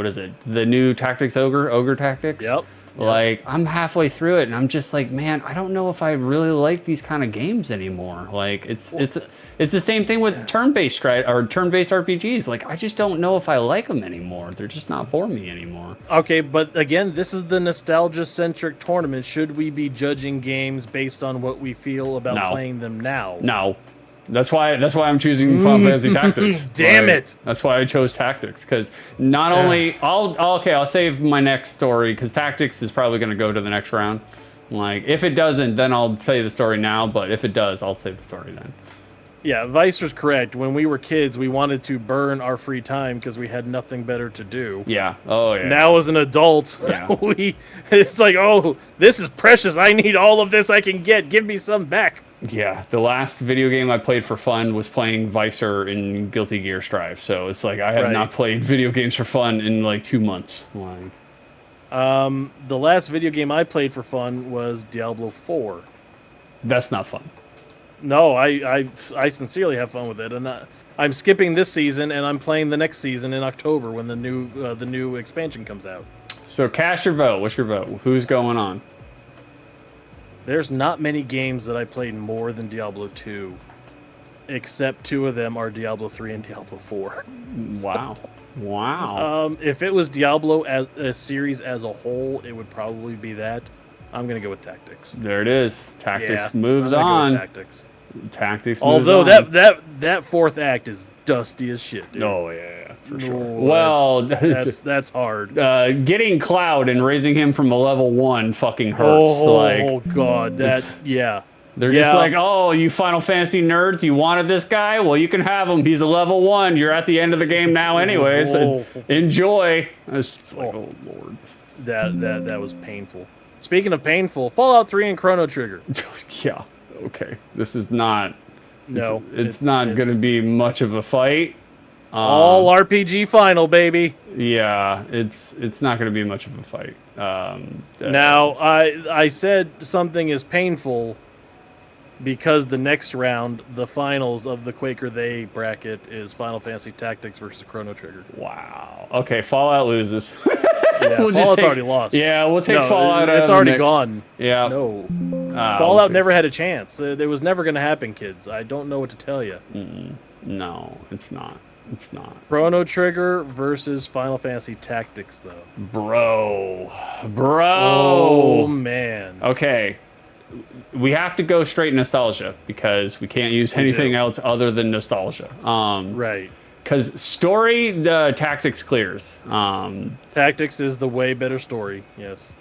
is it? The new Tactics Ogre Tactics? Yep. Like, I'm halfway through it, and I'm just like, man, I don't know if I really like these kind of games anymore. Like, it's the same thing with turn-based RPGs. Like, I just don't know if I like them anymore. They're just not for me anymore. Okay, but again, this is the nostalgia-centric tournament. Should we be judging games based on what we feel about playing them now? No. That's why I'm choosing Final Fantasy Tactics. Damn it! That's why I chose Tactics, because not only I'll save my next story, because Tactics is probably going to go to the next round. Like, if it doesn't, then I'll say the story now. But if it does, I'll save the story then. Yeah, Vicer's correct. When we were kids, we wanted to burn our free time because we had nothing better to do. Yeah. Oh yeah. Now as an adult, it's like, oh, this is precious. I need all of this I can get. Give me some back. Yeah, the last video game I played for fun was playing Vicer in Guilty Gear Strive. So it's like I have not played video games for fun in like 2 months. Like, the last video game I played for fun was Diablo 4. That's not fun. No, I sincerely have fun with it, and I'm skipping this season, and I'm playing the next season in October when the new expansion comes out. So cast your vote. What's your vote? Who's going on? There's not many games that I played more than Diablo 2, except 2 of them are Diablo 3 and Diablo 4. Wow. If it was Diablo as a series as a whole, it would probably be that. I'm gonna go with Tactics. There it is. Tactics moves on. Tactics. Tactics. Although moves on. that fourth act is dusty as shit, dude. Oh yeah, for sure. No, well, that's hard. Getting Cloud and raising him from a level 1 fucking hurts. Oh god, They're just like, oh, you Final Fantasy nerds, you wanted this guy? Well, you can have him. He's a level 1. You're at the end of the game now, anyways. Enjoy. It's just like, oh lord. That was painful. Speaking of painful, Fallout 3 and Chrono Trigger. Yeah. Okay. This is not. No, it's not going to be much of a fight. All RPG final, baby. Yeah, it's not going to be much of a fight. Now, I said something is painful because the next round, the finals of the Quaker They bracket, is Final Fantasy Tactics versus Chrono Trigger. Wow. Okay, Fallout loses. Yeah, Fallout's already lost. Yeah, we'll take Fallout. It's already gone. Yeah. No. Fallout never had a chance. It was never going to happen, kids. I don't know what to tell you. No, it's not. It's not. Chrono Trigger versus Final Fantasy Tactics, though. Bro. Oh, man. Okay. We have to go straight nostalgia because we can't use anything else other than nostalgia. Right. Because story, the Tactics clears. Tactics is the way better story, yes.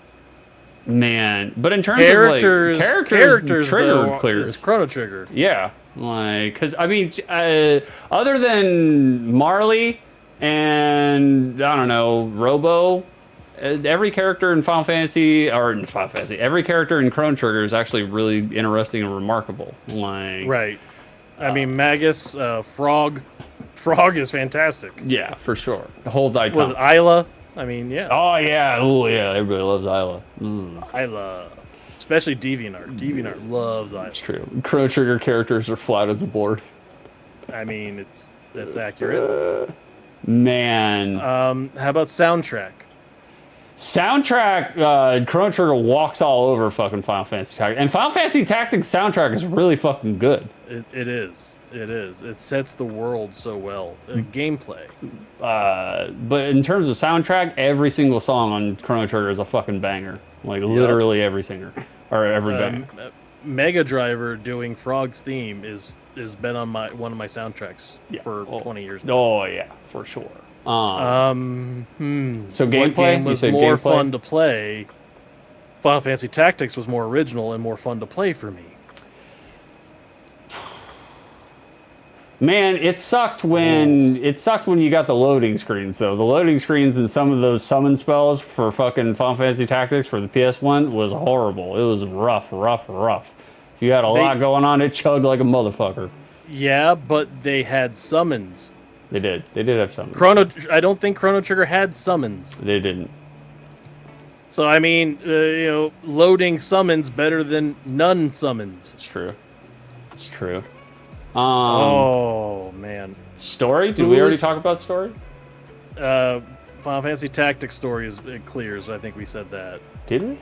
Man. But in terms characters, of like, characters Trigger clears. Is Chrono Trigger. Yeah. Like, because, I mean, other than Marley and, I don't know, Robo, every character in every character in Chrono Trigger is actually really interesting and remarkable. Like, right. I mean, Magus, Frog. Frog is fantastic. Yeah, for sure. The whole Daitan. Was it Isla? I mean, yeah. Oh, yeah. Oh, yeah. Everybody loves Isla. Isla. Especially DeviantArt. DeviantArt loves Isla. It's true. Chrono Trigger characters are flat as a board. I mean, that's accurate. Man. How about soundtrack? Soundtrack, Chrono Trigger walks all over fucking Final Fantasy Tactics. And Final Fantasy Tactics soundtrack is really fucking good. It is. It is. It sets the world so well. Gameplay. But in terms of soundtrack, every single song on Chrono Trigger is a fucking banger. Like, literally every singer. Or every banger. Mega Driver doing Frog's theme is been on one of my soundtracks for 20 years now. Oh, yeah, for sure. So gameplay? What game was more fun to play? Final Fantasy Tactics was more original and more fun to play for me. Man, it sucked when you got the loading screens though. The loading screens and some of those summon spells for fucking Final Fantasy Tactics for the PS1 was horrible. It was rough. If you had a lot going on, it chugged like a motherfucker. Yeah, but they had summons. They did have summons. I don't think Chrono Trigger had summons. They didn't. So I mean, loading summons better than none summons. It's true. Oh man. Story? Did we already talk about story? Final Fantasy Tactics story it clears. I think we said that. Did we?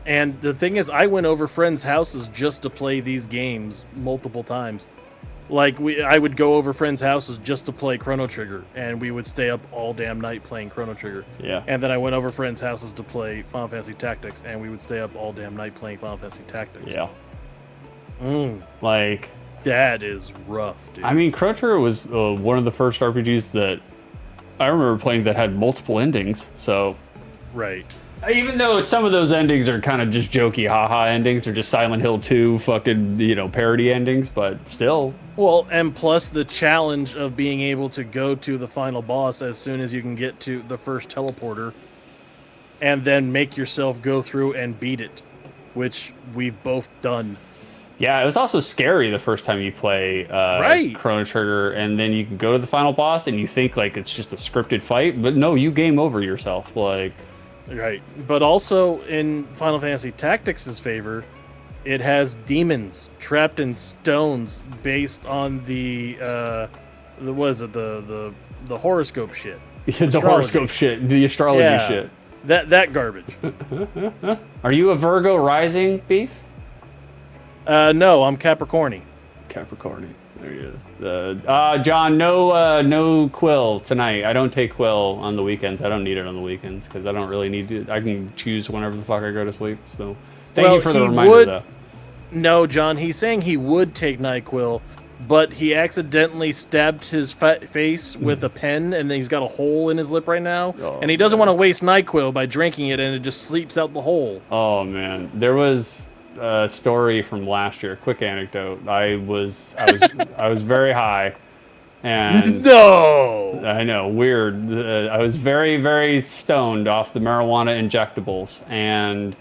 And the thing is, I went over friends' houses just to play these games multiple times. Like I would go over friends' houses just to play Chrono Trigger, and we would stay up all damn night playing Chrono Trigger. Yeah. And then I went over friends' houses to play Final Fantasy Tactics, and we would stay up all damn night playing Final Fantasy Tactics. Yeah. That is rough, dude. I mean, Chrono Trigger was one of the first RPGs that I remember playing that had multiple endings. So, right. Even though some of those endings are kind of just jokey, haha endings, they're just Silent Hill 2 fucking parody endings, but still. Well, and plus the challenge of being able to go to the final boss as soon as you can get to the first teleporter, and then make yourself go through and beat it, which we've both done. Yeah, it was also scary the first time you play Chrono Trigger, and then you can go to the final boss and you think like it's just a scripted fight, but no, you game over yourself. Like, right. But also in Final Fantasy Tactics' favor, it has demons trapped in stones based on the horoscope shit. The horoscope shit, the astrology shit. That garbage. Are you a Virgo rising, Beef? No, I'm Capricorny. Capricorny. There you go. John, no Quill tonight. I don't take Quill on the weekends. I don't need it on the weekends because I don't really need to. I can choose whenever the fuck I go to sleep. So thank you for the reminder, though. No, John, he's saying he would take NyQuil, but he accidentally stabbed his face with a pen, and then he's got a hole in his lip right now, and he doesn't want to waste NyQuil by drinking it, and it just sleeps out the hole. Oh, man. There was a story from last year, quick anecdote. I was very high, and no, I know, weird. I was very, very stoned off the marijuana injectables, and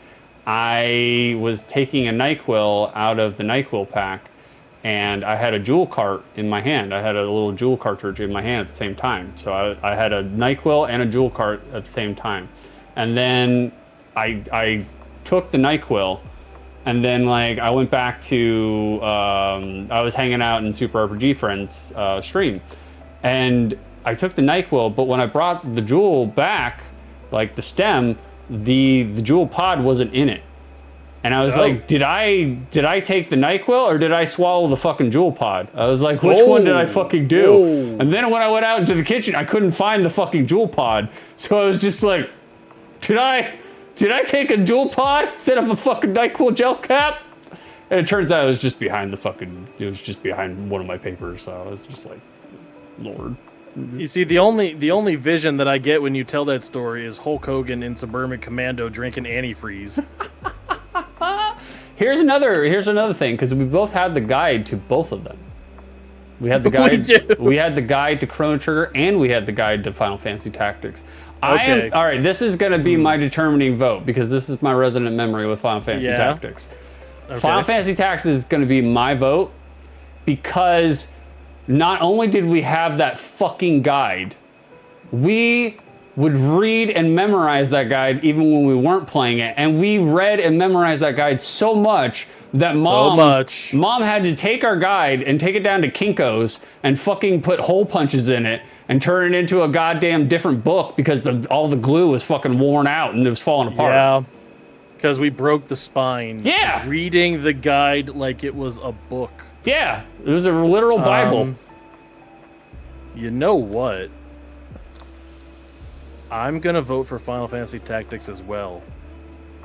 I was taking a NyQuil out of the NyQuil pack, and I had a jewel cart in my hand. I had a little jewel cartridge in my hand at the same time. So I had a NyQuil and a jewel cart at the same time. And then I took the NyQuil, and then I went back to, I was hanging out in Super RPG Friends stream, and I took the NyQuil, but when I brought the jewel back, the stem, the jewel pod wasn't in it. And I was like, did I take the NyQuil or did I swallow the fucking jewel pod? I was like, which one did I fucking do? And then when I went out into the kitchen, I couldn't find the fucking jewel pod. So I was just like, did I take a jewel pod instead of a fucking NyQuil gel cap? And it turns out it was just behind one of my papers. So I was just like, Lord. You see, the only vision that I get when you tell that story is Hulk Hogan in Suburban Commando drinking antifreeze. Here's another thing, because we both had the guide to both of them. We had the guide. We had the guide to Chrono Trigger, and we had the guide to Final Fantasy Tactics. Okay. All right, this is going to be my determining vote because this is my resonant memory with Final Fantasy Tactics. Okay. Final Fantasy Tactics is going to be my vote because not only did we have that fucking guide, we would read and memorize that guide even when we weren't playing it. And we read and memorized that guide so much that mom had to take our guide and take it down to Kinko's and fucking put hole punches in it and turn it into a goddamn different book because all the glue was fucking worn out and it was falling apart. Yeah, because we broke the spine. Yeah. Reading the guide like it was a book. Yeah, it was a literal Bible. You know what? I'm going to vote for Final Fantasy Tactics as well.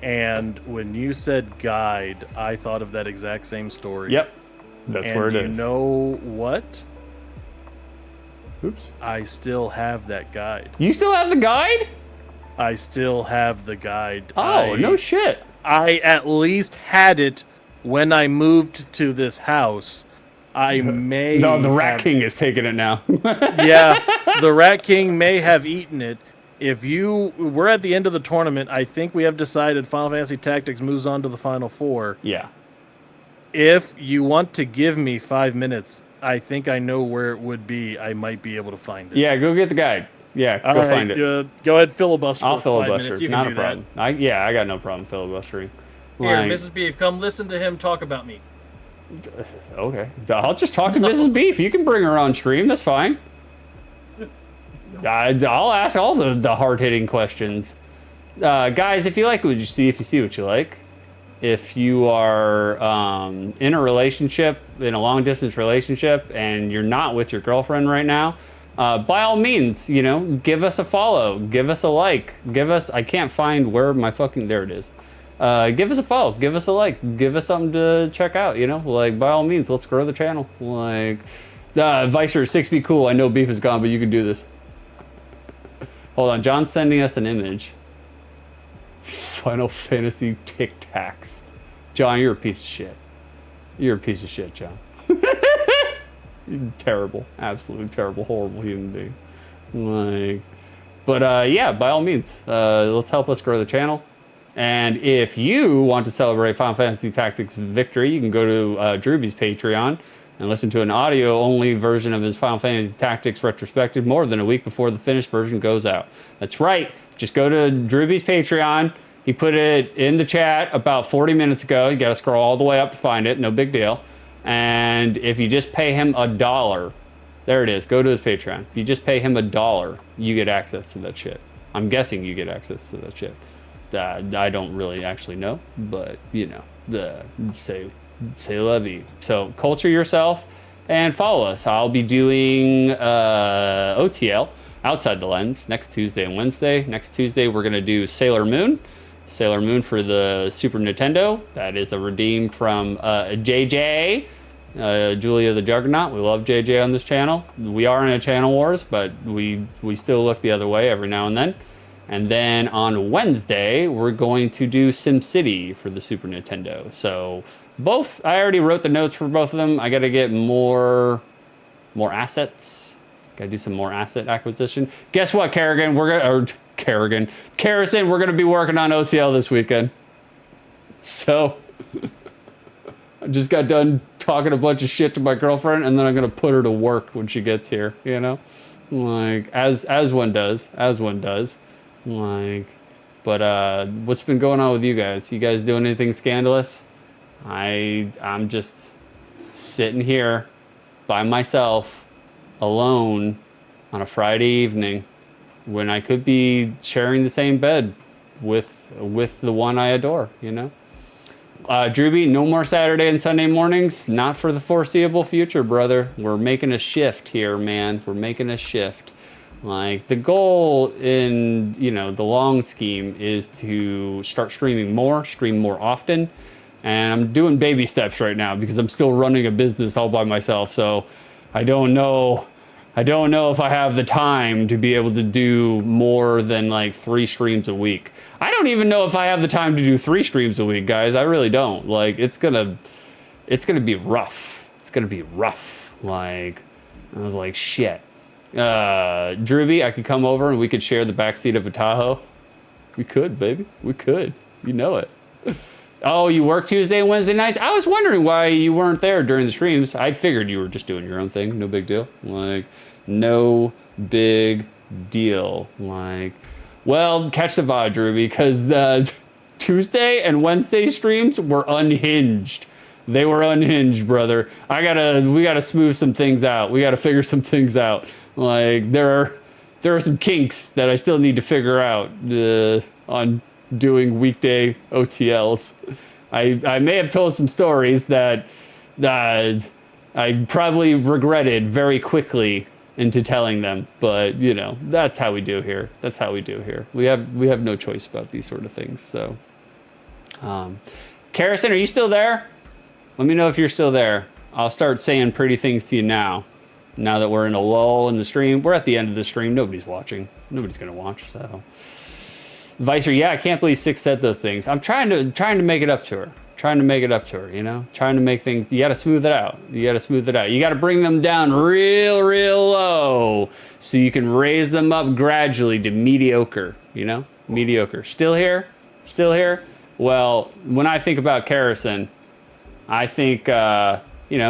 And when you said guide, I thought of that exact same story. Yep. That's where it is. You know what? Oops. I still have that guide. You still have the guide? I still have the guide. Oh, no shit. I at least had it when I moved to this house. I may. No, the Rat King is taking it now. Yeah, the Rat King may have eaten it. We're at the end of the tournament. I think we have decided Final Fantasy Tactics moves on to the Final Four. Yeah. If you want to give me 5 minutes, I think I know where it would be. I might be able to find it. Yeah, go get the guide. Yeah, All go right, find it. Go ahead, filibuster. I'll for 5 filibuster. minutes. You can Not do a problem. I got no problem filibustering. Here, Like, Mrs. Beef, come listen to him talk about me. okay. I'll just talk to Mrs. Beef. You can bring her on stream. That's fine. I'll ask all the hard-hitting questions. Guys, if you like what you see, if you see what you like, if you are in a relationship, in a long-distance relationship, and you're not with your girlfriend right now, by all means, give us a follow, give us a like, I can't find where my fucking, there it is. Give us a follow, give us a like, give us something to check out, like, by all means, let's grow the channel. Like, Vicer, 6B cool, I know Beef is gone, but you can do this. Hold on, John's sending us an image. Final Fantasy Tic Tacs. John, you're a piece of shit. You're a piece of shit, John. You're terrible, absolutely terrible, horrible human being. Like, but yeah, by all means, let's help us grow the channel. And if you want to celebrate Final Fantasy Tactics victory, you can go to Drewby's Patreon and listen to an audio-only version of his Final Fantasy Tactics retrospective more than a week before the finished version goes out. That's right. Just go to Drewby's Patreon. He put it in the chat about 40 minutes ago. You got to scroll all the way up to find it. No big deal. And if you just pay him $1, there it is. Go to his Patreon. If you just pay him $1, you get access to that shit. I'm guessing you get access to that shit. I don't really actually know, but say lovey. So culture yourself and follow us. I'll be doing OTL, Outside the Lens, next Tuesday and Wednesday. Next Tuesday we're gonna do Sailor Moon for the Super Nintendo. That is a redeem from JJ, Julia the Juggernaut. We love JJ on this channel. We are in a channel wars, but we still look the other way every now and then. And then on Wednesday, we're going to do SimCity for the Super Nintendo. So both, I already wrote the notes for both of them. I got to get more assets. Got to do some more asset acquisition. Guess what, Carrison, we're going to be working on OTL this weekend. So I just got done talking a bunch of shit to my girlfriend, and then I'm going to put her to work when she gets here, Like, as one does. Like, but what's been going on with you guys? You guys doing anything scandalous? I'm just sitting here by myself, alone, on a Friday evening, when I could be sharing the same bed with the one I adore, Drewby, no more Saturday and Sunday mornings, not for the foreseeable future, brother. We're making a shift here, man. We're making a shift. Like, the goal in, the long scheme is to start stream more often. And I'm doing baby steps right now because I'm still running a business all by myself. So I don't know if I have the time to be able to do more than like 3 streams a week. I don't even know if I have the time to do 3 streams a week, guys. I really don't. Like, it's gonna be rough. It's gonna be rough. Like, I was like, shit. Drewby, I could come over and we could share the backseat of a Tahoe. We could, baby. We could. You know it. Oh, you work Tuesday and Wednesday nights? I was wondering why you weren't there during the streams. I figured you were just doing your own thing. No big deal. Like, no big deal. Like, well, catch the vibe, Drewby, because Tuesday and Wednesday streams were unhinged. They were unhinged, brother. We gotta smooth some things out. We gotta figure some things out. Like, there are some kinks that I still need to figure out on doing weekday OTLs. I may have told some stories that I probably regretted very quickly into telling them, but that's how we do here. That's how we do here. We have no choice about these sort of things. So, Carrison, are you still there? Let me know if you're still there. I'll start saying pretty things to you now that we're in a lull in the stream. We're at the end of the stream. Nobody's watching. Nobody's going to watch, so. Vicer, yeah, I can't believe 6 said those things. I'm trying to make it up to her. trying to make it up to her, you know, trying to make things. You got to smooth it out. You got to bring them down real low so you can raise them up gradually to mediocre. You know, mediocre. Still here. Well, when I think about Kerrison, I think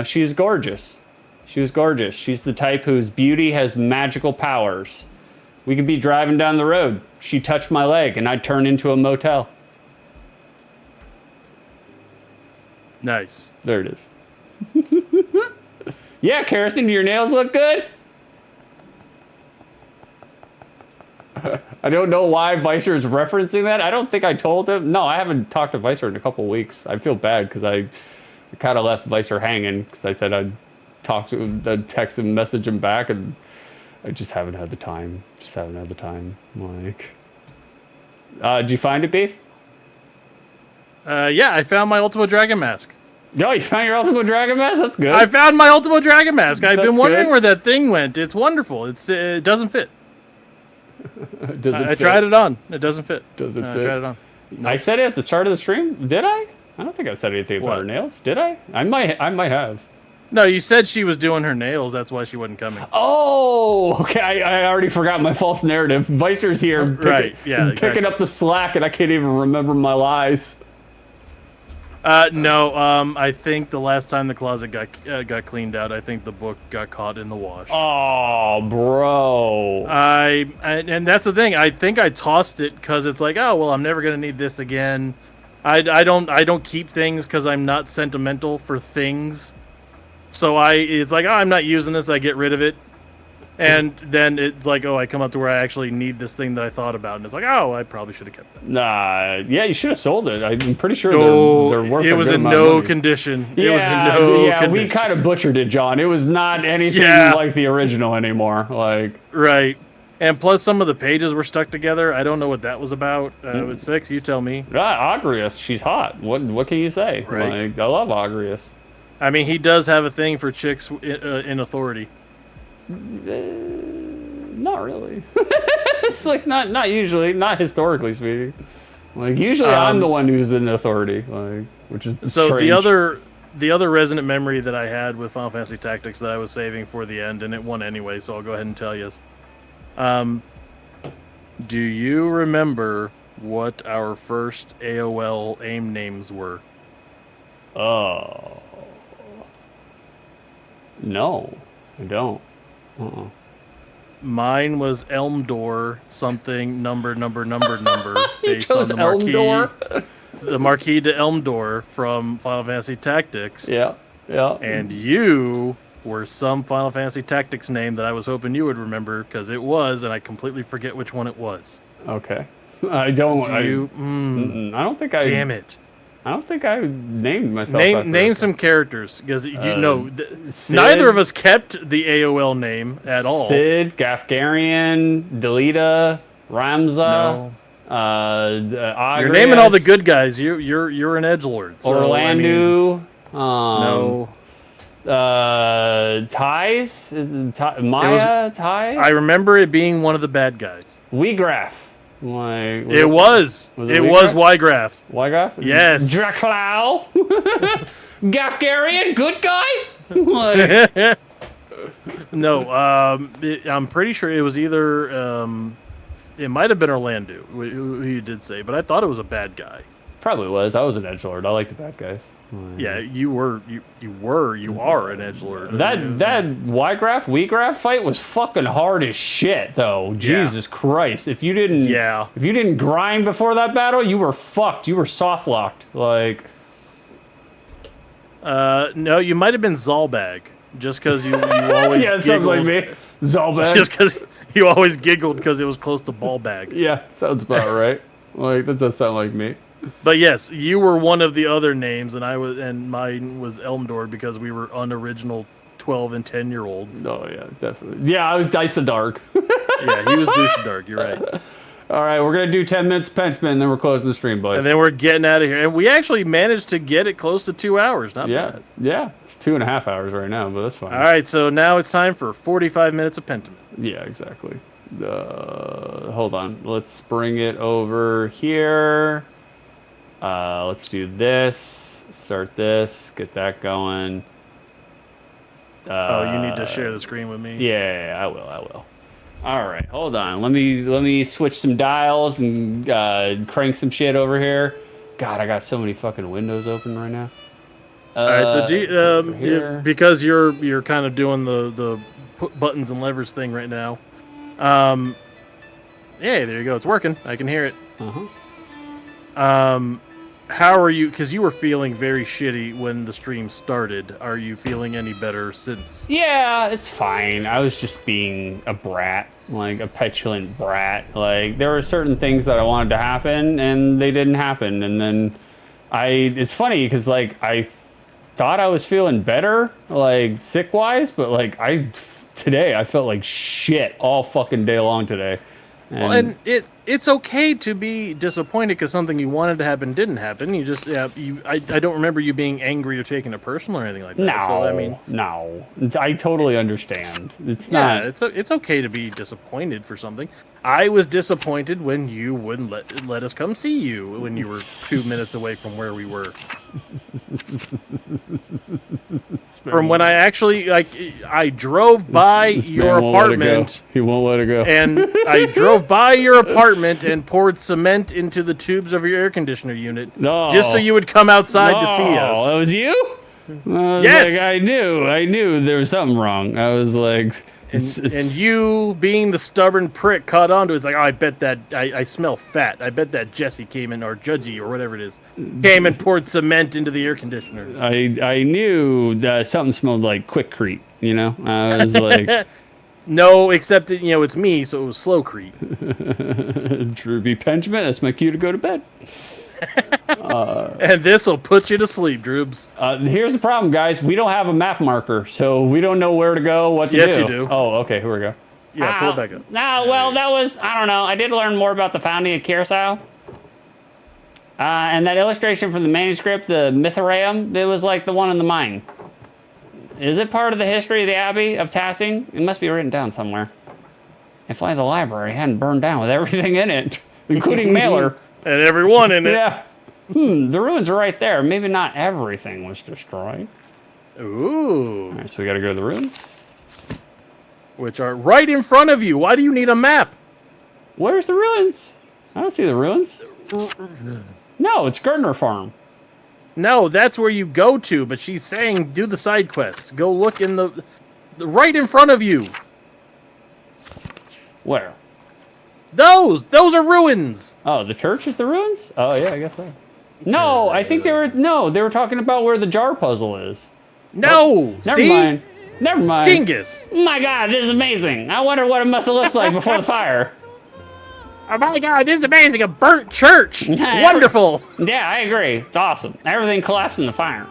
she's gorgeous. She was gorgeous. She's the type whose beauty has magical powers. We could be driving down the road. She'd touch my leg, and I'd turn into a motel. Nice. There it is. Yeah, Kerrison, do your nails look good? I don't know why Vicer is referencing that. I don't think I told him. No, I haven't talked to Vicer in a couple weeks. I feel bad because I kind of left Vicer hanging because I said I'd talk to him, I'd text him, message him back, and I just haven't had the time. Like, did you find it, Beef? Yeah, I found my Ultimo Dragon Mask. Oh, you found your Ultimo Dragon Mask? That's good. I found my Ultimo Dragon Mask. I've That's been wondering good. where that thing went. It's wonderful. It doesn't fit. Does I tried it on. It doesn't fit. Does it fit? I tried it on. Nope. I said it at the start of the stream. Did I? I don't think I said anything about What? her nails. Did I? I might have. No, you said she was doing her nails. That's why she wasn't coming. Oh, okay. I already forgot my false narrative. Vicer's here, Right, yeah, picking exactly. up the slack, and I can't even remember my lies. No. I think the last time the closet got cleaned out, I think the book got caught in the wash. Oh, bro. And that's the thing. I think I tossed it because it's like, oh well, I'm never gonna need this again. I don't keep things because I'm not sentimental for things. So it's like, oh, I'm not using this. I get rid of it. And then it's like, oh, I come up to where I actually need this thing that I thought about. And it's like, oh, I probably should have kept that. Nah, yeah, you should have sold it. I'm pretty sure No, they're worth it a was good in amount of no money. condition. Yeah, It was in no yeah, condition. we kind of butchered it, John. It was not anything Yeah. like the original anymore. Like, Right. And plus, some of the pages were stuck together. I don't know what that was about. With 6, you tell me. Agrius, she's hot. What can you say? Right. Like, I love Agrius. I mean, he does have a thing for chicks in authority. Not really. It's like not usually, not historically speaking. Like usually, I'm the one who's in authority, like, which is So strange. the other resonant memory that I had with Final Fantasy Tactics that I was saving for the end, and it won anyway, so I'll go ahead and tell you. Do you remember what our first AOL AIM names were? Oh. No, I don't. Mine was Elmdor something number You based chose on the marquee, Elmdor? the Marquis de Elmdor from Final Fantasy Tactics. Yeah. And you were some Final Fantasy Tactics name that I was hoping you would remember because it was, and I completely forget which one it was. Okay. I don't. Do I don't think I. Damn it! I don't think I named myself. that Name first. some characters because Sid? neither of us kept the AOL name at all. Sid, Gafgarian, Delita, Ramza. No. You're naming all the good guys. You're an edgelord. So, Orlando. No. Ties? Maya? Ties? I remember it being one of the bad guys. Weegraph. Like, It was. Was It it was Weegraph? Ygraph. Weegraph? Yes. Draclau? Gafgarian? Good guy? Like, No. I'm pretty sure it was either. It might have been Orlando, who you did say, but I thought it was a bad guy. probably was. I was an edgelord. I like the bad guys. Like, Yeah, you are an edgelord. That Weegraph fight was fucking hard as shit, though. Jesus Christ! If you didn't grind before that battle, you were fucked. You were soft locked. Like, No, you might have been Zalbag, just because you always yeah, it sounds like me. Zalbag. Just because you always giggled because it was close to Ballbag. Yeah, sounds about right. Like, that does sound like me. But yes, you were one of the other names, and mine was Elmdor because we were unoriginal 12 and 10-year-olds. Oh yeah, definitely. Yeah, I was Dice the Dark. Yeah, he was Douche Dark. You're right. All right, we're gonna do 10 minutes Penchman, and then we're closing the stream, boys. And then we're getting out of here, and we actually managed to get it close to 2 hours. Not bad. Yeah, it's 2.5 hours right now, but that's fine. All right, so now it's time for 45 minutes of Pentiment. Yeah, exactly. Hold on, let's bring it over here. Let's do this. Start this. Get that going. Oh, you need to share the screen with me. Yeah, I will. All right, hold on. Let me switch some dials and crank some shit over here. God, I got so many fucking windows open right now. All right, so here. because you're kind of doing the put buttons and levers thing right now. Yeah, there you go. It's working. I can hear it. How are you? Because you were feeling very shitty when the stream started. Are you feeling any better since? Yeah, it's fine. I was just being a brat, like a petulant brat. Like there were certain things that I wanted to happen, and they didn't happen. And then it's funny because like I thought I was feeling better, like sick wise, but like today I felt like shit all fucking day long today. And it's okay to be disappointed because something you wanted to happen didn't happen. You just I don't remember you being angry or taking it personal or anything like that. No, so, I mean, no, I totally understand. It's not. It's okay to be disappointed for something. I was disappointed when you wouldn't let us come see you when you were 2 minutes away from where we were. From when I actually I drove by your apartment. He won't let it go. And I drove by your apartment and poured cement into the tubes of your air conditioner unit just so you would come outside to see us. Oh, that was you? Yes. Like, I knew there was something wrong. I was like, and you, being the stubborn prick, caught on to it. It's like, oh, I bet that I smell fat. I bet that Jesse came in, or Judgy, or whatever it is, came and poured cement into the air conditioner. I knew that something smelled like Quickcrete. You know, I was like. No, except that, it's me, so it was slow creep. Drewby Benjamin, that's my cue to go to bed. And this'll put you to sleep, Droobs. Here's the problem, guys. We don't have a map marker, so we don't know where to go, what to do. Yes, you do. Oh, okay, here we go. Yeah, pull it back up. No, well, that was, I don't know. I did learn more about the founding of Curacao. And that illustration from the manuscript, the Mithraeum, it was like the one in the mine. Is it part of the history of the Abbey of Tassing? It must be written down somewhere. If only the library hadn't burned down with everything in it, including Mailer. And everyone in it. Yeah. The ruins are right there. Maybe not everything was destroyed. Ooh. All right, so we got to go to the ruins. Which are right in front of you. Why do you need a map? Where's the ruins? I don't see the ruins. No, it's Gardner Farm. No, that's where you go to, but she's saying do the side quests. Go look in the right in front of you. Where? Those are ruins. Oh, the church is the ruins? Oh, yeah, I guess so. No, I think they were talking about where the jar puzzle is. No, Never mind. Dingus. My God, this is amazing. I wonder what it must have looked like before the fire. Oh my God, this is amazing. A burnt church. Wonderful. Yeah, I agree. It's awesome. Everything collapsed in the fire.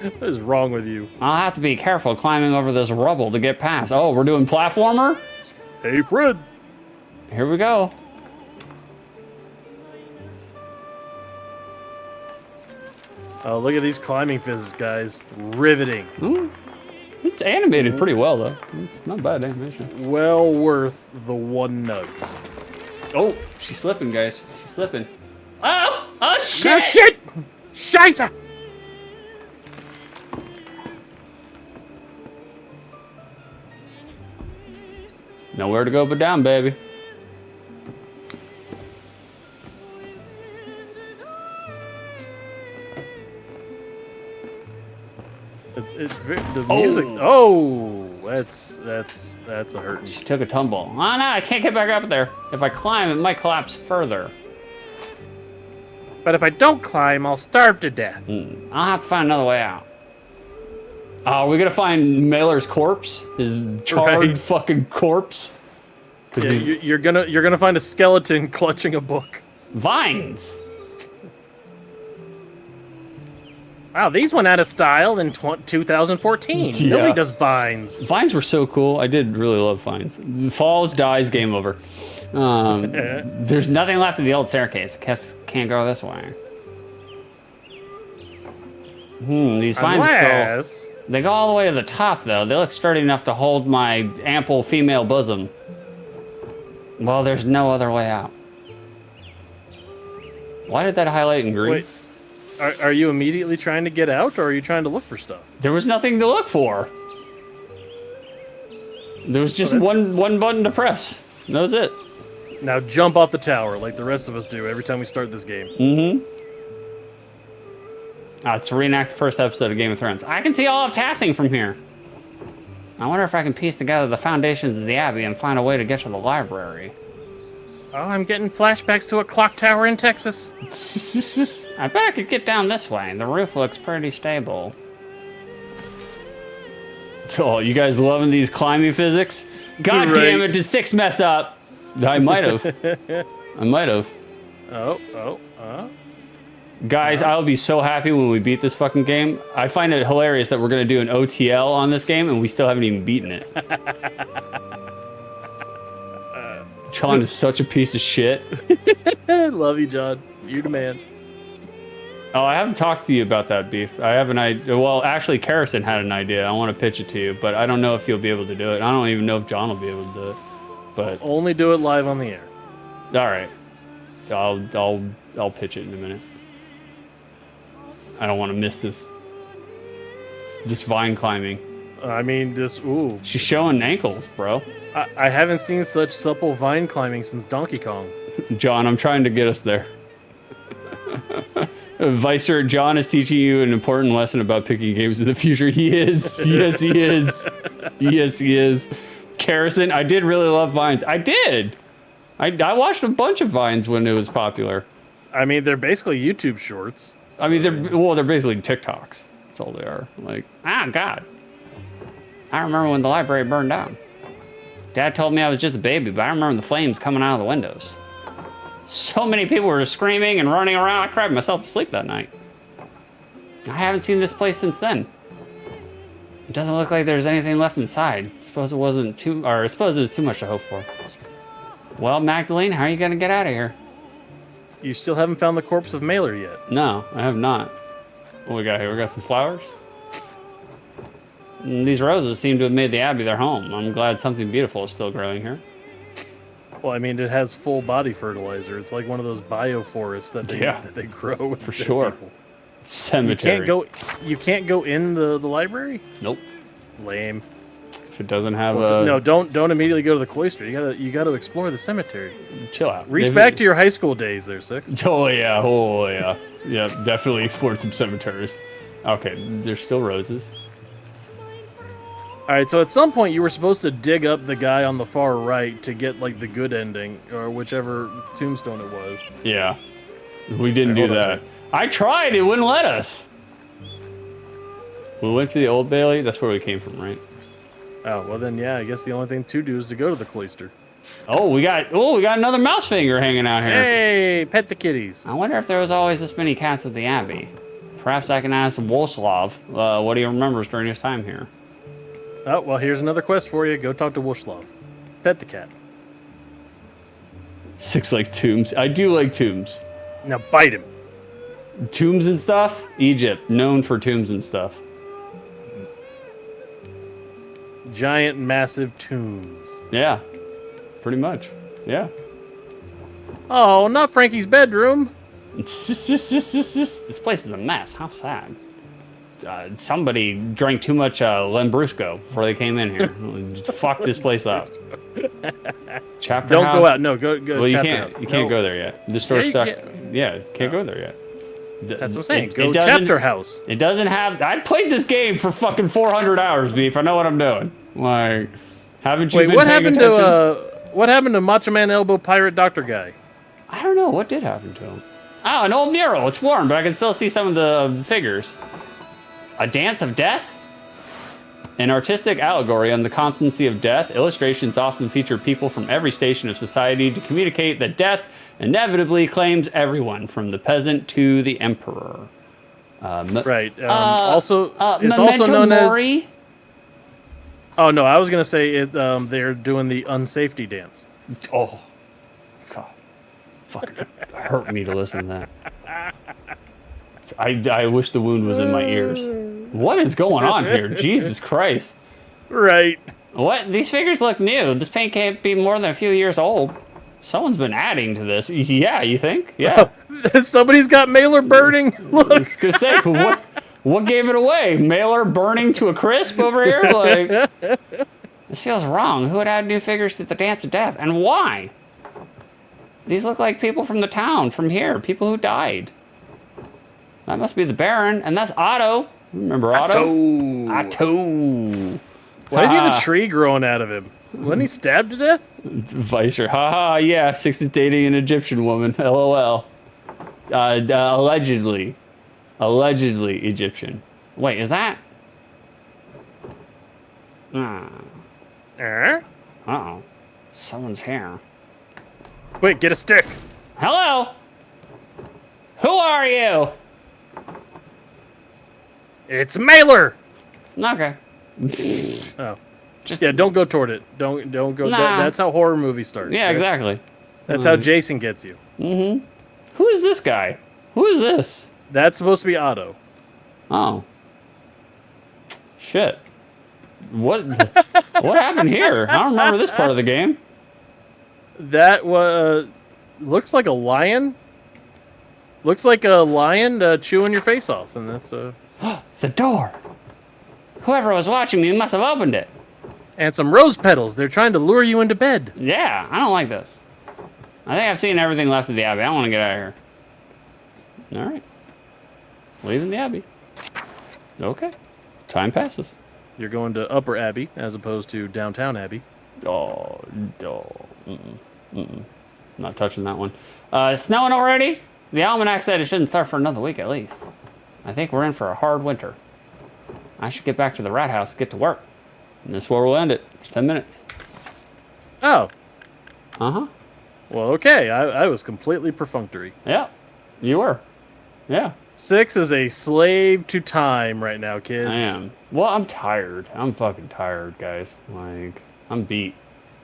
What is wrong with you? I'll have to be careful climbing over this rubble to get past. Oh, we're doing platformer? Hey, Fred. Here we go. Oh, look at these climbing physics, guys. Riveting. Ooh. It's animated pretty well, though. It's not bad animation. Well worth the one nug. Oh, she's slipping, guys. She's slipping. Oh, shit! Oh, shit! Scheisse! Nowhere to go but down, baby. The music. Oh, that's a hurting. She took a tumble. Oh, no, I can't get back up there. If I climb, it might collapse further. But if I don't climb, I'll starve to death. I'll have to find another way out. We're gonna find Mailer's corpse, his charred fucking corpse. Yeah, you're gonna find a skeleton clutching a book. Vines. Wow, these went out of style in 2014. Yeah. Nobody does vines. Vines were so cool. I did really love vines. Falls, dies, game over. There's nothing left of the old staircase. Guess can't go this way. These vines they go all the way to the top, though. They look sturdy enough to hold my ample female bosom. Well, there's no other way out. Why did that highlight in green? Wait. Are you immediately trying to get out, or are you trying to look for stuff? There was nothing to look for. There was just one button to press. That was it. Now jump off the tower like the rest of us do every time we start this game. Mm-hmm. It's reenact the first episode of Game of Thrones. I can see all of Tassing from here. I wonder if I can piece together the foundations of the Abbey and find a way to get to the library. Oh, I'm getting flashbacks to a clock tower in Texas. I bet I could get down this way. The roof looks pretty stable. Oh, you guys loving these climbing physics? God damn it, did 6 mess up? I might have. I might have. Guys, I'll be so happy when we beat this fucking game. I find it hilarious that we're going to do an OTL on this game and we still haven't even beaten it. John is such a piece of shit. Love you, John. You the man. Oh, I haven't talked to you about that, Beef. I have an idea. Well, actually, Karrison had an idea. I want to pitch it to you, but I don't know if you'll be able to do it. I don't even know if John will be able to do it. But only do it live on the air. All right. I'll pitch it in a minute. I don't want to miss this vine climbing. I mean, ooh. She's showing ankles, bro. I haven't seen such supple vine climbing since Donkey Kong. John, I'm trying to get us there. Vicer, John is teaching you an important lesson about picking games in the future. He is. Yes, he is. Yes, he is. Karrison, I did really love Vines. I did. I watched a bunch of Vines when it was popular. I mean, they're basically YouTube shorts. I mean, they're basically TikToks. That's all they are. Like, God. I remember when the library burned down. Dad told me I was just a baby, but I remember the flames coming out of the windows. So many people were screaming and running around. I cried myself to sleep that night. I haven't seen this place since then. It doesn't look like there's anything left inside. I suppose it was too much to hope for. Well, Magdalene, how are you gonna get out of here? You still haven't found the corpse of Mailer yet. No, I have not. What we got here? We got some flowers. These roses seem to have made the Abbey their home. I'm glad something beautiful is still growing here. Well, I mean, it has full body fertilizer. It's like one of those bioforests that they grow for sure. People. Cemetery. You can't go in the library? Nope. Lame. If it doesn't have no, don't immediately go to the cloister. You gotta explore the cemetery. Chill out. Reach back to your high school days there, Six. Oh yeah. Yeah, definitely explored some cemeteries. Okay, there's still roses. All right, so at some point you were supposed to dig up the guy on the far right to get like the good ending, or whichever tombstone it was. Yeah, we didn't do that. I tried, it wouldn't let us. We went to the Old Bailey. That's where we came from, right? Oh well, then yeah, I guess the only thing to do is to go to the cloister. Oh, we got another mouse finger hanging out here. Hey, pet the kitties. I wonder if there was always this many cats at the Abbey. Perhaps I can ask Wolslav what he remembers during his time here. Oh, well, here's another quest for you. Go talk to Wolslav. Pet the cat. Six likes tombs. I do like tombs. Now bite him. Tombs and stuff? Egypt, known for tombs and stuff. Giant, massive tombs. Yeah, pretty much. Yeah. Oh, not Frankie's bedroom. This place is a mess. How sad. Somebody drank too much Lambrusco before they came in here. Just fuck this place up. Chapter Don't house. go out. No, go. Well, you can't. You can't go there yet. The store's stuck. Yeah, can't go there yet. That's what I'm saying. Go chapter house. It doesn't have. I played this game for fucking 400 hours, Beef. I know what I'm doing. Like, haven't you? Wait, been what paying happened attention? to what happened to Macho Man Elbow Pirate Doctor Guy? I don't know. What did happen to him? Oh, an old mural. It's worn, but I can still see some of the figures. A Dance of Death? An artistic allegory on the constancy of death, illustrations often feature people from every station of society to communicate that death inevitably claims everyone, from the peasant to the emperor. Right. Also, it's Memento also known Mori? as... Oh, no, I was going to say it. They're doing the unsafety dance. Oh. Fucking hurt me to listen to that. I wish the wound was in my ears. What is going on here? Jesus Christ. Right. What? These figures look new. This paint can't be more than a few years old. Someone's been adding to this. Yeah, you think? Yeah. Somebody's got mailer burning. I Look. was gonna say, what gave it away? Mailer burning to a crisp over here? Like, this feels wrong. Who would add new figures to the Dance of Death, and why? These look like people from the town, from here, people who died. That must be the Baron, and that's Otto. Remember Otto? Otto. Why does he have a tree growing out of him? Wasn't he stabbed to death? Vicer. Haha, yeah, Six is dating an Egyptian woman. LOL. Allegedly. Allegedly Egyptian. Wait, is that? Uh-oh. Someone's here. Wait, get a stick. Hello? Who are you? It's mailer. Okay. Oh. Yeah, don't go toward it. Don't go. Nah. That's how horror movies start. Yeah, exactly. That's how Jason gets you. Who is this guy? Who is this? That's supposed to be Otto. Oh. Shit. What happened here? I don't remember this part of the game. That looks like a lion. Looks like a lion chewing your face off, and that's The door. Whoever was watching me must have opened it. and some rose petals. They're trying to lure you into bed. Yeah, I don't like this. I think I've seen everything left of the Abbey. I want to get out of here. All right. Leaving the Abbey. Okay. Time passes. You're going to Upper Abbey as opposed to Downtown Abbey. Oh. Not touching that one. It's snowing already? The almanac said it shouldn't start for another week at least. I think we're in for a hard winter. I should get back to the rat house, get to work. And this is where we'll end it. It's 10 minutes. Oh. Uh-huh. Well, okay. I was completely perfunctory. Yeah. You were. Yeah. 6 is a slave to time right now, kids. I am. Well, I'm tired. I'm fucking tired, guys. Like, I'm beat.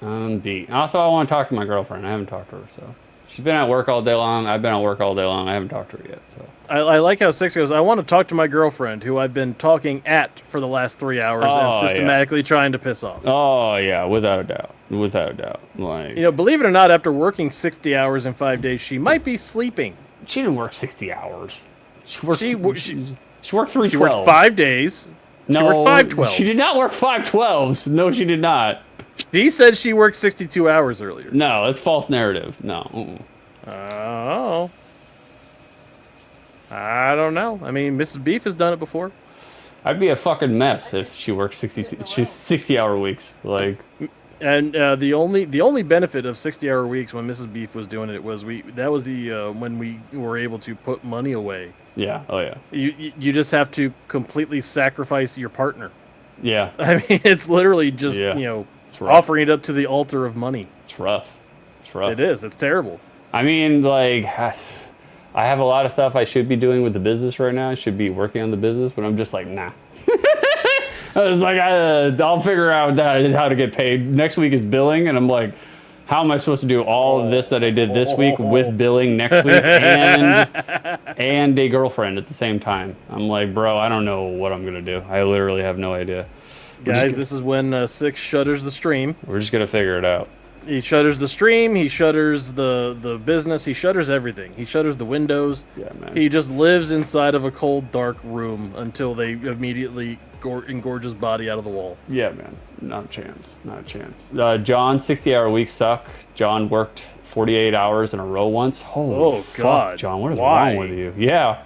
Also, I want to talk to my girlfriend. I haven't talked to her, so. She's been at work all day long. I've been at work all day long. I haven't talked to her yet, so. I like how 6 goes, I want to talk to my girlfriend, who I've been talking at for the last 3 hours and systematically trying to piss off. Oh, yeah, without a doubt. Without a doubt. Like, You know, believe it or not, after working 60 hours in 5 days, she might be sleeping. she didn't work 60 hours. She worked, She worked 312. She worked 5 days. No, she worked 5 12s. She did not work 512s. No, she did not. She said she worked 62 hours earlier. No, it's false narrative. No. Oh. I don't know. I mean, Mrs. Beef has done it before. I'd be a fucking mess if she worked 60-hour weeks. Like, And the only benefit of 60-hour weeks when Mrs. Beef was doing it was when we were able to put money away. yeah. Oh, yeah. You just have to completely sacrifice your partner. Yeah. I mean, it's literally just It's rough. offering it up to the altar of money. It's rough. It's rough. It is. It's terrible. I mean, like, I have a lot of stuff I should be doing with the business right now. I should be working on the business, but I'm just like, nah. I was like, I'll figure out how to get paid. Next week is billing, and I'm like, how am I supposed to do all of this that I did this week with billing next week and a girlfriend at the same time? I'm like, bro, I don't know what I'm going to do. I literally have no idea. Guys, this is when 6 shutters the stream. We're just going to figure it out. He shutters the stream. He shutters the business. He shutters everything. He shutters the windows. Yeah, man. He just lives inside of a cold, dark room until they immediately engorge his body out of the wall. Yeah, man. Not a chance. Not a chance. John's 60-hour weeks suck. John worked 48 hours in a row once. Holy fuck, God. John. What is Why? wrong with you? Yeah.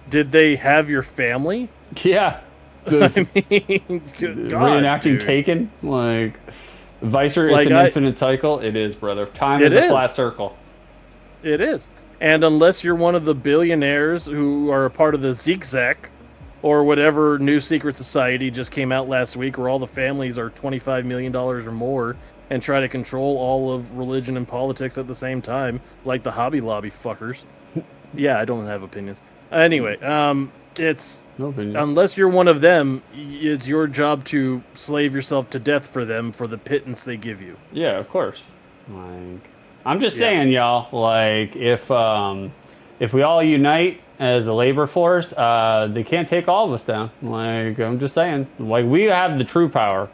Did they have your family? Yeah. I mean, good God, Reenacting dude. Taken. Like, Vicer, Like, it's an infinite cycle. It is, brother. Time is It a is. flat circle. It is. And unless you're one of the billionaires who are a part of the Zigzag or whatever new secret society just came out last week where all the families are $25 million or more and try to control all of religion and politics at the same time, like the Hobby Lobby fuckers. Yeah, I don't have opinions. Anyway, it's... No opinion. Unless you're one of them, it's your job to slave yourself to death for them for the pittance they give you. Yeah, of course. Like, I'm just saying, y'all. Like, if we all unite as a labor force, they can't take all of us down. Like, I'm just saying. Like, we have the true power.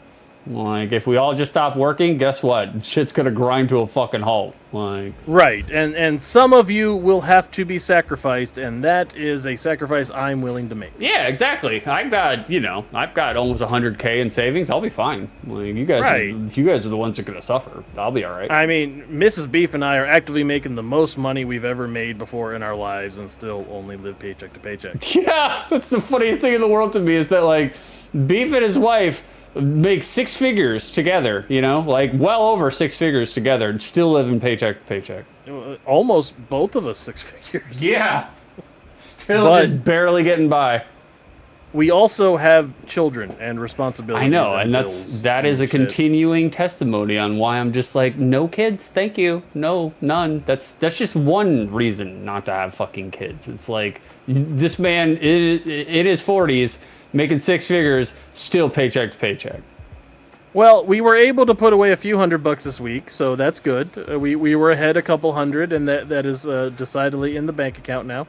Like, if we all just stop working, guess what? Shit's gonna grind to a fucking halt. Like, Right, and some of you will have to be sacrificed, and that is a sacrifice I'm willing to make. yeah, exactly. I've got almost 100K in savings. I'll be fine. Like, you guys are the ones that are gonna suffer. I'll be all right. I mean, Mrs. Beef and I are actively making the most money we've ever made before in our lives, and still only live paycheck to paycheck. Yeah, that's the funniest thing in the world to me is that, like, Beef and his wife make six figures together, like well over six figures together, and still living paycheck to paycheck. Almost both of us six figures. Yeah. Still just barely getting by. We also have children and responsibilities. I know, and that is a continuing testimony on why I'm just like, no kids, thank you. No, none. That's just one reason not to have fucking kids. It's like, this man in his 40s, making six figures, still paycheck to paycheck. Well, we were able to put away a few $100 this week, so that's good. We were ahead a couple hundred, and that is decidedly in the bank account now.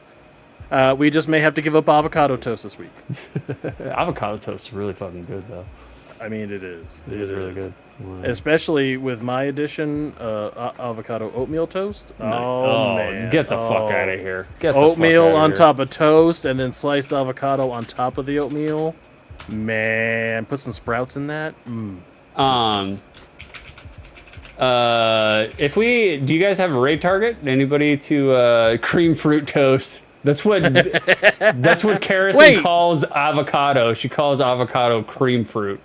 We just may have to give up avocado toast this week. Avocado toast is really fucking good, though. I mean, it is. It is really good. Wow. Especially with my addition, avocado oatmeal toast. Oh, man. Get the fuck out of here. Oatmeal on top of toast, and then sliced avocado on top of the oatmeal. Man, put some sprouts in that. Do you guys have a raid target? Anybody to cream fruit toast? That's what Karison calls avocado. She calls avocado cream fruit.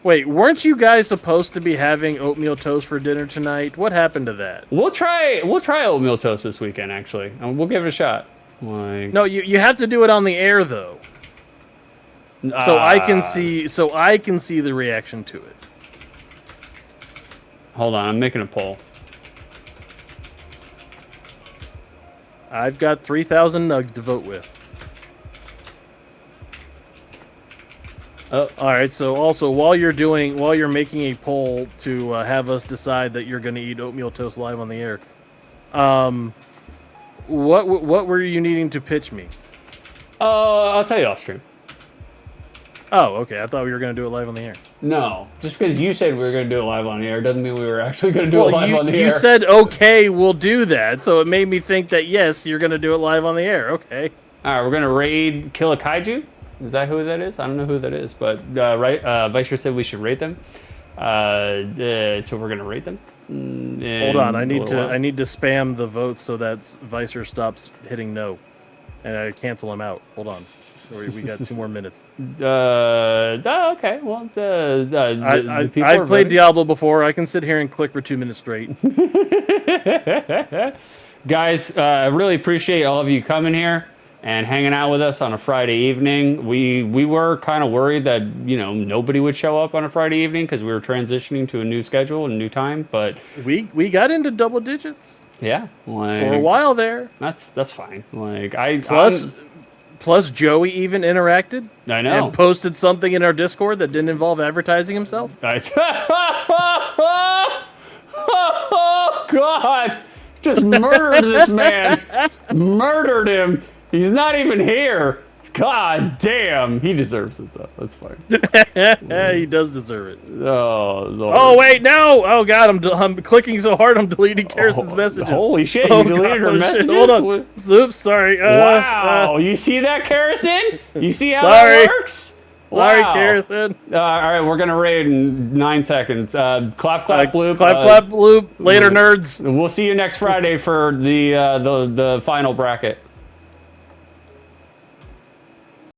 Wait, weren't you guys supposed to be having oatmeal toast for dinner tonight? What happened to that? We'll try oatmeal toast this weekend, actually, and we'll give it a shot. No, you have to do it on the air though, so I can see the reaction to it. Hold on, I'm making a poll. I've got 3,000 nugs to vote with. All right. So also, while you're making a poll to have us decide that you're going to eat oatmeal toast live on the air, what were you needing to pitch me? I'll tell you off stream. Oh, okay. I thought we were going to do it live on the air. No, just because you said we were going to do it live on the air doesn't mean we were actually going to do it live on the air. You said, okay, we'll do that. So it made me think that, yes, you're going to do it live on the air. Okay. All right, we're going to raid Kill a Kaiju. Is that who that is? I don't know who that is, but Vicer said we should rate them. So we're going to rate them. Hold on. I need to spam the votes so that Vicer stops hitting no. And I cancel him out. Hold on. We got 2 more minutes. Okay. Well, the people I've played Diablo before. I can sit here and click for 2 minutes straight. Guys, I really appreciate all of you coming here and hanging out with us on a Friday evening. We were kind of worried that, nobody would show up on a Friday evening because we were transitioning to a new schedule and new time, but we got into double digits. Yeah, for a while there. That's fine. Plus Joey even interacted. I know. And posted something in our Discord that didn't involve advertising himself. Oh God! Just murdered this man. Murdered him. He's not even here. God damn. He deserves it, though. That's fine. He does deserve it. Oh, Lord. Oh, wait, no. Oh, God, I'm clicking so hard I'm deleting Karison's messages. Holy shit, you deleted her messages? Hold on. Oops, sorry. Wow. You see that, Karison? You see how that works? Sorry, Karison. All right, we're going to raid in 9 seconds. Clap, clap, bloop. Clap, clap, bloop. Later, nerds. We'll see you next Friday for the final bracket.